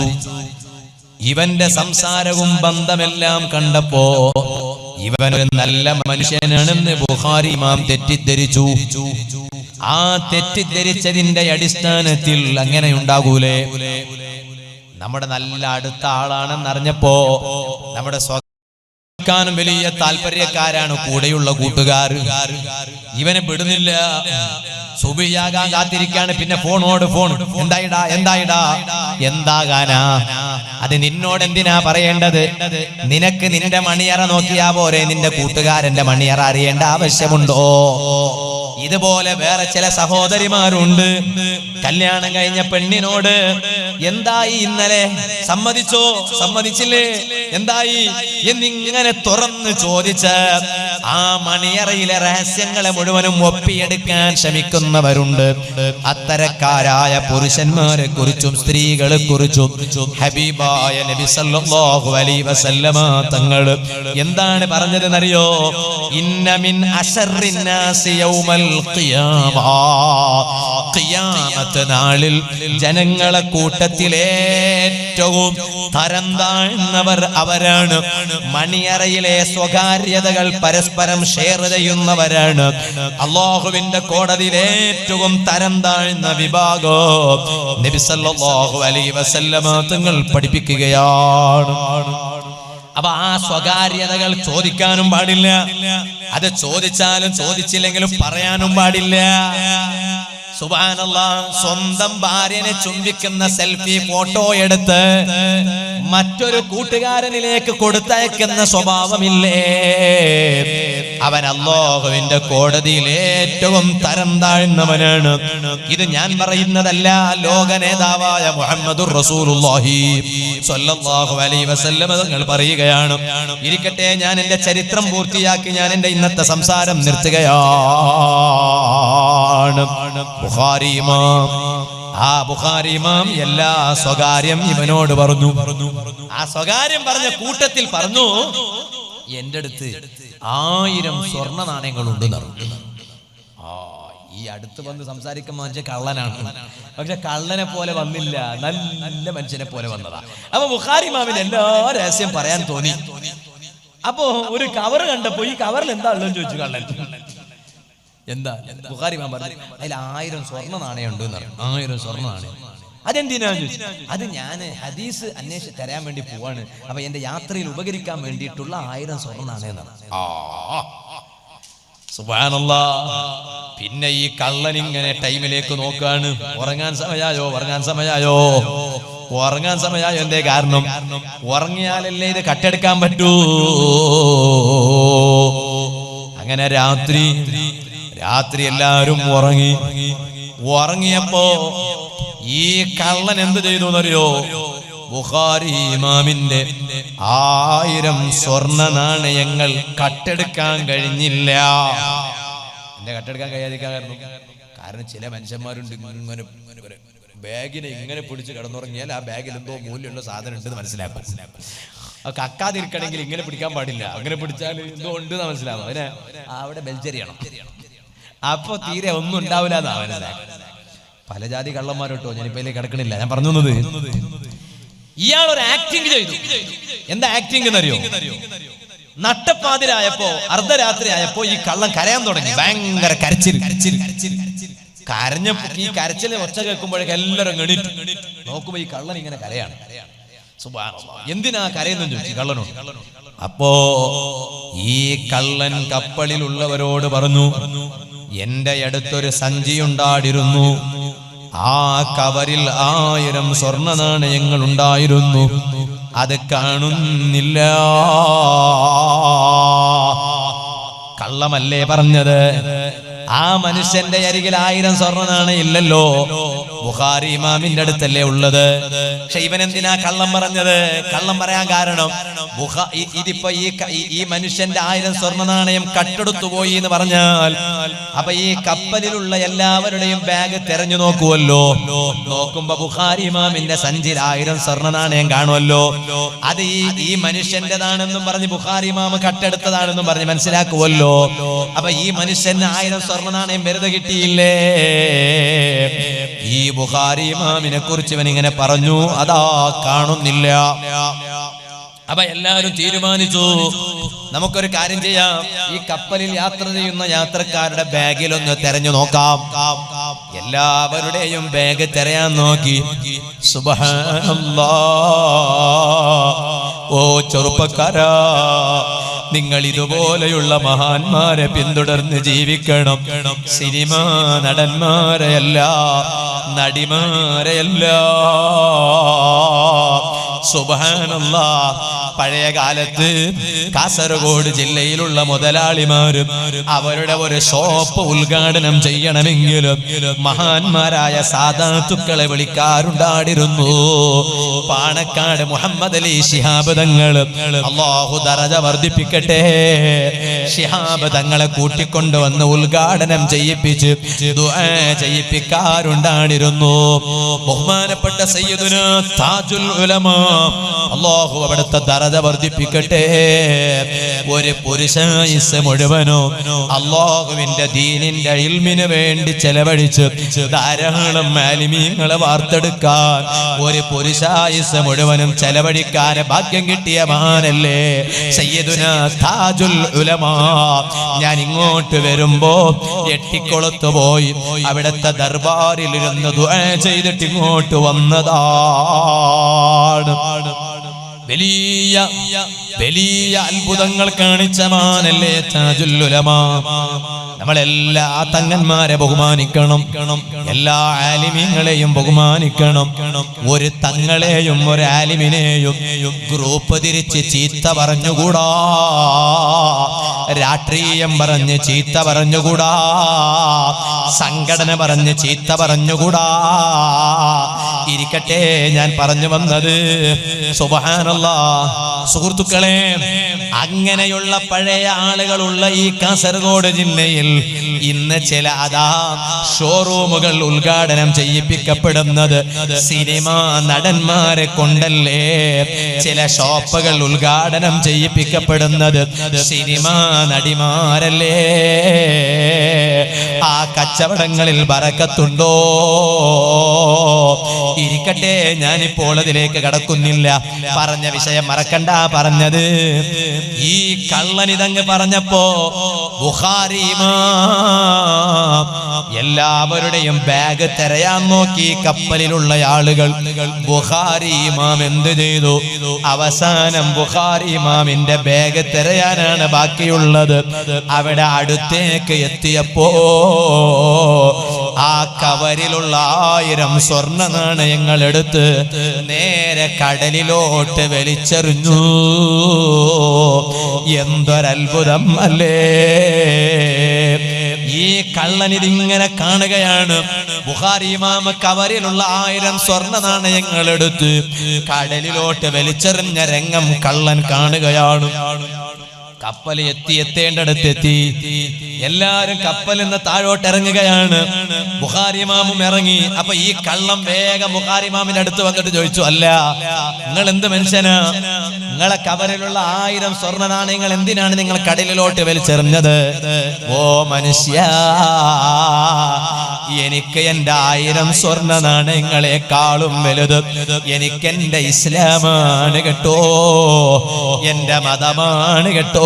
ഇവന്റെ സംസാരവും ബന്ധമെല്ലാം കണ്ടപ്പോ ഇവനൊരു നല്ല മനുഷ്യനാണെന്ന് ബുഖാരി ഇമാം തെറ്റിദ്ധരിച്ചു. ആ തെറ്റിദ്ധരിച്ചതിന്റെ അടിസ്ഥാനത്തിൽ അങ്ങനെ ഉണ്ടാകൂലേ, നമ്മുടെ നല്ല അടുത്ത ആളാണെന്നറിഞ്ഞപ്പോ നമ്മുടെ ാനും വലിയ താല്പര്യക്കാരാണ് കൂടെയുള്ള കൂട്ടുകാർ. ഇവനെ വിടുന്നില്ല, സുബിയാകാൻ കാത്തിരിക്കാണ്. പിന്നെ ഫോണോട് ഫോൺ, എന്താകാനാ? അത് നിന്നോട് എന്തിനാ പറയേണ്ടത്? നിനക്ക് നിന്റെ മണിയറ നോക്കിയാ പോരെ, നിന്റെ കൂട്ടുകാരന്റെ മണിയറ അറിയേണ്ട ആവശ്യമുണ്ടോ? ഇതുപോലെ വേറെ ചില സഹോദരിമാരുണ്ട്. കല്യാണം കഴിഞ്ഞ പെണ്ണിനോട് എന്തായി ഇന്നലെ, സമ്മതിച്ചോ സമ്മതിച്ചില്ലേ, എന്തായി എന്നിങ്ങനെ തുറന്ന് ചോദിച്ച് ആ മണിയറയിലെ രഹസ്യങ്ങളെ മുഴുവനും ഒപ്പിയെടുക്കാൻ ശ്രമിക്കുന്നവരുണ്ട്. അത്തരക്കാരായ പുരുഷന്മാരെ കുറിച്ചും സ്ത്രീകളെ കുറിച്ചും ഹബീബായ നബി സല്ലല്ലാഹു അലൈഹി വസല്ലമ തങ്ങൾ എന്താണ് പറഞ്ഞതെന്നറിയോ? ഇന്ന മിൻ അശർറിൻ നാസി യൗമൽ ഖിയാമ, ഖിയാമത്ത് നാളിൽ ജനങ്ങളെ കൂട്ടത്തിൽ ഏറ്റവും തരം താഴ്ന്നവർ അവരാണ്. മണിയറയിലെ സ്വകാര്യതകൾ പരസ്പരം ഷെയർ ചെയ്യുന്നവരാണ്. അല്ലാഹുവിന്റെ കോടതിയിൽ ഏറ്റവും തരം താഴ്ന്ന വിഭാഗം നബി സല്ലല്ലാഹു അലൈഹി വസല്ലമ തങ്ങൾ പഠിപ്പിക്കുകയാണ്. അപ്പൊ ആ സ്വകാര്യതകൾ ചോദിക്കാനും പാടില്ല, അത് ചോദിച്ചാലും ചോദിച്ചില്ലെങ്കിലും പറയാനും പാടില്ല. സുബ്ഹാനല്ലാഹ്, സ്വന്തം ഭാര്യനെ ചുംബിക്കുന്ന സെൽഫി ഫോട്ടോ എടുത്ത് മറ്റൊരു കൂട്ടുകാരനിലേക്ക് കൊടുത്തയക്കുന്ന സ്വഭാവമില്ലേ? അവൻ അല്ലാഹുവിന്റെ കോടതിയിൽ ഏറ്റവും തരം താഴ്ന്നവനാണ്. ഇത് ഞാൻ പറയുന്നതല്ല, ലോക നേതാവായ മുഹമ്മദുർ റസൂലുള്ളാഹി സ്വല്ലല്ലാഹു അലൈഹി വസല്ലം തങ്ങൾ പറയുകയാണ്. ഇരിക്കട്ടെ, ഞാൻ എന്റെ ചരിത്രം പൂർത്തിയാക്കി ഞാൻ എന്റെ ഇന്നത്തെ സംസാരം നിർത്തുകയാണ്. ബുഖാരി ഇമാം, ആ ബുഖാരി ഇമാം എല്ലാ സ്വകാര്യം ഇവനോട് പറഞ്ഞു. ആ സ്വകാര്യം പറഞ്ഞ കൂട്ടത്തിൽ പറഞ്ഞു, എന്റെ അടുത്ത് 1000 സ്വർണ്ണ നാണയങ്ങളുണ്ട്. ഈ അടുത്ത് വന്ന് സംസാരിക്കുമ്പോൾ വെച്ചാൽ കള്ളനാണ്, പക്ഷെ കള്ളനെ പോലെ വന്നില്ല, നല്ല മനുഷ്യനെ പോലെ വന്നതാ. അപ്പൊ ബുഖാരി ഇമാമിന് എല്ലാ രഹസ്യം പറയാൻ തോന്നി. അപ്പോ ഒരു കവർ കണ്ടപ്പോ ഈ കവറിൽ എന്താ ഉള്ളതെന്ന് ചോദിച്ചു കള്ളൻ. എന്താ? ബുഖാരി ഇമാം പറഞ്ഞു, അതിൽ 1000 സ്വർണ്ണ നാണയമുണ്ട് എന്ന് പറഞ്ഞു. 1000 സ്വർണ്ണ നാണയം. അതെന്തിനാന്ന് ചോദിച്ചു. അത് ഞാൻ ഹദീസ് അന്വേഷിച്ച് തരാൻ വേണ്ടി പോവാണ്, അപ്പൊ എന്റെ യാത്രയിൽ ഉപകരിക്കാൻ വേണ്ടിയിട്ടുള്ള 1000 സ്വർണ്ണ നാണയം. സുബ്ഹാനല്ലാഹ്. പിന്നെ ഈ കള്ളൻ ഇങ്ങനെ ടൈമിലേക്ക് നോക്കാണ്. ഉറങ്ങാൻ സമയായോ? ഉറങ്ങാൻ സമയായോ? ഉറങ്ങാൻ സമയായോ? എന്തേ കാരണം? ഉറങ്ങിയാലല്ലേ ഇത് കട്ടെടുക്കാൻ പറ്റൂ. അങ്ങനെ രാത്രി എല്ലാവരും ഉറങ്ങിയപ്പോ ഈ കള്ളൻ എന്ത് ചെയ്തു എന്നറിയോ? ബുഖാരി ഇമാമിന്റെ 1000 സ്വർണ്ണ നാണയങ്ങൾ കട്ടെടുക്കാൻ കഴിഞ്ഞില്ല. എന്റെ കട്ടെടുക്കാൻ കഴിയാതിരിക്കാൻ കാരണം ചില മനുഷ്യന്മാരുണ്ട് ഇങ്ങനെ ബാഗിനെ ഇങ്ങനെ പിടിച്ച് കിടന്നുറങ്ങിയാൽ ആ ബാഗിൽ എന്തോ മൂല്യമുള്ള സാധനം ഉണ്ടെന്ന് മനസ്സിലാക്കും. കക്കാതിരിക്കണമെങ്കിൽ ഇങ്ങനെ പിടിക്കാൻ പാടില്ല, അങ്ങനെ പിടിച്ചാൽ എന്തോ ഉണ്ടെന്ന് മനസ്സിലാവും. അവനെ അവിടെ ബെൽച്ചെറിയണം, അപ്പൊ തീരെ ഒന്നും ഉണ്ടാവില്ല എന്നാ മനസ്സിലാക്കും. പല ജാതി കള്ളന്മാരോട്ടോ, ഞാനിപ്പോ ഇതിലേക്ക് കിടക്കണില്ല. ഞാൻ പറഞ്ഞു തന്നത്, ഇയാൾ ഒരു ആക്ടിങ് ചെയ്തു. എന്താ ആക്ടിങ് എന്നറിയോ? നട്ടപ്പാതിരായപ്പോ, അർദ്ധരാത്രി ആയപ്പോ ഈ കള്ളൻ കരയാൻ തുടങ്ങി. ഭയങ്കര കരച്ചിൽ. കരഞ്ഞപ്പോ ഈ കരച്ചില് ഒച്ച കേൾക്കുമ്പോഴേക്ക് എല്ലാവരും എണീറ്റു. നോക്കുമ്പോ ഈ കള്ളൻ ഇങ്ങനെ കരയാണ്. സുബ്ഹാനല്ലാഹ്. എന്തിനാ കരയുന്നു ചോദിച്ചു കള്ളനോട്. അപ്പോ ഈ കള്ളൻ കപ്പലിലുള്ളവരോട് പറഞ്ഞു, എന്റെ അടുത്തൊരു സഞ്ചിയുണ്ടായിരുന്നു, ആ കവറിൽ 1000 സ്വർണ്ണ നാണയങ്ങൾ ഉണ്ടായിരുന്നു, അത് കാണുന്നില്ല. കള്ളമല്ലേ പറഞ്ഞത്? ആ മനുഷ്യന്റെ അരികിൽ 1000 സ്വർണ്ണ നാണയം ഇല്ലല്ലോ, ബുഖാരി ഇമാമിന്റെ അടുത്തല്ലേ ഉള്ളത്. പക്ഷെ ഇവൻ എന്തിനാ കള്ളം പറഞ്ഞത്? കള്ളം പറയാൻ കാരണം ഇതിപ്പോ ഈ മനുഷ്യന്റെ 1000 സ്വർണ്ണ നാണയം കട്ടെടുത്തു പോയി എന്ന് പറഞ്ഞാൽ അപ്പൊ ഈ കപ്പലിലുള്ള എല്ലാവരുടെയും ബാഗ് തെരഞ്ഞു നോക്കുമല്ലോ. നോക്കുമ്പോ ബുഖാരി ഇമാമിന്റെ സഞ്ചിയിൽ 1000 സ്വർണ്ണ നാണയം കാണുമല്ലോ. അത് ഈ മനുഷ്യന്റെതാണെന്നും പറഞ്ഞ് ബുഖാരി ഇമാം കട്ടെടുത്തതാണെന്നും പറഞ്ഞ് മനസ്സിലാക്കുമല്ലോ. അപ്പൊ ഈ മനുഷ്യന് 1000 സ്വർണ്ണ നാണയം വെറുതെ കിട്ടിയില്ലേ? ഈ ബുഖാരി ഇമാമിനെ കുറിച്ച് ഇവൻ ഇങ്ങനെ പറഞ്ഞു, അതാ കാണുന്നില്ല. അപ്പൊ എല്ലാവരും തീരുമാനിച്ചു, നമുക്കൊരു കാര്യം ചെയ്യാം, ഈ കപ്പലിൽ യാത്ര ചെയ്യുന്ന യാത്രക്കാരുടെ ബാഗിലൊന്ന് തെരഞ്ഞു നോക്കാം. എല്ലാവരുടെയും ബാഗ് തെരയാൻ നോക്കി. സുബ്ഹാനല്ലാഹ്. ഓ ചെറുപ്പക്കാരാ, നിങ്ങൾ ഇതുപോലെയുള്ള മഹാന്മാരെ പിന്തുടർന്ന് ജീവിക്കണം. സിനിമാ നടന്മാരെയല്ല, നടിമാരെയല്ല, സുബ്ഹാനല്ലാഹ്. പഴയ കാലത്ത് കാസർഗോഡ് ജില്ലയിലുള്ള മുതലാളിമാരും അവരുടെ ഒരു ഷോപ്പ് ഉദ്ഘാടനം ചെയ്യണമെങ്കിലും മഹാന്മാരായ സാദാത്തുക്കളെ വിളിക്കാറുണ്ടായിരുന്നു. പാണക്കാട് മുഹമ്മദ് അലി ശിഹാബ് തങ്ങൾ, അല്ലാഹു ദറജ വർദ്ധിപ്പിക്കട്ടെ, ശിഹാബ് തങ്ങളെ കൂട്ടിക്കൊണ്ടുവന്ന് ഉദ്ഘാടനം ചെയ്യിപ്പിച്ച് ദുആ ചെയ്യിപ്പിക്കാറുണ്ടായിരുന്നു. ബഹുമാനപ്പെട്ട സയ്യിദുനാ താജുൽ ഉലമാ, അല്ലാഹു അവിടുത്തെ ദറജ വർദ്ധിപ്പിക്കട്ടെ, ഒരു പുരുഷായുസ്സ് മുഴുവനോ അല്ലാഹുവിന്റെ ദീനിന്റെ ഇൽമിന് വേണ്ടി ചെലവഴിച്ച് ധാരാളം ആലിമീങ്ങളെ വാർത്തെടുക്കാൻ ഒരു പുരുഷായുസ്സ് മുഴുവനും ചെലവഴിക്കാൻ ഭാഗ്യം കിട്ടിയ മഹാനല്ലേ സയ്യിദുനാ താജുൽ ഉലമാ. ഞാൻ ഇങ്ങോട്ട് വരുമ്പോ എട്ടിക്കുളത്ത് പോയി അവിടുത്തെ ദർബാറിൽ ഇരുന്ന് ദുആ ചെയ്തിട്ട് ഇങ്ങോട്ട് വന്നതാണ്. വലിയ വലിയ അത്ഭുതങ്ങൾ കാണിച്ച മാനല്ലേ താജുൽ ഉലമാ. നമ്മളെല്ലാ തങ്ങന്മാരെ ബഹുമാനിക്കണം, എല്ലാ ആലിമീങ്ങളെയും ബഹുമാനിക്കണം. ഒരു തങ്ങളെയും ഒരു ആലിമിനെയും ഗ്രൂപ്പ് തിരിച്ച് ചീത്ത പറഞ്ഞുകൂടാ, രാഷ്ട്രീയം പറഞ്ഞ് ചീത്ത പറഞ്ഞുകൂടാ, സംഘടന പറഞ്ഞ് ചീത്ത പറഞ്ഞുകൂടാ. ഇരിക്കട്ടെ, ഞാൻ പറഞ്ഞു വന്നത് സുബ്ഹാനല്ലാഹ്. സുഹൃത്തുക്കളെ, അങ്ങനെയുള്ള പഴയ ആളുകളുള്ള ഈ കാസർഗോഡ് ജില്ലയിൽ ഇന്ന് ചില ഷോറൂമുകൾ ഉദ്ഘാടനം ചെയ്യിപ്പിക്കപ്പെടുന്നത് സിനിമാ നടന്മാരെ കൊണ്ടല്ലേ. ചില ഷോപ്പുകൾ ഉദ്ഘാടനം ചെയ്യിപ്പിക്കപ്പെടുന്നത് സിനിമാ നടിമാരല്ലേ. ആ കച്ചവടങ്ങളിൽ ബറക്കത്തുണ്ടോ? ഇരിക്കട്ടെ, ഞാനിപ്പോൾ അതിലേക്ക് കടക്കുന്നില്ല. പറഞ്ഞ വിഷയം മറക്കണ്ട. പറഞ്ഞത് ഈ കള്ളനിതങ്ങ് പറഞ്ഞപ്പോ ബുഖാരി എല്ലാവരുടെയും ബാഗ് തിരയാൻ നോക്കി കപ്പലിലുള്ള ആളുകൾ. ബുഖാരി ഇമാം എന്ത് ചെയ്തു? അവസാനം ബുഖാരി ഇമാമിന്റെ ബാഗ് തിരയാനാണ് ബാക്കിയുള്ളത്. അവിടെ അടുത്തേക്ക് എത്തിയപ്പോ ആ കവരിലുള്ള 1000 സ്വർണ്ണ നാണയങ്ങൾ എടുത്ത് നേരെ കടലിലോട്ട് വലിച്ചെറിഞ്ഞു. എന്തൊരത്ഭുതം അല്ലേ! ഈ കള്ളനിതിങ്ങനെ കാണുകയാണ്. ബുഖാരി ഇമാം കവരിലുള്ള 1000 സ്വർണ്ണ നാണയങ്ങൾ എടുത്ത് കടലിലോട്ട് വലിച്ചെറിഞ്ഞ രംഗം കള്ളൻ കാണുകയാണ്. കപ്പൽ എത്തേണ്ടടുത്തെത്തി. എല്ലാരും കപ്പലിൽ നിന്ന് താഴോട്ട് ഇറങ്ങുകയാണ്. ബുഖാരി ഇമാമും ഇറങ്ങി. അപ്പൊ ഈ കള്ളം വേഗം ബുഖാരി ഇമാമിന്റെ അടുത്ത് വന്നിട്ട് ചോദിച്ചു, അല്ല, നിങ്ങൾ എന്ത് മനുഷ്യനാ? നിങ്ങളെ കവറിലുള്ള 1000 സ്വർണ്ണ നാണയങ്ങൾ എന്തിനാണ് നിങ്ങൾ കടലിലോട്ട് വലിച്ചെറിഞ്ഞത്? ഓ മനുഷ്യ, എനിക്ക് എന്റെ 1000 സ്വർണ്ണ നാണയങ്ങളെക്കാളും വലുത് എനിക്ക് എന്റെ ഇസ്ലാമാണ് കേട്ടോ, എന്റെ മതമാണ് കേട്ടോ.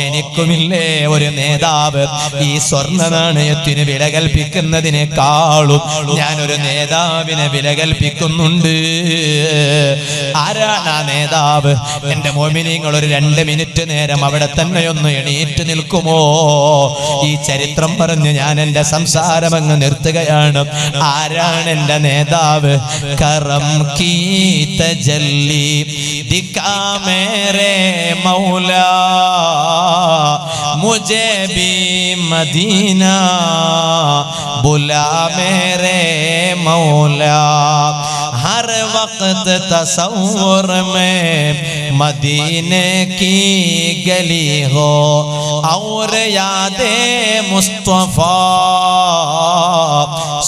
എനിക്കുമില്ലേ ഒരു നേതാവ്. ഈ സ്വർണ്ണ നാണയത്തിന് വില കൽപ്പിക്കുന്നതിനേക്കാളും ഞാനൊരു നേതാവിനെ വില കൽപ്പിക്കുന്നുണ്ട്. ആരാണ് ആ നേതാവ്? എന്റെ മോമിനീങ്ങൾ ഒരു 2 മിനിറ്റ് നേരം അവിടെ തന്നെ ഒന്ന് എണീറ്റ് നിൽക്കുമോ? ഈ ചരിത്രം പറഞ്ഞ് ഞാൻ എന്റെ സംസാരം അങ്ങ് നിർത്തുകയാണ്. ആരാണ് എന്റെ നേതാവ്? കറം കീ തജല്ലി ദിക്കാ മേരെ മൗലാ മുझे भी मदीना बुला मेरे मौला हर वक्त तसव्वुर में मदीने की गली हो और यादे मुस्तफा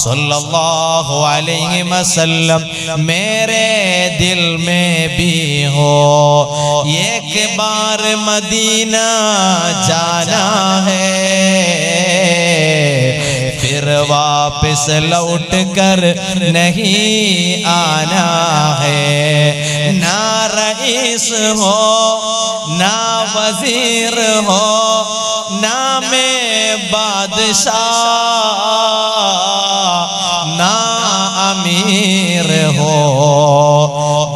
सल्लल्लाहु अलैहि वसल्लम मेरे दिल में भी हो एक बार मदीना जाना है फिर वापस लौट कर नहीं आना है ना रईस हो ना वजीर हो ना में बादशाह ना अमीर हो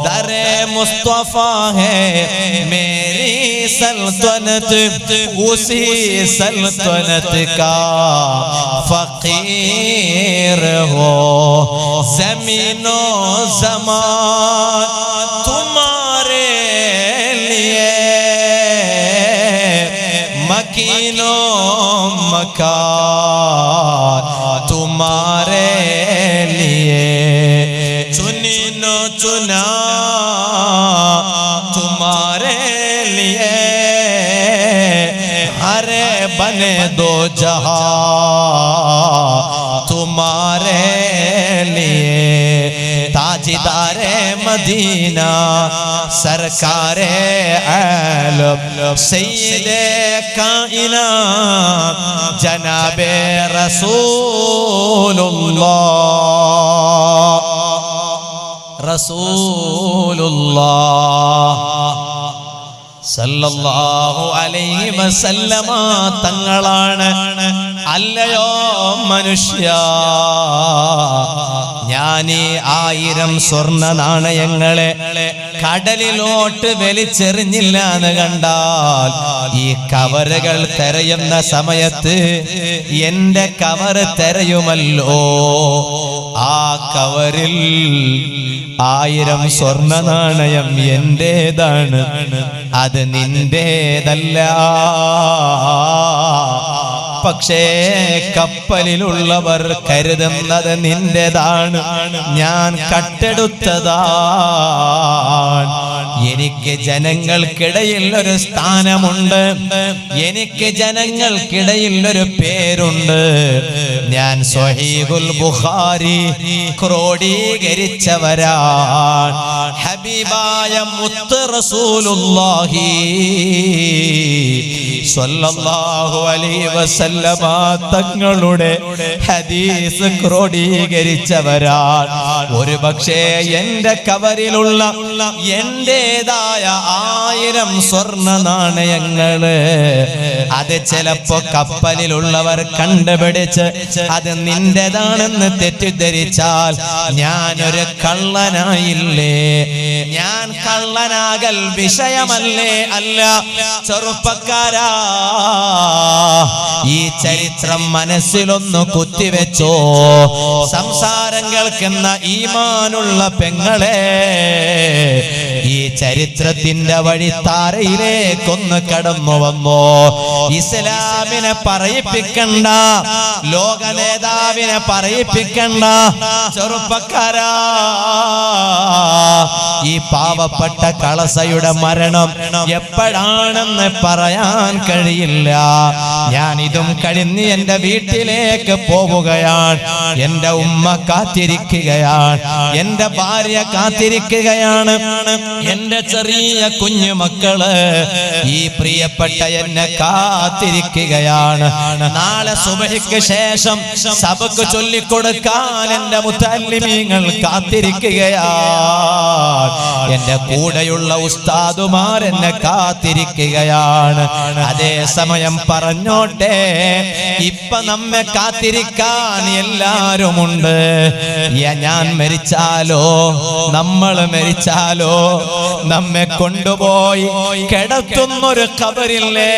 दरे मुस्तफा है मेरी सल्तनत उसी सल्तनत का फकीर हो। ज़मीनो ज़मान तुम्हारे लिए, मकीनो मकान तुम्हारे लिए, चुनीनो चुना तुम्हारे लिए, हरे बने दो जहां तुम्हारे लिए। ताजदारे मदीना सरकारे आलम सैयदे काइनात जनाबे रसूलुल्लाह സല്ലല്ലാഹു അലൈഹി വസല്ലമ തങ്ങളാണ്. അല്ലയോ മനുഷ്യ, ഞാനീ 1000 സ്വർണ്ണ നാണയങ്ങളെ കടലിലോട്ട് വലിച്ചെറിഞ്ഞില്ല എന്ന് കണ്ടാൽ, ഈ കവറുകൾ തെരയുന്ന സമയത്ത് എന്റെ കവറ് തെരയുമല്ലോ. ആ കവറിൽ 1000 സ്വർണ്ണ നാണയം എന്റേതാണ്, അത് നിന്റേതല്ല. പക്ഷേ കപ്പലിലുള്ളവർ കരുതുന്നത് നിന്റേതാണ്, ഞാൻ കട്ടെടുത്തതാണ്. എനിക്ക് ജനങ്ങൾക്കിടയിൽ ഒരു സ്ഥാനമുണ്ട്, എനിക്ക് ജനങ്ങൾക്കിടയിൽ ഒരു പേരുണ്ട്. ഞാൻ സ്വഹീഹുൽ ബുഖാരി ക്രോഡീകരിച്ചവരാണ്. ഹബീബായ മുത്ത് റസൂലുള്ളാഹി സ്വല്ലല്ലാഹു അലൈഹി വസല്ലമ തങ്ങളുടെ ഹദീസ് ക്രോഡീകരിച്ചവരാണ്. ഒരു പക്ഷേ എന്റെ കവറിലുള്ള എന്റേതായ 1000 സ്വർണ്ണ നാണയങ്ങള് അത് ചിലപ്പോ കപ്പലിലുള്ളവർ കണ്ടുപിടിച്ച് അത് നിന്റേതാണെന്ന് തെറ്റിദ്ധരിച്ചാൽ ഞാനൊരു കള്ളനായില്ലേ? ഞാൻ കള്ളനാകൽ വിഷയമല്ലേ? അല്ല ചെറുപ്പക്കാരാ, ഈ ചരിത്രം മനസ്സിലൊന്ന് കുത്തിവെച്ചോ. സംസാരം കേൾക്കുന്ന ഈമാനുള്ള പെങ്ങളെ, ഈ ചരിത്രത്തിന്റെ വഴിത്താരയിലേക്കൊന്ന് കടന്നു വന്നോ. ഇസ്ലാമിനെ പറയിപ്പിക്കണ്ട, ലോക നേതാവിനെ പറയിപ്പിക്കണ്ട. ചെറുപ്പക്കാരാ, ഈ പാവപ്പെട്ട കളസയുടെ മരണം എപ്പോഴാണെന്ന് പറയാൻ കഴിയില്ല. ഞാൻ ഇതും കഴിഞ്ഞ് എന്റെ വീട്ടിലേക്ക് പോവുകയാണ്. എന്റെ ഉമ്മ കാത്തിരിക്കുകയാണ്, എന്റെ ഭാര്യ കാത്തിരിക്കുകയാണ്, എന്റെ ചെറിയ കുഞ്ഞു മക്കള് ഈ പ്രിയപ്പെട്ട എന്നെ കാത്തിരിക്കുകയാണ്. നാളെ സുബഹിക്ക് ശേഷം സബക്ക് ചൊല്ലിക്കൊടുക്കാൻ എന്റെ മുത്തല്ലിമീങ്ങൾ കാത്തിരിക്കുകയാണ്. എന്റെ കൂടെയുള്ള ഉസ്താദുമാർ എന്നെ കാത്തിരിക്കുകയാണ്. അതേ സമയം പറഞ്ഞോട്ടെ, ഇപ്പൊ നമ്മെ കാത്തിരിക്കാൻ എല്ലാരുമുണ്ട്. ഞാൻ മരിച്ചാലോ, നമ്മൾ മരിച്ചാലോ, നമ്മെ കൊണ്ടുപോയി കിടത്തുന്നൊരു ഖബറില്ലേ,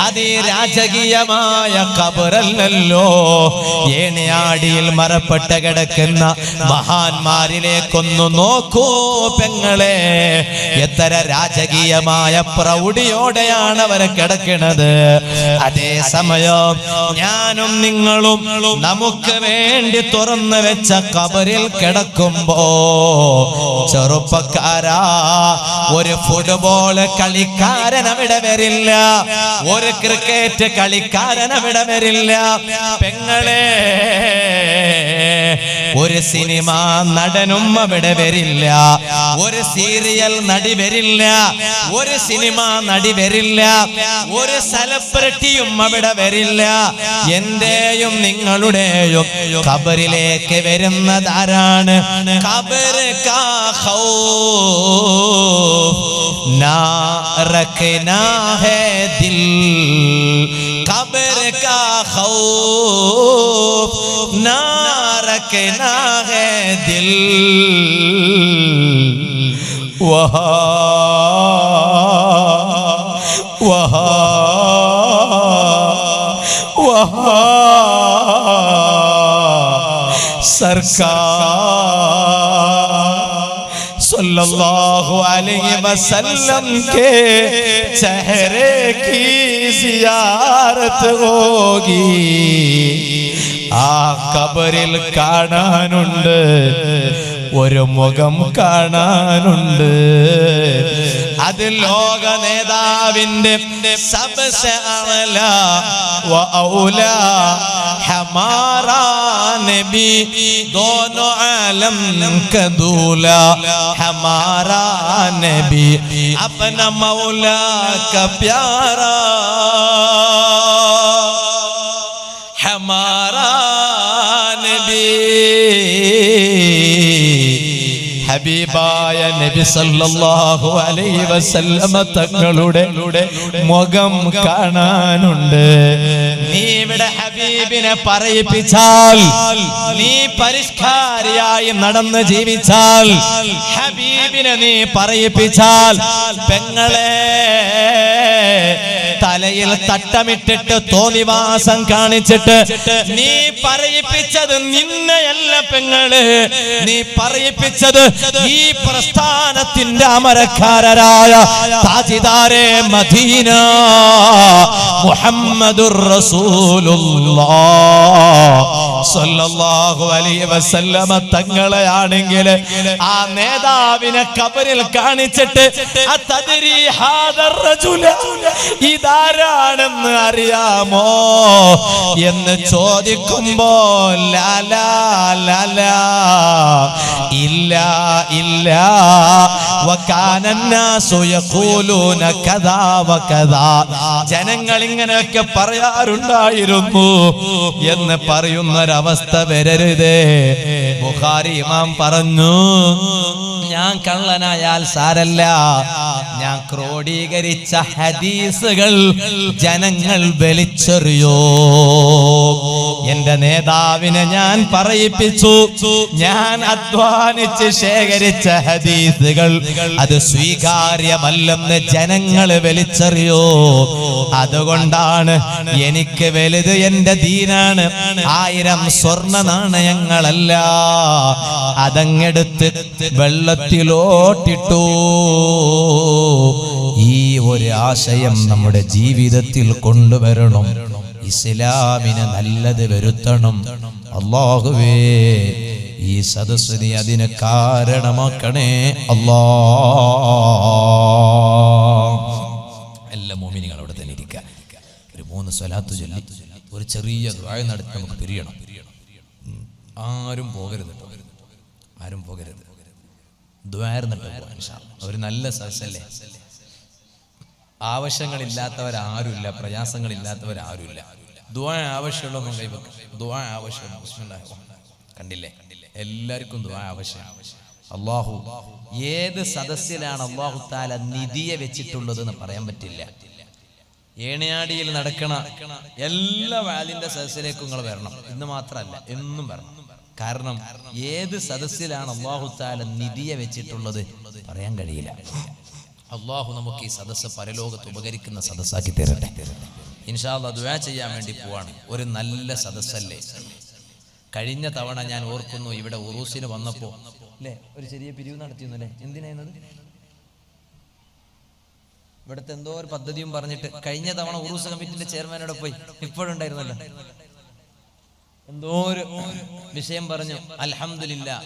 അത് രാജകീയമായ ഖബറല്ലല്ലോ. ഏണിയാടിയിൽ മറപ്പെട്ട് കിടക്കുന്ന മഹാന്മാരിലേക്കൊന്നു നോക്കൂ പെങ്ങളെ. എത്ര രാജകീയമായ പ്രൗഢിയോടെയാണ് അവർ കിടക്കുന്നത്. അതേ സമയം ഞാനും നിങ്ങളും നമുക്ക് വേണ്ടി തുറന്നു വെച്ച ഖബറിൽ കിടക്കുമ്പോ, ചെറുപ്പക്കാരാ, ഒരു ഫുട്ബോൾ കളിക്കാരൻ അവിടെ വരില്ല, ഒരു ക്രിക്കറ്റ് കളിക്കാരൻ അവിടെ വരില്ല. പെങ്ങളെ, ഒരു സിനിമ നടനും അവിടെ വരില്ല, ഒരു സീരിയൽ നടി വരില്ല, ഒരു സിനിമ നടി വരില്ല, ഒരു സെലിബ്രിറ്റിയും അവിടെ വരില്ല. എന്റെയും നിങ്ങളുടെയും ഖബറിലേക്ക് വരുന്നതാരാണ്? ഖബർ കാ ഖൗഫ് നാ റഖനാ ഹേ ദിൽ, ഖബർ കാ ഖൗഫ് നാ റഖനാ ഹേ ദിൽ. വഹാ सरकार सल्लल्लाहु अलैहि वसल्लम के चेहरे की जियारत होगी ആ ഖബറിൽ കാണാനുണ്ട് ഒരു മുഖം കാണാനുണ്ട് അത് ലോക നേതാവിന്റെ സബ്സെ അഅല വ ഔല ഹമാറാ നബി ദോനോ ആലം का दूल्हा हमारा नबी अपना मौला का प्यारा हमारा नबी ഹബീബായ നബി സല്ലല്ലാഹു അലൈഹി വസല്ലമ തങ്ങളുടെ മുഖം കാണാനുണ്ട്. നീ ഇവിടെ ഹബീബിനെ പറയിപ്പിച്ചാൽ, നീ പരിഷ്കാരിയായി നടന്ന് ജീവിച്ചാൽ, ഹബീബിനെ നീ പറയിപ്പിച്ചാൽ, പെങ്ങളെ തലയിൽ തട്ടമിട്ടിട്ട് തോന്നിവാസം കാണിച്ചിട്ട് നീ പറയിപ്പിച്ചത് നിന്നെയല്ല പെങ്ങള്, നീ പറയിപ്പിച്ചത് ഈ പ്രസ്ഥാനത്തിന്റെ അമരക്കാരരായ താജിദാരെ മദീന മുഹമ്മദുർ റസൂലുള്ളാഹ് സല്ലല്ലാഹു അലൈഹി വസല്ലമ തങ്ങളെയാണെങ്കിൽ ആ നേതാവിനെ ഖബറിൽ കാണിച്ചിട്ട് അതദ്രി ഹാദർ റജുല ഇതാരാണെന്ന് അറിയാമോ എന്ന് ചോദിക്കുമ്പോൾ ലാലാ ലാലാ ഇല്ല ഇല്ല വകാന നാസു യഖൂലൂന കദാ വകദാ ജനങ്ങൾ ഇങ്ങനെയൊക്കെ പറയാറുണ്ടായിരുന്നു എന്ന് പറയുന്നൊരവസ്ഥ വരരുതേ. ബുഖാരി ഇമാം പറഞ്ഞു, ഞാൻ കള്ളനായാൽ സാരല്ല, ഞാൻ ക്രോഡീകരിച്ച ഹദീസുകൾ ജനങ്ങൾ വലിച്ചെറിയോ. എന്റെ നേതാവിനെ ഞാൻ പറയിപ്പിച്ചു, ഞാൻ അധ്വാനിച്ച് ശേഖരിച്ച ഹദീസുകൾ അത് സ്വീകാര്യമല്ലെന്ന് ജനങ്ങൾ വലിച്ചെറിയോ. അതുകൊണ്ടാണ് എനിക്ക് വലുത് എന്റെ ദീനാണ്. 1000 സ്വർണ്ണ നാണയങ്ങളല്ല, അതങ്ങെടുത്ത് വെള്ളത്തിലോട്ടിട്ടു. ഈ ഒരു ആശയം നമ്മുടെ ജീവിതത്തിൽ കൊണ്ടുവരണം. ഇസ്ലാമിന് നല്ലത് വരുത്തണം. അല്ലാഹുവേ, ഈ സദസ്സിനെ അതിന് കാരണമാക്കണേ അല്ലാ. എല്ലാ മുഅ്മിനീങ്ങളും അവിടെ തന്നെ ഇരിക്കുക. ഒരു 3 സ്വലാത്ത് ചൊല്ലി ഒരു ചെറിയ ദുആ നടത്തി നമുക്ക് പിരിയണം. ആരും പോകരുത്, ആരും പോകരുത്. ദുആ ഇരുന്നിട്ട് പോകാം ഇൻഷാ അല്ലാഹ്. ഒരു നല്ല സദസ്സല്ലേ. ആവശ്യങ്ങളില്ലാത്തവരാരുമില്ല, പ്രയാസങ്ങളില്ലാത്തവരാരുമില്ല. ദുആ ആവശ്യമുള്ളൊന്നും കൈവെക്കും. ദുആ ആവശ്യമുള്ള ബിസ്മില്ലാഹിർ റഹ്മാനിർ കണ്ടില്ലേ, എല്ലാവർക്കും ദുആ ആവശ്യം. അല്ലാഹു ഏത് സദസ്സിലാണ് അല്ലാഹു തആല നിധിയെ വെച്ചിട്ടുള്ളത് എന്ന് പറയാൻ പറ്റില്ല. ഏണിയാടിയിൽ നടക്കണ എല്ലാ വാലിന്റെ സദസ്സിലേക്കും നിങ്ങൾ വരണം. ഇന്ന് മാത്രമല്ല, എന്നും വരണം. കാരണം ഏത് സദസ്സിലാണ് അല്ലാഹു തആല നിധിയെ വെച്ചിട്ടുള്ളത് പറയാൻ കഴിയില്ല. അല്ലാഹു നമുക്ക് ഈ സദസ്സ് പരലോകത്ത് ഉപകരിക്കുന്ന സദസ്സാക്കി തരട്ടെ. ഇൻഷാ അല്ലാഹ് ദുആ ചെയ്യാൻ വേണ്ടി പോവാണ്. ഒരു നല്ല സദസ്സല്ലേ. കഴിഞ്ഞ തവണ ഞാൻ ഓർക്കുന്നു, ഇവിടെ ഉറൂസിന് വന്നപ്പോ അല്ലേ ഒരു ചെറിയ പിരിവ് നടത്തിയിരുന്നല്ലേ. എന്തിനായിരുന്നത്? ഇവിടുത്തെ എന്തോ ഒരു പദ്ധതിയും പറഞ്ഞിട്ട് കഴിഞ്ഞ തവണ ഉറൂസ് കമ്മിറ്റിന്റെ ചെയർമാനോടെ പോയി. ഇപ്പോഴുണ്ടായിരുന്നല്ലോ, എന്തോ ഒരു വിഷയം പറഞ്ഞു. അൽഹംദുലില്ലാഹ്,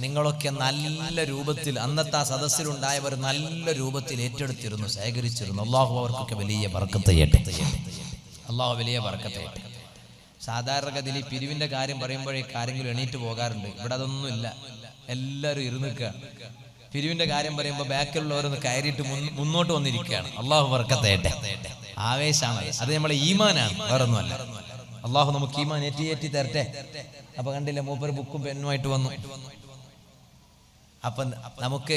നിങ്ങളൊക്കെ നല്ല രൂപത്തിൽ അന്നത്തെ ആ സദസ്സിലുണ്ടായവർ നല്ല രൂപത്തിൽ ഏറ്റെടുത്തിരുന്നു, ശേഖരിച്ചിരുന്നു. അള്ളാഹു അവർക്കൊക്കെ വലിയ ബർക്കത്ത് ചെയ്യട്ടെ. അള്ളാഹു വലിയ ബർക്കത്ത് ചെയ്യട്ടെ. സാധാരണഗതിയിൽ ഈ പിരിവിന്റെ കാര്യം പറയുമ്പോഴേക്ക് ആരെങ്കിലും എണീറ്റ് പോകാറുണ്ട്. ഇവിടെ അതൊന്നുമില്ല, എല്ലാവരും ഇരുന്നിക്കുക. പിരിവിന്റെ കാര്യം പറയുമ്പോൾ ബാക്കിലുള്ളവരൊന്ന് കയറിയിട്ട് മുന്നോട്ട് വന്നിരിക്കുകയാണ്. അള്ളാഹു ബർക്കത്ത് ചെയ്യട്ടെ. ആവേശമാണ് അത്, നമ്മളെ ഈമാനാണ്, വേറൊന്നുമല്ല. അള്ളാഹു നമുക്ക് ഈമാൻ ഏറ്റി തരട്ടെ. അപ്പൊ കണ്ടില്ലേ, മൂപ്പര് ബുക്കും പെന്നുമായിട്ട് വന്നു. അപ്പൊ നമുക്ക്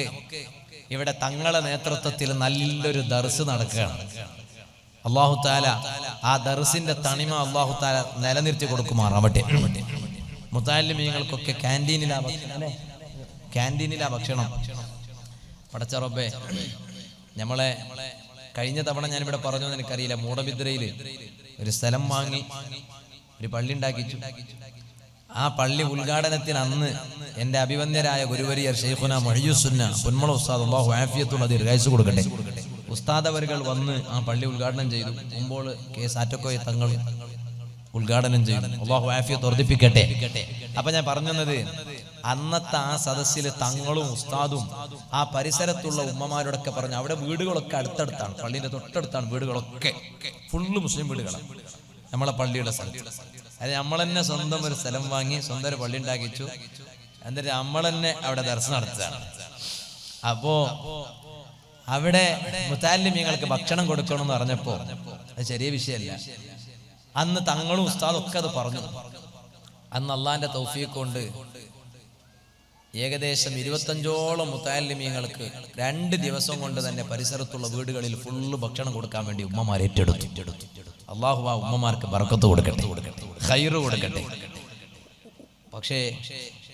ഇവിടെ തങ്ങളെ നേതൃത്വത്തിൽ നല്ലൊരു ദർസ് നടക്കുകയാണ്. അല്ലാഹു തആല ആ ദർസിന്റെ തണിമ അല്ലാഹു തആല നിലനിർത്തി കൊടുക്കുമാറാവട്ടെ. മുതഅല്ലിമീങ്ങൾക്കൊക്കെ ക്യാൻറ്റീനിലാ ഭക്ഷണം. പടച്ച റബ്ബേ, നമ്മളെ കഴിഞ്ഞ തവണ ഞാനിവിടെ പറഞ്ഞു എനിക്കറിയില്ല, മൂടബിദ്രയില് ഒരു സ്ഥലം വാങ്ങി ഒരു പള്ളി ഉണ്ടാക്കിച്ചു. ആ പള്ളി ഉദ്ഘാടനത്തിന് അന്ന് എൻ്റെ അഭിവന്യരായ ഗുരുവരിയർ ഷെയ്ഖുന മുഹയ്യിസുന്ന പൊന്മള ഉസ്താദ് അല്ലാഹു ആഫിയത്തുള്ള ദീർഘായുസ്സ് കൊടുക്കട്ടെ, ഉസ്താദ് അവരുകൾ വന്ന് ആ പള്ളി ഉദ്ഘാടനം ചെയ്തു. മുമ്പോൾ കെ സാറ്റക്കോയ തങ്ങൾ ഉദ്ഘാടനം ചെയ്തു. അല്ലാഹു ആഫിയത്ത് വർദ്ധിപ്പിക്കട്ടെ. അപ്പൊ ഞാൻ പറഞ്ഞത്, അന്നത്തെ ആ സദസ്സിൽ തങ്ങളും ഉസ്താദും ആ പരിസരത്തുള്ള ഉമ്മമാരോടൊക്കെ പറഞ്ഞു, അവിടെ വീടുകളൊക്കെ അടുത്തടുത്താണ്, പള്ളിന്റെ തൊട്ടടുത്താണ് വീടുകളൊക്കെ, ഫുള്ള് മുസ്ലിം വീടുകളാണ് നമ്മളെ പള്ളിയുടെ സ്ഥലത്ത്. അത് നമ്മൾ തന്നെ സ്വന്തം ഒരു സ്ഥലം വാങ്ങി സ്വന്തം ഒരു പള്ളി ഉണ്ടാക്കിച്ചു. എന്നിട്ട് നമ്മൾ തന്നെ അവിടെ ദർശനം നടത്തുകയാണ്. അപ്പോ അവിടെ മുത്താലിമീങ്ങൾക്ക് ഭക്ഷണം കൊടുക്കണം എന്ന് പറഞ്ഞപ്പോ അത് ചെറിയ വിഷയമല്ല. അന്ന് തങ്ങളും ഉസ്താദും ഒക്കെ അത് പറഞ്ഞു. അന്ന് അള്ളാന്റെ തൗഫീഖ് കൊണ്ട് ഏകദേശം 25ഓളം മുത്താലിമീങ്ങൾക്ക് 2 ദിവസം കൊണ്ട് തന്നെ പരിസരത്തുള്ള വീടുകളിൽ ഫുള്ള് ഭക്ഷണം കൊടുക്കാൻ വേണ്ടി ഉമ്മമാർ ഏറ്റെടുത്തു. അള്ളാഹു ആ ഉമ്മമാർക്ക് ബർക്കത്ത് കൊടുക്കട്ടെ, ഖൈറ് കൊടുക്കട്ടെ. പക്ഷേ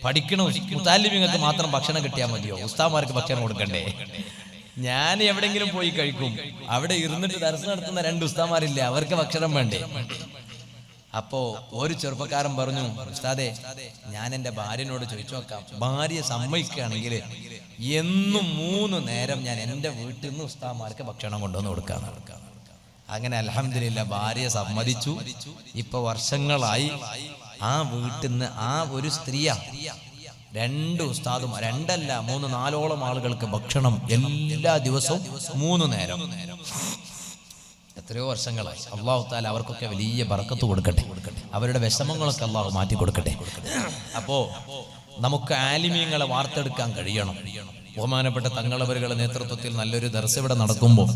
പഠിക്കണ മുത്താലിമീങ്ങൾക്ക് മാത്രം ഭക്ഷണം കിട്ടിയാൽ മതിയോ? ഉസ്താദ്മാർക്ക് ഭക്ഷണം കൊടുക്കണ്ടേ? ഞാൻ എവിടെങ്കിലും പോയി കഴിക്കും, അവിടെ ഇരുന്നിട്ട് ദർശനം നടത്തുന്ന 2 ഉസ്താദ്മാരില്ല, അവർക്ക് ഭക്ഷണം വേണ്ടേ? അപ്പോ ഒരു ചെറുപ്പക്കാരൻ പറഞ്ഞു, ഉസ്താദേ, ഞാൻ എൻ്റെ ഭാര്യനോട് ചോദിച്ചു നോക്കാം, ഭാര്യ സമ്മതിക്കുകയാണെങ്കിൽ എന്നും 3 നേരം ഞാൻ എൻ്റെ വീട്ടിൽ നിന്ന് ഉസ്താദ്മാർക്ക് ഭക്ഷണം കൊണ്ടുവന്ന് കൊടുക്കാം. അങ്ങനെ അൽഹംദുലില്ലാ ഭാര്യ സമ്മതിച്ചു. ഇപ്പൊ വർഷങ്ങളായി ആ വീട്ടിൽ നിന്ന് ആ ഒരു സ്ത്രീയാ 2 ഉസ്താദും 2 അല്ല 3, 4ഓളം ആളുകൾക്ക് ഭക്ഷണം എല്ലാ ദിവസവും 3 നേരം. എത്രയോ വർഷങ്ങളായി. അല്ലാഹു തആല അവർക്കൊക്കെ വലിയ ബർക്കത്ത് കൊടുക്കട്ടെ, അവരുടെ വിഷമങ്ങളൊക്കെ അല്ലാഹു മാറ്റി കൊടുക്കട്ടെ. അപ്പോ നമുക്ക് ആലിമീങ്ങളെ വാർത്തെടുക്കാൻ കഴിയണം. ബഹുമാനപ്പെട്ട തങ്ങളവരുടെ നേതൃത്വത്തിൽ നല്ലൊരു ദർസ് ഇവിടെ നടക്കുമ്പോൾ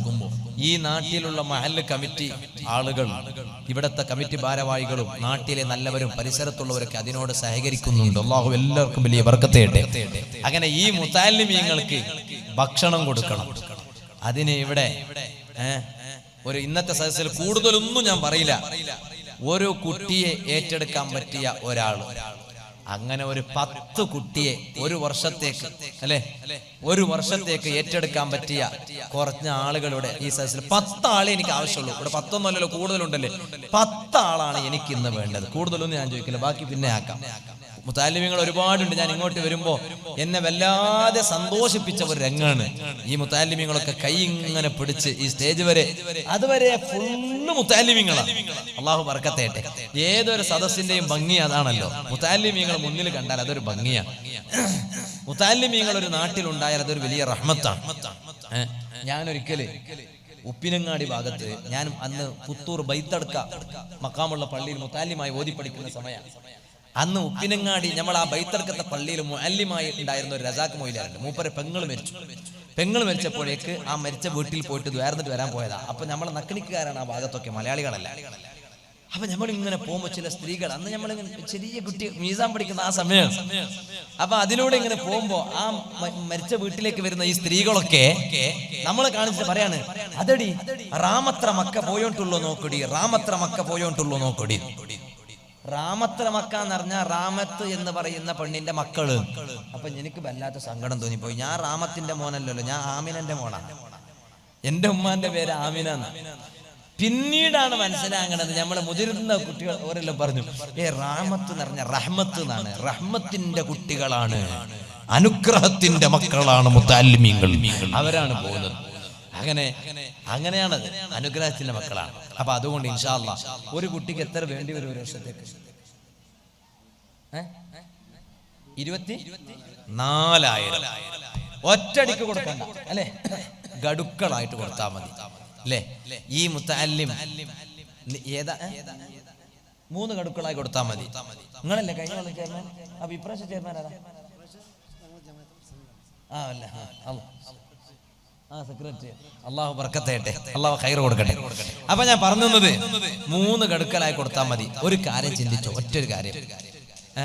ഈ നാട്ടിലുള്ള മഹല്ല് കമ്മിറ്റി ആളുകൾ, ഇവിടത്തെ കമ്മിറ്റി ഭാരവാഹികളും നാട്ടിലെ നല്ലവരും പരിസരത്തുള്ളവരൊക്കെ അതിനോട് സഹകരിക്കുന്നുണ്ട്. അല്ലാഹു എല്ലാവർക്കും വലിയ ബർക്കത്ത് ചെയ്യട്ടെ. അങ്ങനെ ഈ മുത്താലിമീങ്ങൾക്ക് ഭക്ഷണം കൊടുക്കണം. അതിന് ഇവിടെ ഒരു ഇന്നത്തെ സദസ്സിൽ കൂടുതലൊന്നും ഞാൻ പറയില്ല, ഒരു കുട്ടിയെ ഏറ്റെടുക്കാൻ പറ്റിയ ഒരാൾ, അങ്ങനെ ഒരു 10 കുട്ടിയെ ഒരു വർഷത്തേക്ക് ഒരു വർഷത്തേക്ക് ഏറ്റെടുക്കാൻ പറ്റിയ കുറഞ്ഞ ആളുകളുടെ ഈ സദസ്സിൽ 10 ആളെ എനിക്ക് ആവശ്യമുള്ളൂ. ഇവിടെ 10 ഒന്നുമല്ലല്ലോ, കൂടുതലുണ്ടല്ലേ. 10 ആളാണ് എനിക്ക് ഇന്ന് വേണ്ടത്. കൂടുതലൊന്നും ഞാൻ ചോദിക്കില്ല, ബാക്കി പിന്നെ ആക്കാം. മുത്താലിമീങ്ങൾ ഒരുപാടുണ്ട്. ഞാൻ ഇങ്ങോട്ട് വരുമ്പോ എന്നെ വല്ലാതെ സന്തോഷിപ്പിച്ച ഒരു രംഗാണ്. ഈ മുത്താലിമീങ്ങളൊക്കെ കൈ ഇങ്ങനെ പിടിച്ച് ഈ സ്റ്റേജ് വരെ, അതുവരെ ഫുള്ള് മുത്താലിമീങ്ങളാണ്. അള്ളാഹു ബർക്കത്ത് ചെയ്യട്ടെ. ഏതൊരു സദസ്സിന്റെയും ഭംഗി അതാണല്ലോ, മുത്താലിമീങ്ങൾ മുന്നിൽ കണ്ടാൽ അതൊരു ഭംഗിയാണ്. മുത്താലിമീങ്ങൾ ഒരു നാട്ടിലുണ്ടായാൽ അതൊരു വലിയ റഹ്മത്താണ്. ഞാനൊരിക്കല് ഉപ്പിനങ്ങാടി ഭാഗത്ത്, ഞാൻ അന്ന് പുത്തൂർ ബൈത്തടുക്ക മക്കാമുള്ള പള്ളിയിൽ മുത്താലിമായി ഓതി പഠിക്കുന്ന സമയമാണ്. അന്ന് ഉപ്പിനങ്ങാടി നമ്മൾ ആ ബൈത്തർക്കത്തെ പള്ളിയിൽ മുഅല്ലിമായി ഉണ്ടായിരുന്ന ഒരു റസാഖ് മൊയ്ലാറുണ്ട്. മൂപ്പരെ പെങ്ങള് മരിച്ചപ്പോഴേക്ക് ആ മരിച്ച വീട്ടിൽ പോയിട്ട് ദ്വാരന്നിട്ട് വരാൻ പോയതാ. അപ്പൊ നമ്മളെ നക്കണിക്കാരാണ് ആ ഭാഗത്തൊക്കെ, മലയാളികളല്ല. അപ്പൊ നമ്മളിങ്ങനെ പോകുമ്പോ ചില സ്ത്രീകൾ, അന്ന് നമ്മളിങ്ങനെ ചെറിയ കുട്ടി മീസാൻ പഠിക്കുന്ന ആ സമയം, അപ്പൊ അതിലൂടെ ഇങ്ങനെ പോകുമ്പോ ആ മരിച്ച വീട്ടിലേക്ക് വരുന്ന ഈ സ്ത്രീകളൊക്കെ നമ്മളെ കാണിച്ചിട്ട് പറയാണ്, അതടി റാമത്ര മക്ക പോയോണ്ടുള്ളോ നോക്കടി, റാമത്ര മക്ക പോയോണ്ടുള്ളോ നോക്കടി. റാമത്ര മക്ക എന്ന് പറഞ്ഞാൽ റാമത്ത് എന്ന് പറയുന്ന പെണ്ണിന്റെ മക്കള്. അപ്പൊ എനിക്ക് വല്ലാത്ത സങ്കടം തോന്നിപ്പോയി. ഞാൻ റാമത്തിന്റെ മോനല്ലല്ലോ, ഞാൻ ആമിനന്റെ മോനാണ്. എന്റെ ഉമ്മാന്റെ പേര് ആമിന. പിന്നീടാണ് മനസ്സിലാകണത്, നമ്മളെ മുതിർന്ന കുട്ടികൾ ഓരെല്ലാം പറഞ്ഞു, റാമത്ത് എന്ന് പറഞ്ഞ റഹ്മത്ത് എന്നാണ്, റഹ്മത്തിന്റെ കുട്ടികളാണ്, അനുഗ്രഹത്തിന്റെ മക്കളാണ് മുത്തഅല്ലിമീങ്ങൾ, അവരാണ് പോകുന്നത്. അങ്ങനെയാണത്, അനുഗ്രഹത്തിന്റെ മക്കളാണ്. അപ്പൊ അതുകൊണ്ട് ഇൻഷാ അല്ലാഹ് ഒരു കുട്ടിക്ക് എത്ര വേണ്ടി വരും ഒരു വർഷത്തേക്ക്? 24,000 ഒറ്റടിക്ക് കൊടുക്കണ്ട അല്ലെ, ഗഡുക്കളായിട്ട് കൊടുത്താൽ മതി അല്ലേ? ഈ മുത്തഅല്ലിം ഏതാ 3 ഗഡുക്കളായി കൊടുത്താൽ മതി. നിങ്ങളല്ലേ കഴിഞ്ഞ കൊല്ലം ചെയർമാൻ? അപ്പൊ ഇപ്രാവശ്യം ചെയർമാൻ ആരാ? സെക്രട്ടറി. അള്ളാഹു ബർക്കത്ത് ചെയ്യട്ടെ, അള്ളാഹു ഖൈർ കൊടുക്കട്ടെ. അപ്പൊ ഞാൻ പറഞ്ഞത് 3 ഗഡുക്കളായി കൊടുത്താൽ മതി. ഒരു കാര്യം ചിന്തിച്ചോ, ഒറ്റൊരു കാര്യം,